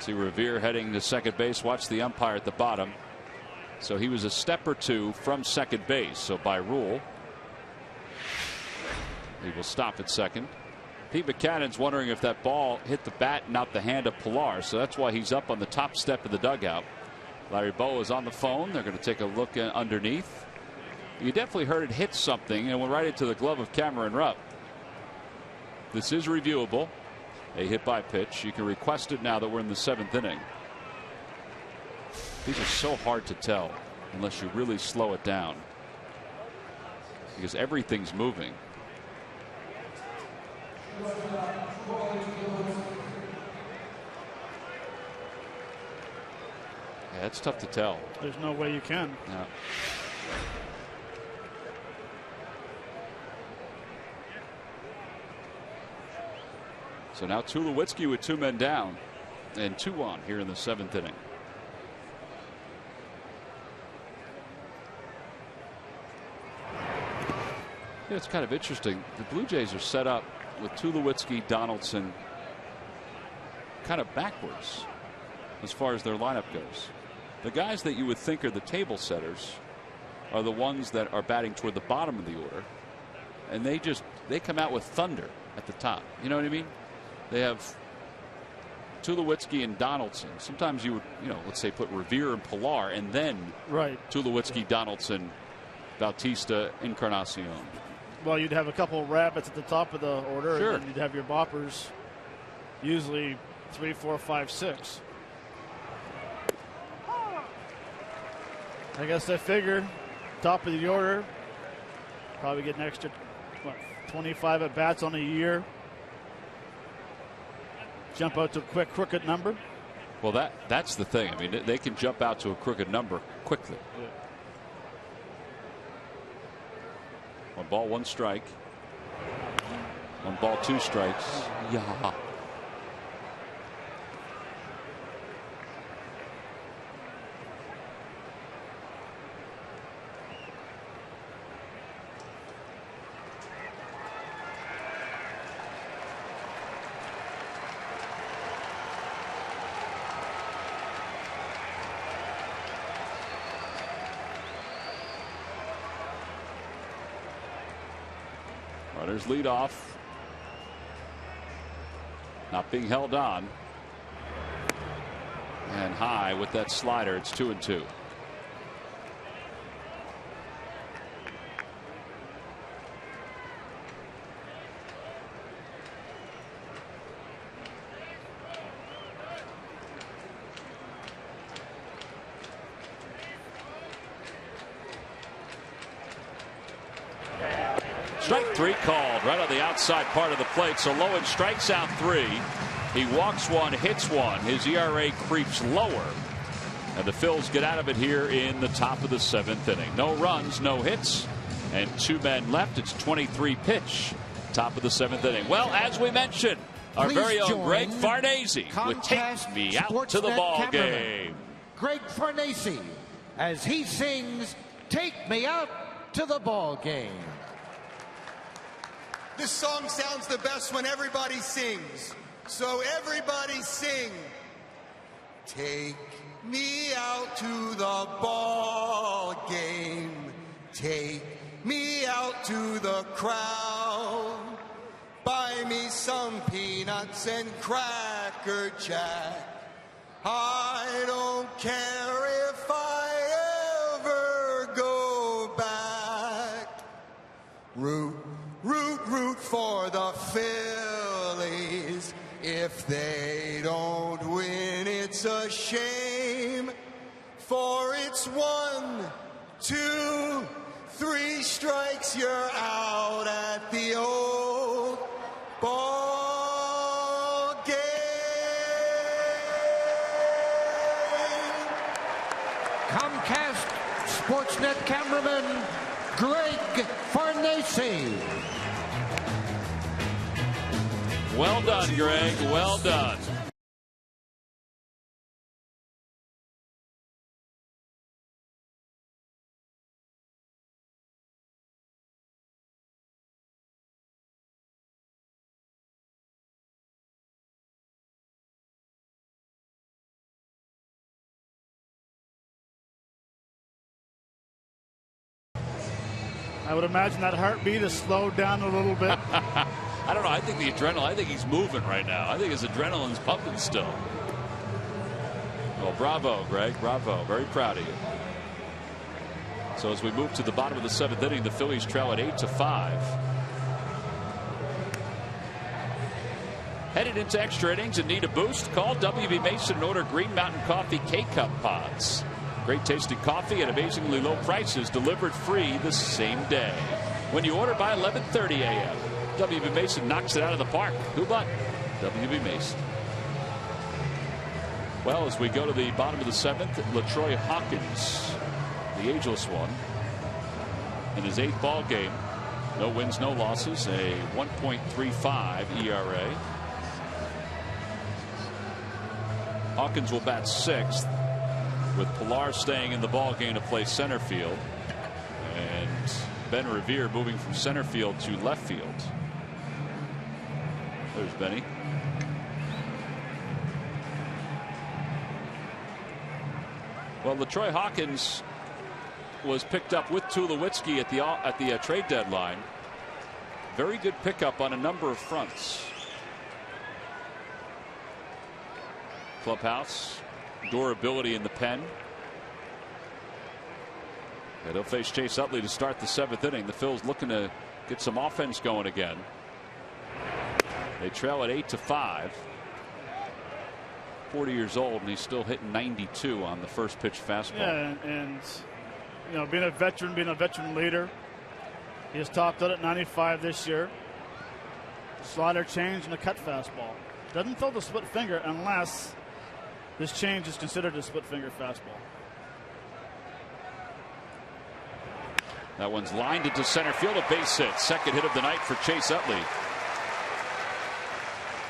See Revere heading to second base. Watch the umpire at the bottom. So he was a step or 2 from second base. So by rule, he will stop at second. Pete Buchanan's wondering if that ball hit the bat and not the hand of Pillar. So that's why he's up on the top step of the dugout. Larry Bowa is on the phone. They're going to take a look underneath. You definitely heard it hit something and went right into the glove of Cameron Rupp. This is reviewable. A hit by pitch. You can request it now that we're in the 7th inning. These are so hard to tell unless you really slow it down, because everything's moving. Yeah, it's tough to tell. There's no way you can. No. So now Tulowitzki with 2 men down and 2 on here in the 7th inning. Yeah, it's kind of interesting. The Blue Jays are set up with Tulowitzki, Donaldson kind of backwards as far as their lineup goes. The guys that you would think are the table setters are the ones that are batting toward the bottom of the order, and they come out with thunder at the top. You know what I mean? They have Tulowitzki and Donaldson. Sometimes you would, let's say put Revere and Pilar, and then Tulowitzki, Donaldson, Bautista, Encarnacion. Well, you'd have a couple of rabbits at the top of the order, sure, and then you'd have your boppers, usually 3, 4, 5, 6. I guess they figure top of the order, probably get an extra 25 at bats on a year. Jump out to a quick crooked number. Well, that's the thing. I mean, they can jump out to a crooked number quickly. Yeah. 1 ball, 1 strike. 1 ball, 2 strikes. Yeah. Runners lead off. Not being held on. And high with that slider. It's 2-2. Strike 3 called right on the outside part of the plate. So Lowen strikes out 3. He walks 1, hits 1. His ERA creeps lower. And the Phils get out of it here in the top of the 7th inning. No runs, no hits, and 2 men left. It's 23 pitch. Top of the 7th inning. Well, as we mentioned, our very own Greg Farnese with Take Me Out to the Ball Game. Greg Farnese as he sings Take Me Out to the Ball Game. This song sounds the best when everybody sings. So everybody sing. Take me out to the ball game. Take me out to the crowd. Buy me some peanuts and Cracker Jack. I don't care if I ever go back. Root for the Phillies. If they don't win, it's a shame. For it's 1, 2, 3 strikes, you're out at the old ball game. Comcast Sportsnet cameraman Greg Farnese. Well done, Greg. Well done. I would imagine that heartbeat is slowed down a little bit. I don't know. I think the adrenaline, I think he's moving right now. I think his adrenaline's pumping still. Well, bravo, Greg. Bravo. Very proud of you. So as we move to the bottom of the 7th inning, the Phillies trail at 8-5. Headed into extra innings and need a boost? Call WB Mason and order Green Mountain Coffee K-Cup pods. Great tasting coffee at amazingly low prices, delivered free the same day. When you order by 11:30 a.m. WB Mason knocks it out of the park. Who but WB Mason? Well, as we go to the bottom of the 7th, LaTroy Hawkins, the ageless one, in his 8th ball game. No wins, no losses, a 1.35 ERA. Hawkins will bat 6th, with Pilar staying in the ball game to play center field, and Ben Revere moving from center field to left field. There's Benny. Well, LaTroy Hawkins was picked up with Tulowitzki at the trade deadline. Very good pickup on a number of fronts. clubhouse. Durability in the pen. And he'll face Chase Utley to start the 7th inning. The Phils looking to get some offense going again. They trail at 8-5. 40 years old, and he's still hitting 92 on the first pitch fastball. Yeah, and you know, being a veteran leader, he has topped out at 95 this year. Slider change and a cut fastball. Doesn't throw the split finger unless this change is considered a split finger fastball. That one's lined into center field, a base hit. Second hit of the night for Chase Utley.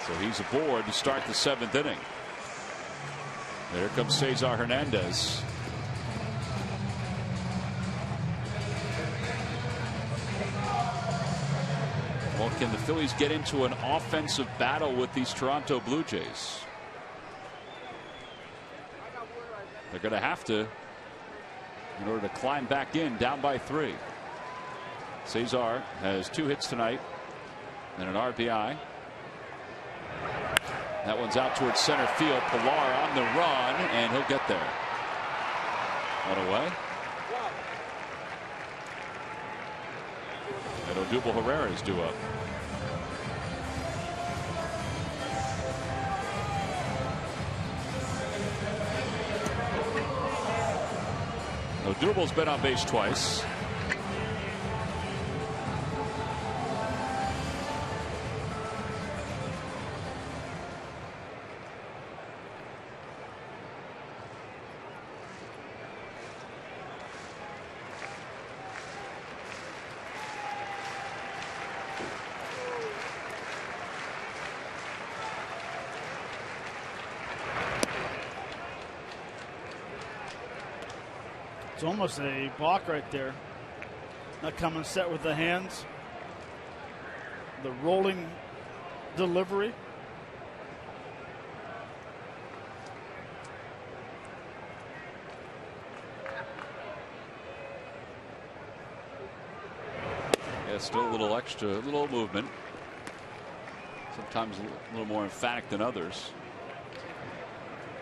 So he's aboard to start the 7th inning. There comes Cesar Hernandez. Well, can the Phillies get into an offensive battle with these Toronto Blue Jays? They're going to have to in order to climb back in, down by 3. Cesar has 2 hits tonight and an RBI. That one's out towards center field. Pilar on the run, and he'll get there. One away. And Odubel Herrera is due up. Odubel's been on base twice. It's almost a balk right there. Not coming set with the hands. The rolling delivery. Yeah, still a little extra, a little movement. Sometimes a little more emphatic than others.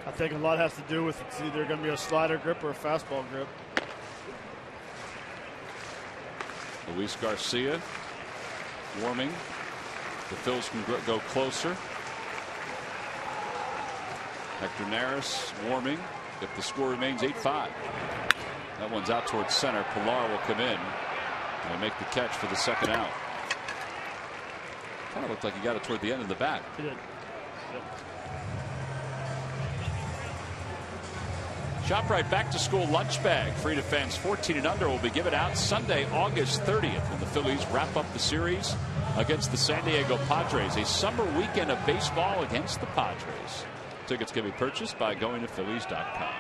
I think a lot has to do with it's either going to be a slider grip or a fastball grip. Luis Garcia warming. The Phils can go closer. Hector Neris warming. If the score remains 8-5. That one's out towards center. Pilar will come in and make the catch for the second out. Kind of looked like he got it toward the end of the bat. He did. Yep. ShopRite back to school lunch bag free to fans 14 and under will be given out Sunday, August 30th when the Phillies wrap up the series against the San Diego Padres. A summer weekend of baseball against the Padres. Tickets can be purchased by going to Phillies.com.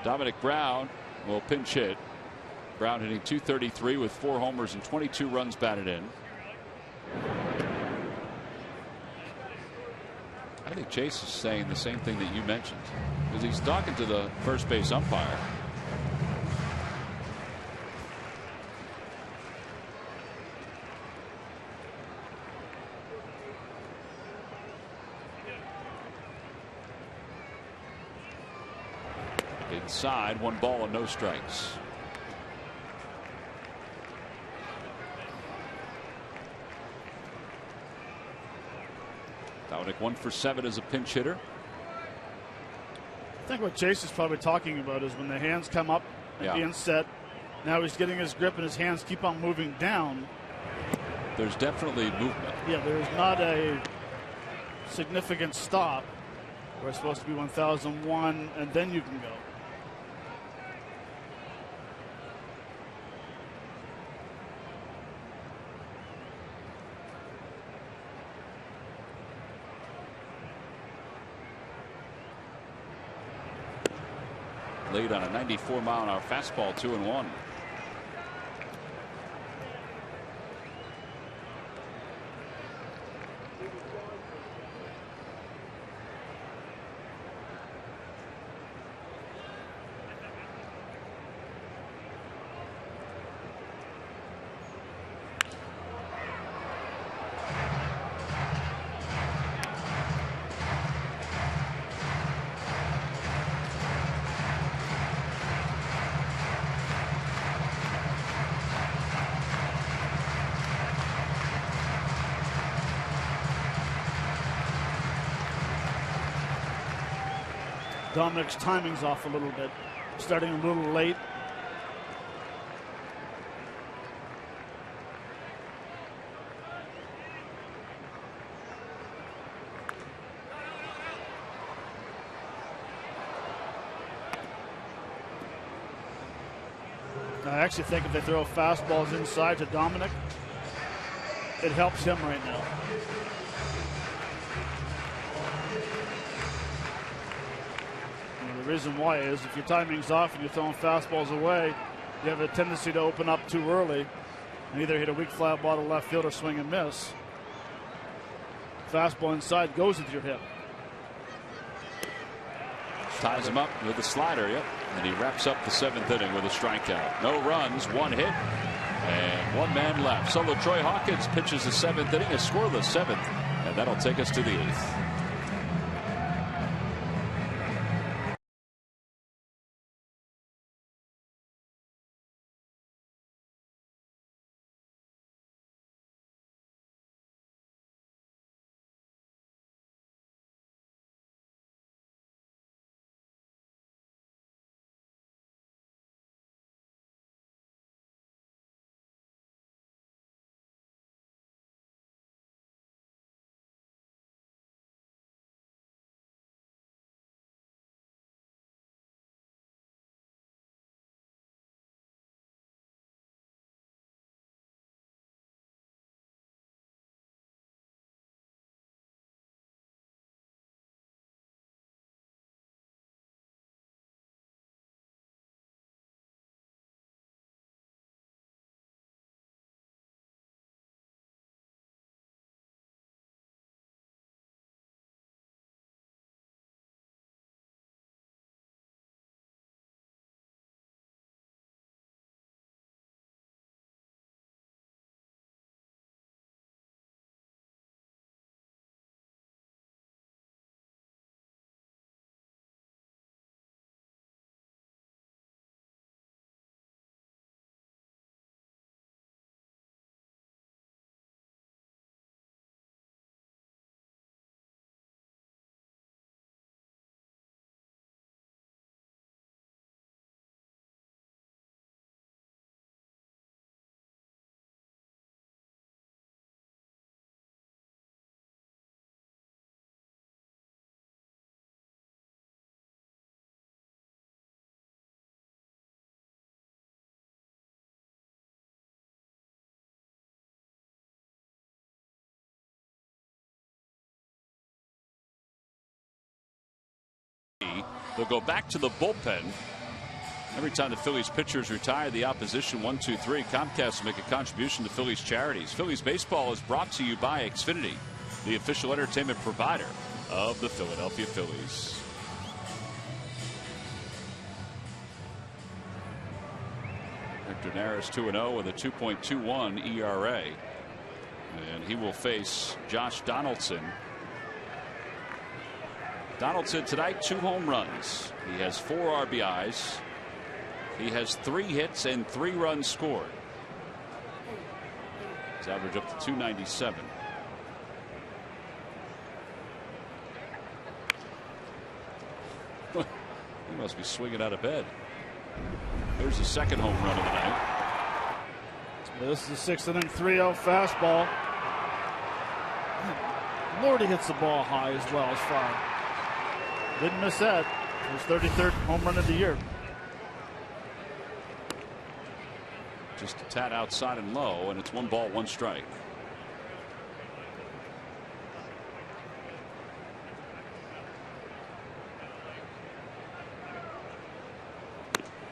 Dominic Brown will pinch hit. Brown hitting .233 with 4 homers and 22 runs batted in. I think Chase is saying the same thing that you mentioned, because he's talking to the first base umpire. Inside, 1 ball and no strikes. Dominic 1 for 7 as a pinch hitter. I think what Chase is probably talking about is when the hands come up and being set. Now he's getting his grip and his hands keep on moving down. There's definitely movement. Yeah, there's not a significant stop. We're supposed to be 1001 and then you can go. Laid on a 94-mile-an-hour fastball, 2-1. Dominic's timing's off a little bit. Starting a little late. I actually think if they throw fastballs inside to Dominic, it helps him right now. The reason why is if your timing's off and you're throwing fastballs away, you have a tendency to open up too early and either hit a weak fly ball to left field or swing and miss. Fastball inside goes with your hip. Ties him up with a slider, yep. And he wraps up the 7th inning with a strikeout. No runs, 1 hit, and 1 man left. So Troy Hawkins pitches the 7th inning, a scoreless 7th, and that'll take us to the 8th. They'll go back to the bullpen. Every time the Phillies pitchers retire, the opposition 1, 2, 3. Comcast will make a contribution to Phillies charities. Phillies baseball is brought to you by Xfinity, the official entertainment provider of the Philadelphia Phillies. Hector Neris 2-0 with a 2.21 ERA. And he will face Josh Donaldson. Donaldson tonight, 2 home runs. He has 4 RBIs. He has 3 hits and 3 runs scored. His average up to 297. He must be swinging out of bed. There's the 2nd home run of the night. This is the 6th inning, 3-0 fastball. Lordy hits the ball high as well as far. Didn't miss that. His 33rd home run of the year. Just a tad outside and low, and it's 1 ball, 1 strike.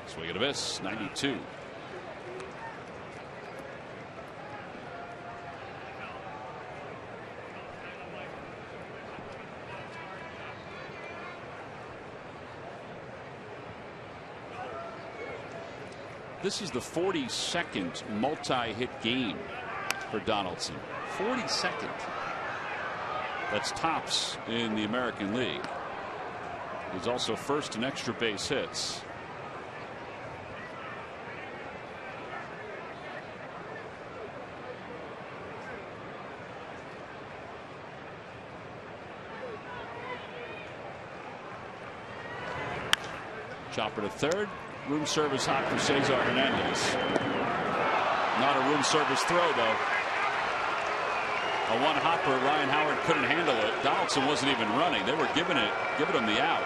Swing and a miss, 92. This is the 42nd multi-hit game for Donaldson. 42nd. That's tops in the American League. He's also first in extra base hits. Chopper to third. Room service hot for Cesar Hernandez. Not a room service throw, though. A one hopper. Ryan Howard couldn't handle it. Donaldson wasn't even running. They were giving him the out.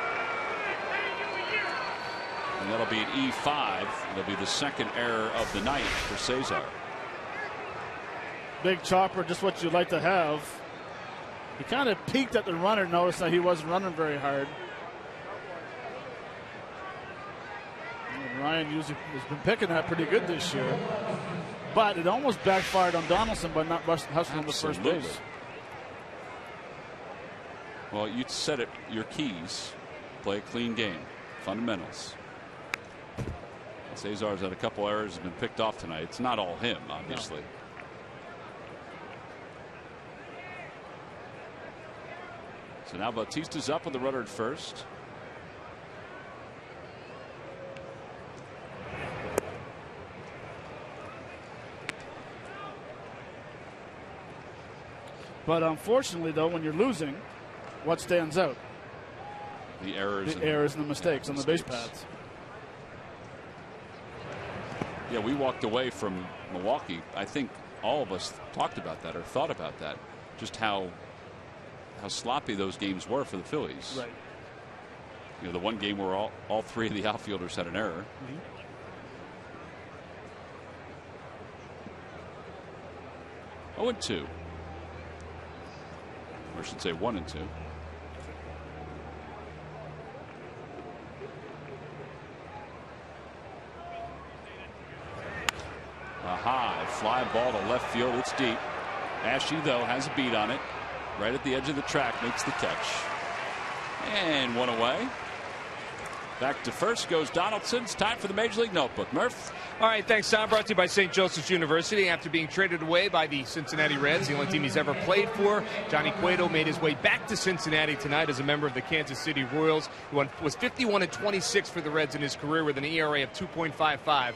And that'll be an E5. It'll be the second error of the night for Cesar. Big chopper, just what you'd like to have. He kind of peeked at the runner, noticed that he wasn't running very hard. And Ryan usually has been picking that pretty good this year. But it almost backfired on Donaldson by not hustling him to first base. Well, you said it, your keys. Play a clean game. Fundamentals. Cesar's had a couple errors, has been picked off tonight. It's not all him, obviously. No. So now Bautista's up with the runner at first. But unfortunately, though, when you're losing, what stands out? The errors. The errors and the mistakes on the base paths. Yeah, we walked away from Milwaukee. I think all of us talked about that or thought about that. Just how sloppy those games were for the Phillies. Right. You know, the one game where all three of the outfielders had an error. Mm-hmm. 0-2. Or I should say 1-2. A high fly ball to left field. It's deep. Ashe, though, has a beat on it. Right at the edge of the track, makes the catch. And one away. Back to first goes Donaldson. It's time for the Major League Notebook. Murph. All right, thanks, Tom. Brought to you by St. Joseph's University. After being traded away by the Cincinnati Reds, the only team he's ever played for, Johnny Cueto made his way back to Cincinnati tonight as a member of the Kansas City Royals. He was 51-26 for the Reds in his career with an ERA of 2.55.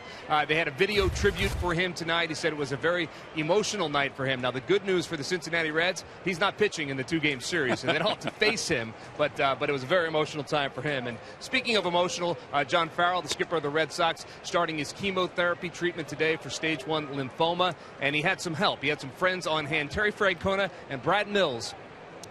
They had a video tribute for him tonight. He said it was a very emotional night for him. Now, the good news for the Cincinnati Reds, he's not pitching in the two-game series, and they don't have to face him, but it was a very emotional time for him. And speaking of emotional, John Farrell, the skipper of the Red Sox, starting his chemotherapy treatment today for stage 1 lymphoma, and he had some help. He had some friends on hand. Terry Francona and Brad Mills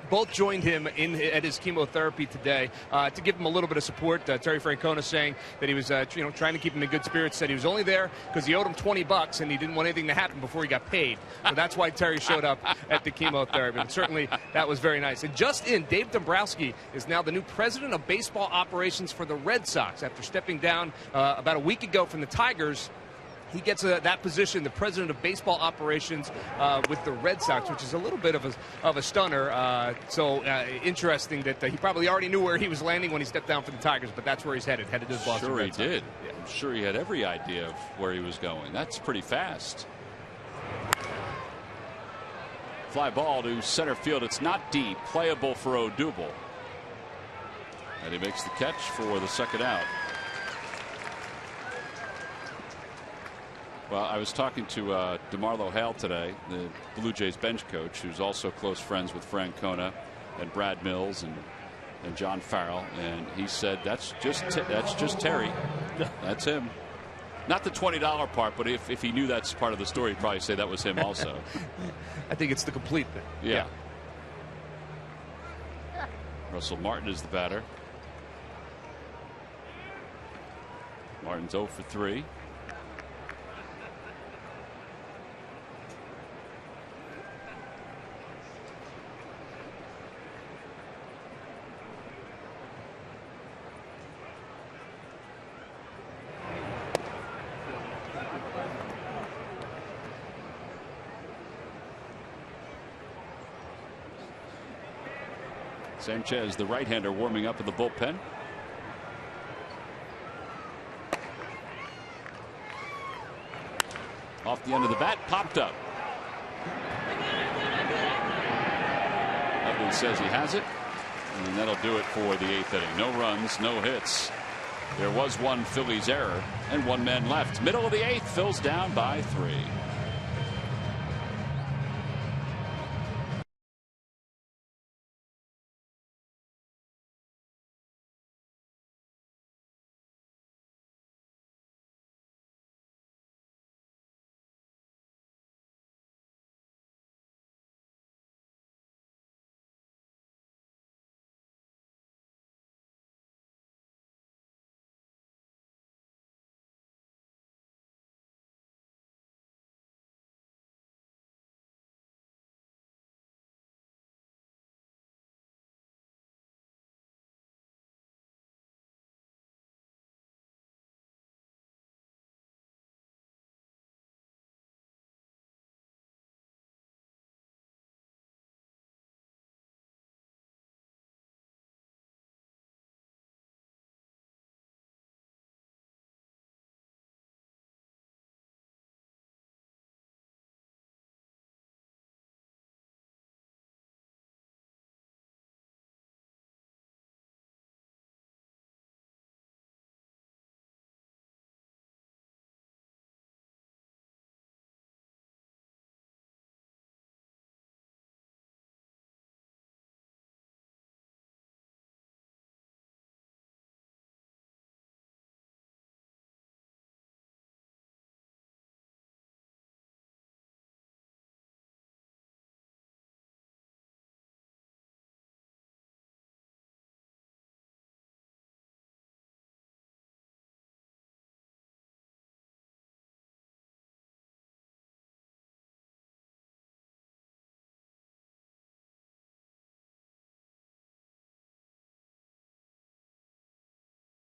both joined him at his chemotherapy today to give him a little bit of support. Terry Francona saying that he was trying to keep him in good spirits, said he was only there because he owed him $20 and he didn't want anything to happen before he got paid. So that's why Terry showed up at the chemotherapy. And certainly that was very nice. And just in, Dave Dombrowski is now the new president of baseball operations for the Red Sox after stepping down about a week ago from the Tigers. He gets that position, the president of baseball operations with the Red Sox, which is a little bit of a stunner. So interesting that he probably already knew where he was landing when he stepped down for the Tigers, but that's where he's headed to the Boston Red Sox. Sure he did. Yeah. I'm sure he had every idea of where he was going. That's pretty fast. Fly ball to center field. It's not deep. Playable for Odubel. And he makes the catch for the second out. Well, I was talking to DeMarlo Hale today, the Blue Jays bench coach, who's also close friends with Francona and Brad Mills and John Farrell, and he said that's just Terry. That's him. Not the $20 part, but if he knew that's part of the story, he'd probably say that was him also. I think it's the complete thing. Yeah. Russell Martin is the batter. Martin's 0 for 3. Sanchez, the right-hander, warming up in the bullpen. Off the end of the bat, popped up. Utley says he has it, and that'll do it for the 8th inning. No runs, no hits. There was one Phillies error, and one man left. Middle of the 8th, Phil's down by 3.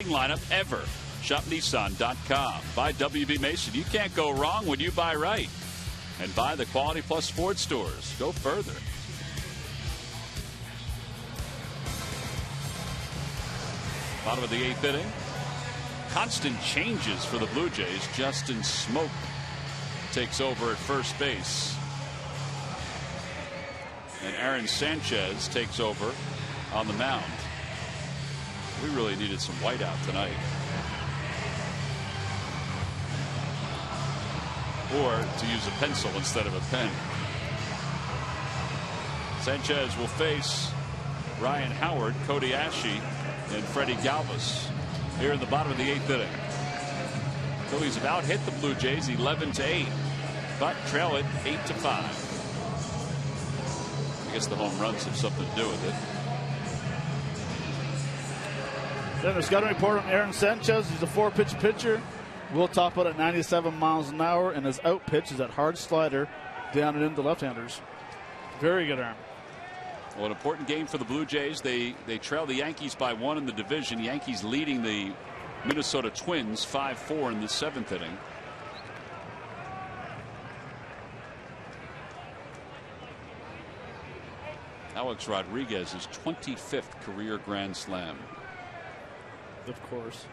lineup ever. Shop Nissan.com. Buy WB Mason. You can't go wrong when you buy right. And buy the Quality Plus Ford stores. Go further. Bottom of the 8th inning. Constant changes for the Blue Jays. Justin Smoke takes over at first base. And Aaron Sanchez takes over on the mound. We really needed some whiteout tonight. Or to use a pencil instead of a pen. Sanchez will face Ryan Howard, Cody Ashe, and Freddie Galvis here in the bottom of the 8th inning. Phillies have out-hit the Blue Jays 11-8, but trail it 8-5. I guess the home runs have something to do with it. Then there's got a report on Aaron Sanchez. He's a 4-pitch pitcher. Will top out at 97 miles an hour, and his out pitch is that hard slider down and into left-handers. Very good arm. Well, an important game for the Blue Jays. They trail the Yankees by 1 in the division. Yankees leading the Minnesota Twins 5-4 in the 7th inning. Alex Rodriguez's 25th career Grand Slam. Of course.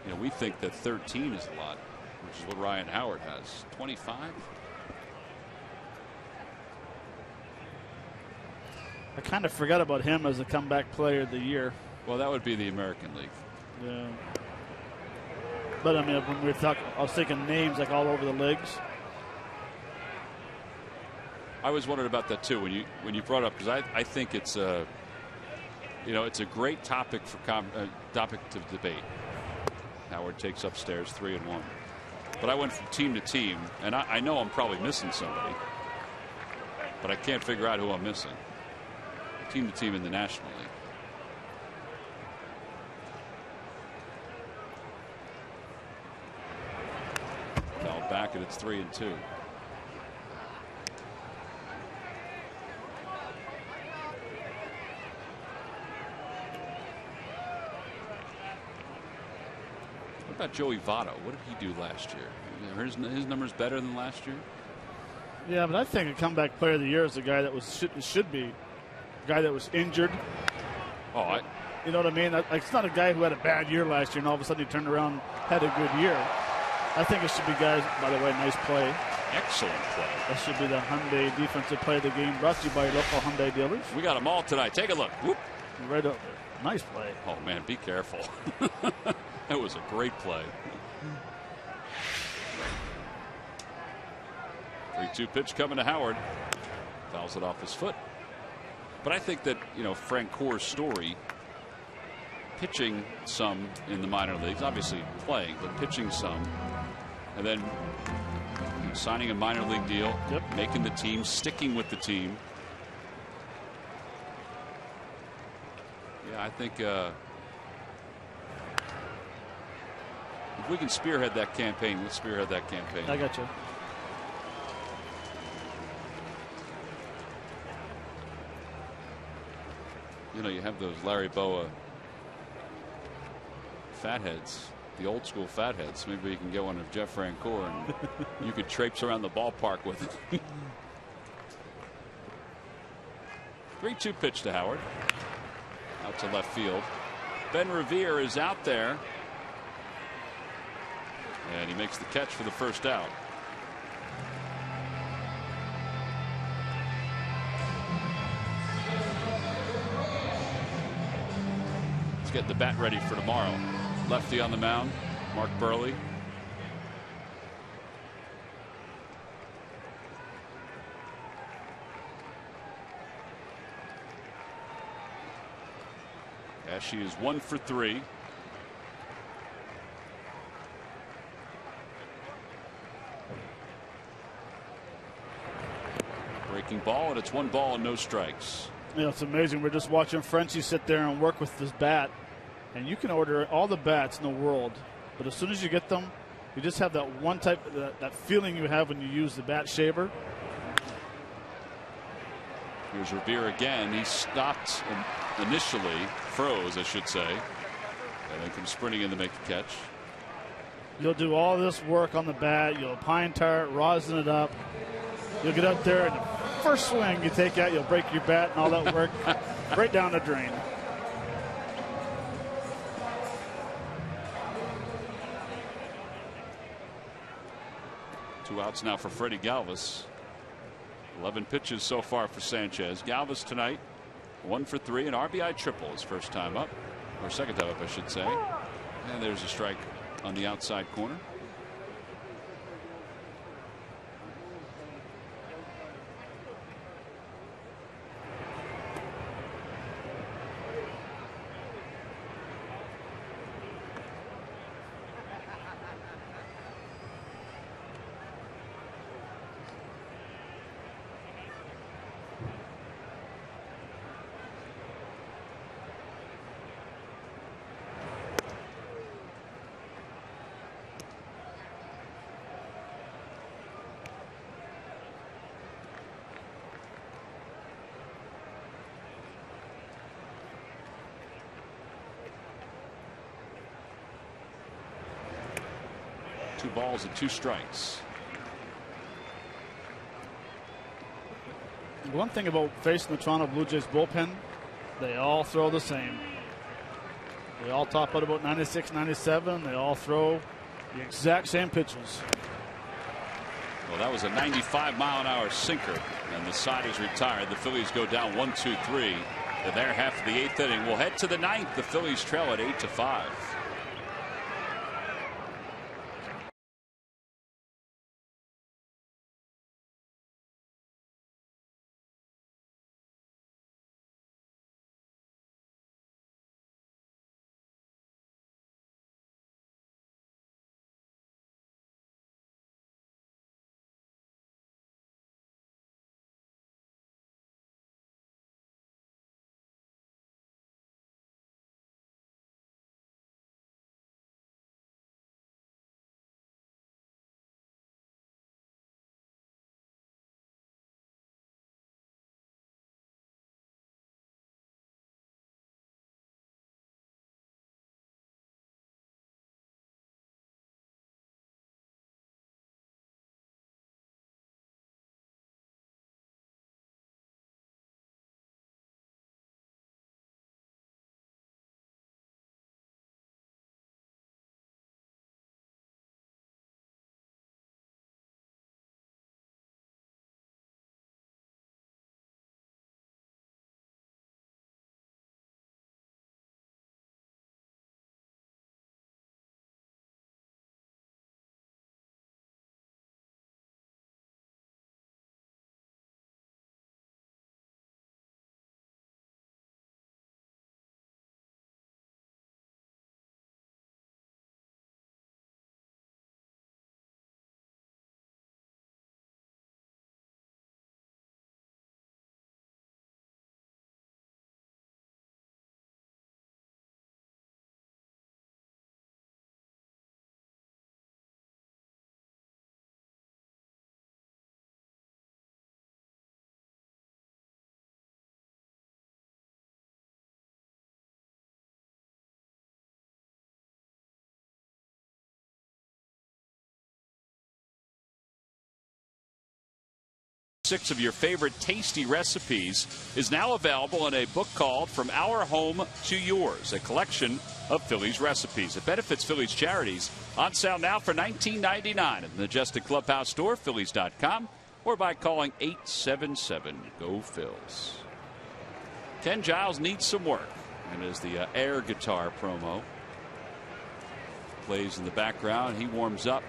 You know, we think that 13 is a lot, which is what Ryan Howard has. 25? I kind of forgot about him as a comeback player of the year. Well, that would be the American League. Yeah. But I mean, when we were talking, I was thinking names like all over the leagues. I was wondering about that too when you brought it up, because I think it's a it's a great topic for topic to debate. Howard takes upstairs 3-1, but I went from team to team, and I know I'm probably missing somebody, but I can't figure out who I'm missing. Team to team in the National League. Foul back, and it's 3-2. What about Joey Votto? What did he do last year? His numbers better than last year? Yeah, but I think a comeback player of the year is a guy that should be a guy that was injured. Oh, you know what I mean? It's not a guy who had a bad year last year and all of a sudden he turned around, had a good year. I think it should be guys. By the way, nice play. Excellent play. That should be the Hyundai defensive play of the game, brought to you by local Hyundai dealers. We got them all tonight. Take a look. Whoop. Right up there. Nice play. Oh man, be careful. That was a great play. 3-2 pitch coming to Howard. Fouls it off his foot. But I think that, Francoeur's story, pitching some in the minor leagues, obviously playing, but pitching some, and then signing a minor league deal, making the team, sticking with the team. Yeah, I think if we can spearhead that campaign, let's spearhead that campaign. I got you. You have those Larry Boa fatheads, the old school fatheads. Maybe you can get one of Jeff Francoeur and you could traipse around the ballpark with it. 3-2 pitch to Howard. Out to left field. Ben Revere is out there. And he makes the catch for the first out. Let's get the bat ready for tomorrow. Lefty on the mound, Mark Burley. Ashe is 1 for 3. Breaking ball, and it's 1 ball and no strikes. It's amazing. We're just watching Frenchie sit there and work with this bat, and you can order all the bats in the world, but as soon as you get them, you just have that one type, that feeling you have when you use the bat shaver. Here's Revere again. He stopped initially, froze, I should say, And then come sprinting in to make the catch. You'll do all this work on the bat. You'll pine tar it, rosin it up. You'll get up there, and the first swing you take out, you'll break your bat and all that work right down the drain. Two outs now for Freddie Galvis. 11 pitches so far for Sanchez. Galvis tonight 1 for 3, an RBI triple his first time up, or second time up I should say. And there's a strike on the outside corner. Two balls and 2 strikes. One thing about facing the Toronto Blue Jays bullpen, they all throw the same. They all top out about 96, 97. They all throw the exact same pitches. Well, that was a 95-mile-an-hour sinker, and the side is retired. The Phillies go down 1-2-3 in their half of the 8th inning. We'll head to the 9th. The Phillies trail at 8-5. Six of your favorite tasty recipes is now available in a book called From Our Home to Yours, a collection of Phillies recipes. It benefits Phillies charities. On sale now for $19.99 at the Majestic Clubhouse store, Phillies.com, or by calling 877-GO-PHILS. Ken Giles needs some work, and as the air guitar promo plays in the background, he warms up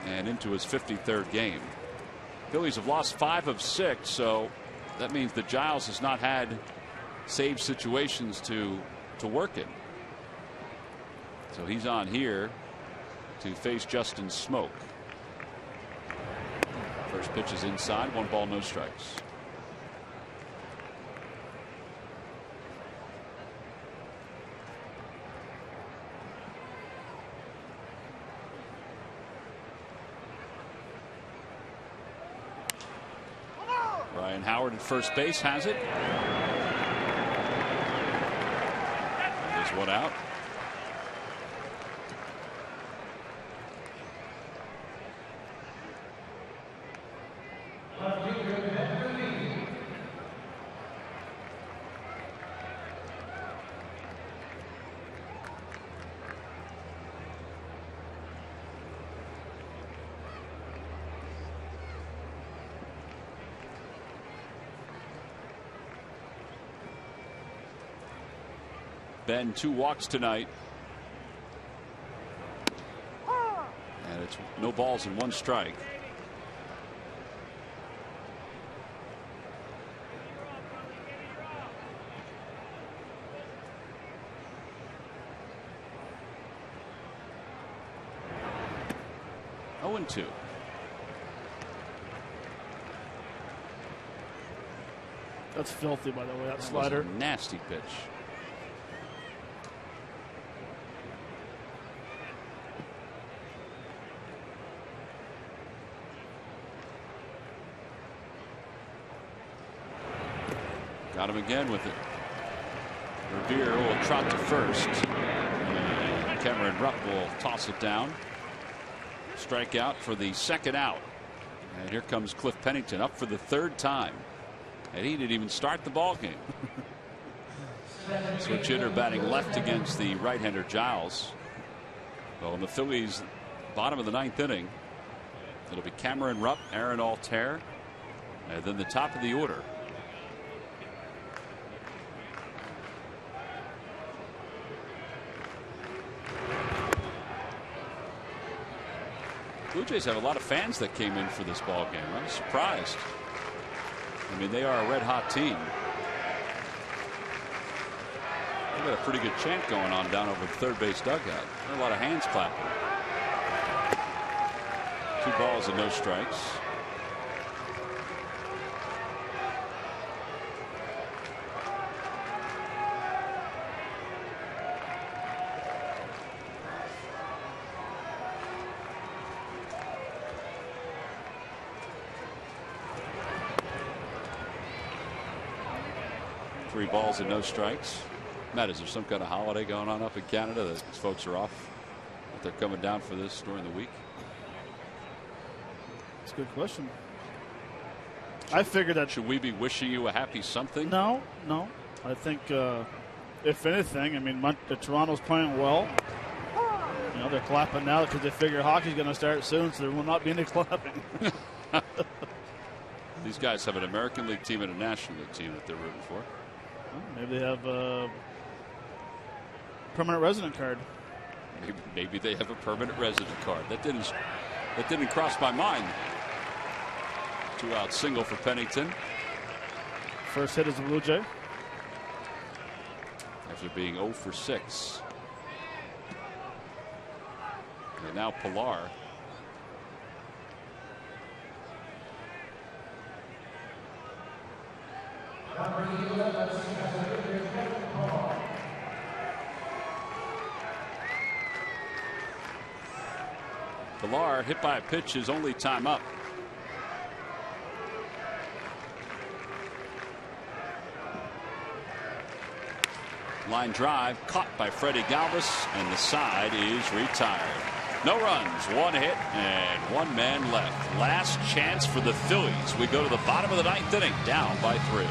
and into his 53rd game. Phillies have lost 5 of 6, so that means that Giles has not had save situations to work in. So he's on here to face Justin Smoke. First pitch is inside, 1 ball, no strikes. Ryan Howard at first base has it. There's 1 out. Ben 2 walks tonight. And it's no balls and 1 strike. Oh, and 2. That's filthy, by the way, that slider. Was a nasty pitch. Got him again with it. Revere will trot to first. And Cameron Rupp will toss it down. Strikeout for the 2nd out. And here comes Cliff Pennington up for the 3rd time. And he didn't even start the ball game. Switch hitter batting left against the right-hander Giles. Well, in the Phillies, bottom of the 9th inning, it'll be Cameron Rupp, Aaron Altair, and then the top of the order. Blue Jays have a lot of fans that came in for this ball game. I was surprised. I mean, they are a red-hot team. They've got a pretty good chant going on down over the third base dugout. A lot of hands clapping. 2 balls and no strikes. Three balls and no strikes. Matt, is there some kind of holiday going on up in Canada that these folks are off? That they're coming down for this during the week? That's a good question. I figured that. Should we be wishing you a happy something? No. I think, if anything, I mean, Toronto's playing well. You know, they're clapping now because they figure hockey's going to start soon, so there will not be any clapping. These guys have an American League team and a National League team that they're rooting for. Well, maybe they have a permanent resident card. Maybe they have a permanent resident card. That didn't cross my mind. 2-out single for Pennington. First hit is a Blue Jay. After being 0 for 6. And now Pilar. Pilar hit by a pitch, his only time up. Line drive caught by Freddie Galvis, and the side is retired. No runs, 1 hit, and 1 man left. Last chance for the Phillies. We go to the bottom of the 9th inning, down by 3.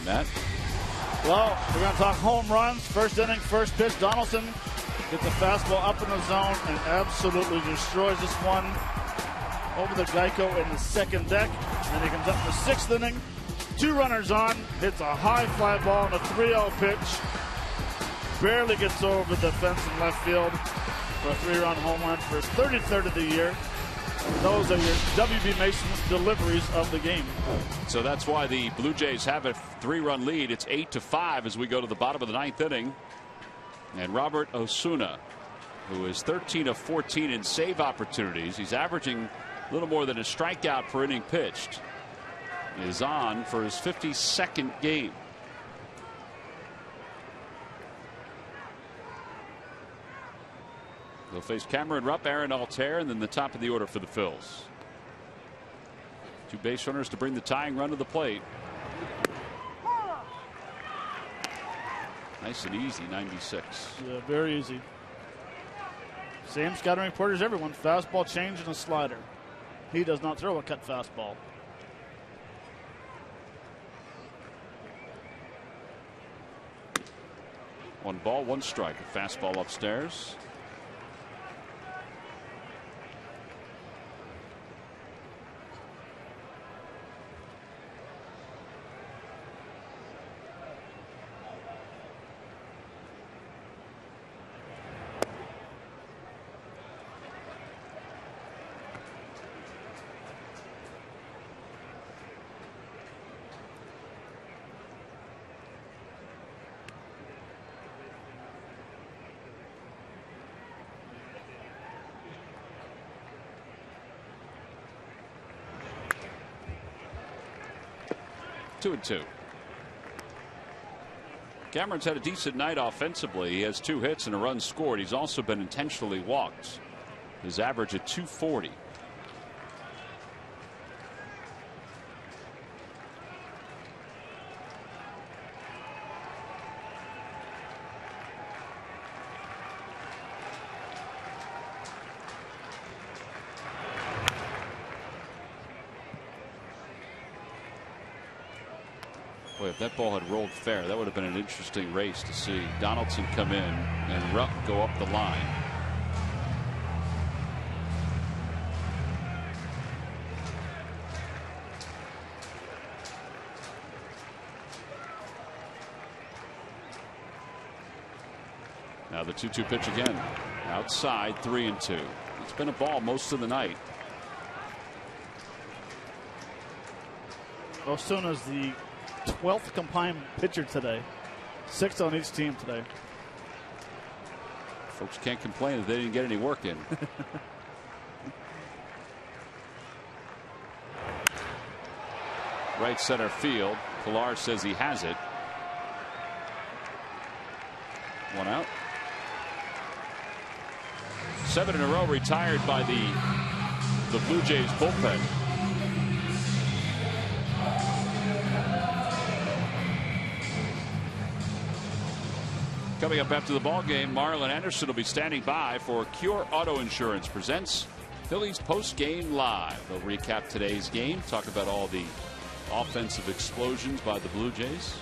Matt? Well, we're going to talk home runs. First inning, first pitch. Donaldson gets a fastball up in the zone and absolutely destroys this one over the Geico in the second deck. And then he comes up in the sixth inning. 2 runners on, hits a high fly ball on a 3-0 pitch. Barely gets over the fence in left field for a 3-run home run for his 33rd of the year. Those are your W.B. Mason's deliveries of the game. So that's why the Blue Jays have a 3-run lead. It's 8-5 as we go to the bottom of the 9th inning. And Robert Osuna, who is 13 of 14 in save opportunities, he's averaging a little more than a strikeout per inning pitched, is on for his 52nd game. They'll face Cameron Rupp, Aaron Altair, and then the top of the order for the Phils. 2 base runners to bring the tying run to the plate. Nice and easy, 96. Yeah, very easy. Same scouting report as everyone. Fastball change and a slider. He does not throw a cut fastball. One ball, one strike. A fastball upstairs. Two and two. Cameron's had a decent night offensively. He has 2 hits and a run scored. He's also been intentionally walked. His average at 240. Boy, if that ball had rolled fair, that would have been an interesting race to see Donaldson come in and Rupp go up the line. Now the 2-2 pitch again. Outside, 3-2. It's been a ball most of the night. Osuna's the 12th combined pitcher today. 6 on each team today. Folks can't complain that they didn't get any work in. Right center field. Pilar says he has it. 1 out. 7 in a row retired by the Blue Jays bullpen. Coming up after the ball game, Marlon Anderson will be standing by for Cure Auto Insurance presents Phillies post-game live. They'll recap today's game, talk about all the offensive explosions by the Blue Jays.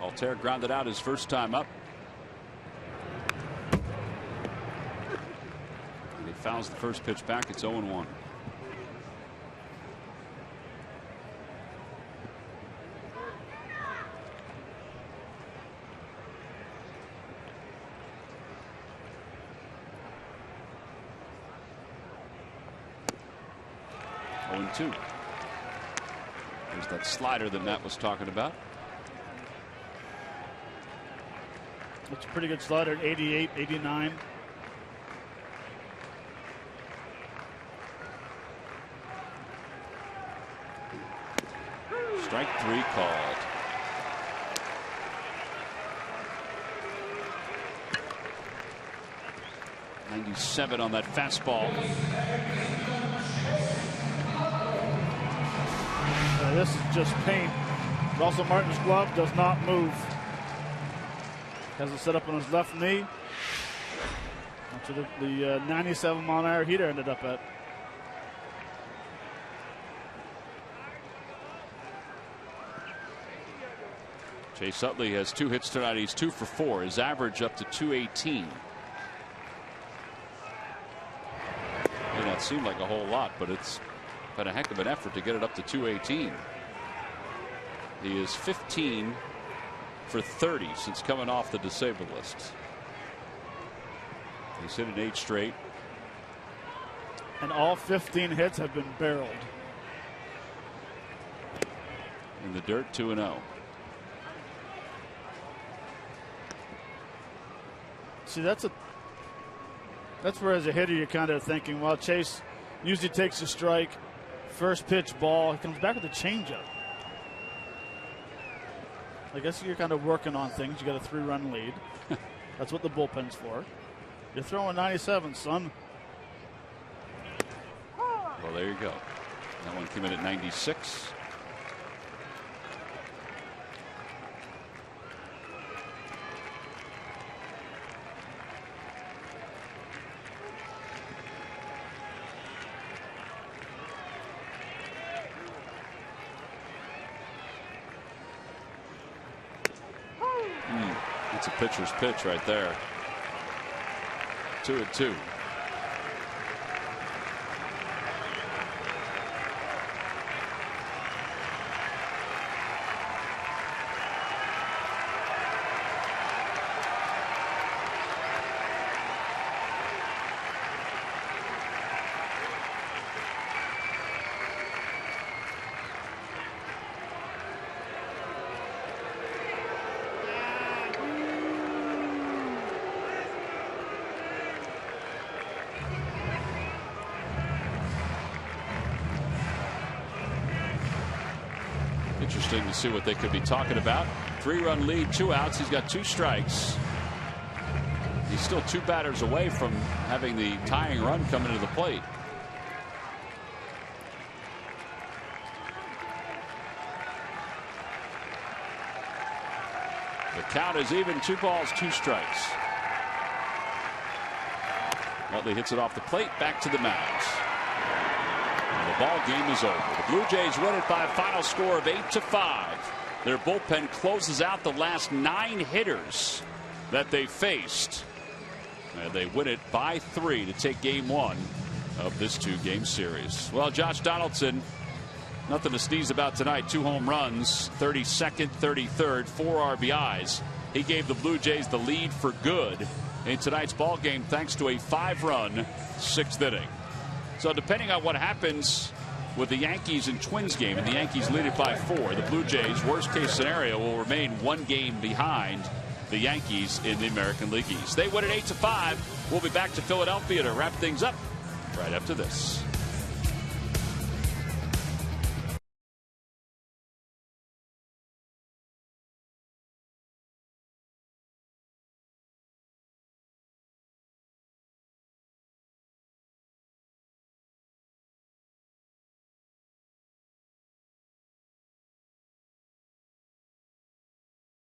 Altair grounded out his first time up. And he fouls the first pitch back. It's 0-1. There's that slider that Matt was talking about. It's a pretty good slider at 88, 89. Strike 3 called. .97 on that fastball. This is just pain. Russell Martin's glove does not move. Has it set up on his left knee. That's what the 97 mile an hour heater ended up at. Chase Utley has 2 hits tonight. He's 2 for 4. His average up to 218. May not seem like a whole lot, but it's been a heck of an effort to get it up to 218. He is 15 for 30 since coming off the disabled list. He's hit an 8 straight. And all 15 hits have been barreled. In the dirt, 2-0. See, that's where as a hitter you're kind of thinking, well, Chase usually takes a strike, first pitch ball, he comes back with a changeup. I guess you're kind of working on things. You got a 3-run lead. That's what the bullpen's for. You're throwing 97, son. Well, there you go. That one came in at 96. It's a pitcher's pitch right there. 2-2. Interesting to see what they could be talking about. 3-run lead, 2 outs. He's got 2 strikes. He's still 2 batters away from having the tying run come into the plate. The count is even, 2 balls, 2 strikes. Utley hits it off the plate, back to the mound. The ball game is over. The Blue Jays win it by a final score of 8-5. Their bullpen closes out the last 9 hitters that they faced. And they win it by 3 to take game 1 of this 2-game series. Well, Josh Donaldson, nothing to sneeze about tonight. 2 home runs, 32nd, 33rd, 4 RBIs. He gave the Blue Jays the lead for good in tonight's ball game thanks to a 5-run 6th inning. So depending on what happens with the Yankees and Twins game, and the Yankees lead it by 4, the Blue Jays, worst case scenario, will remain 1 game behind the Yankees in the American League East. They win at 8-5. We'll be back to Philadelphia to wrap things up right after this.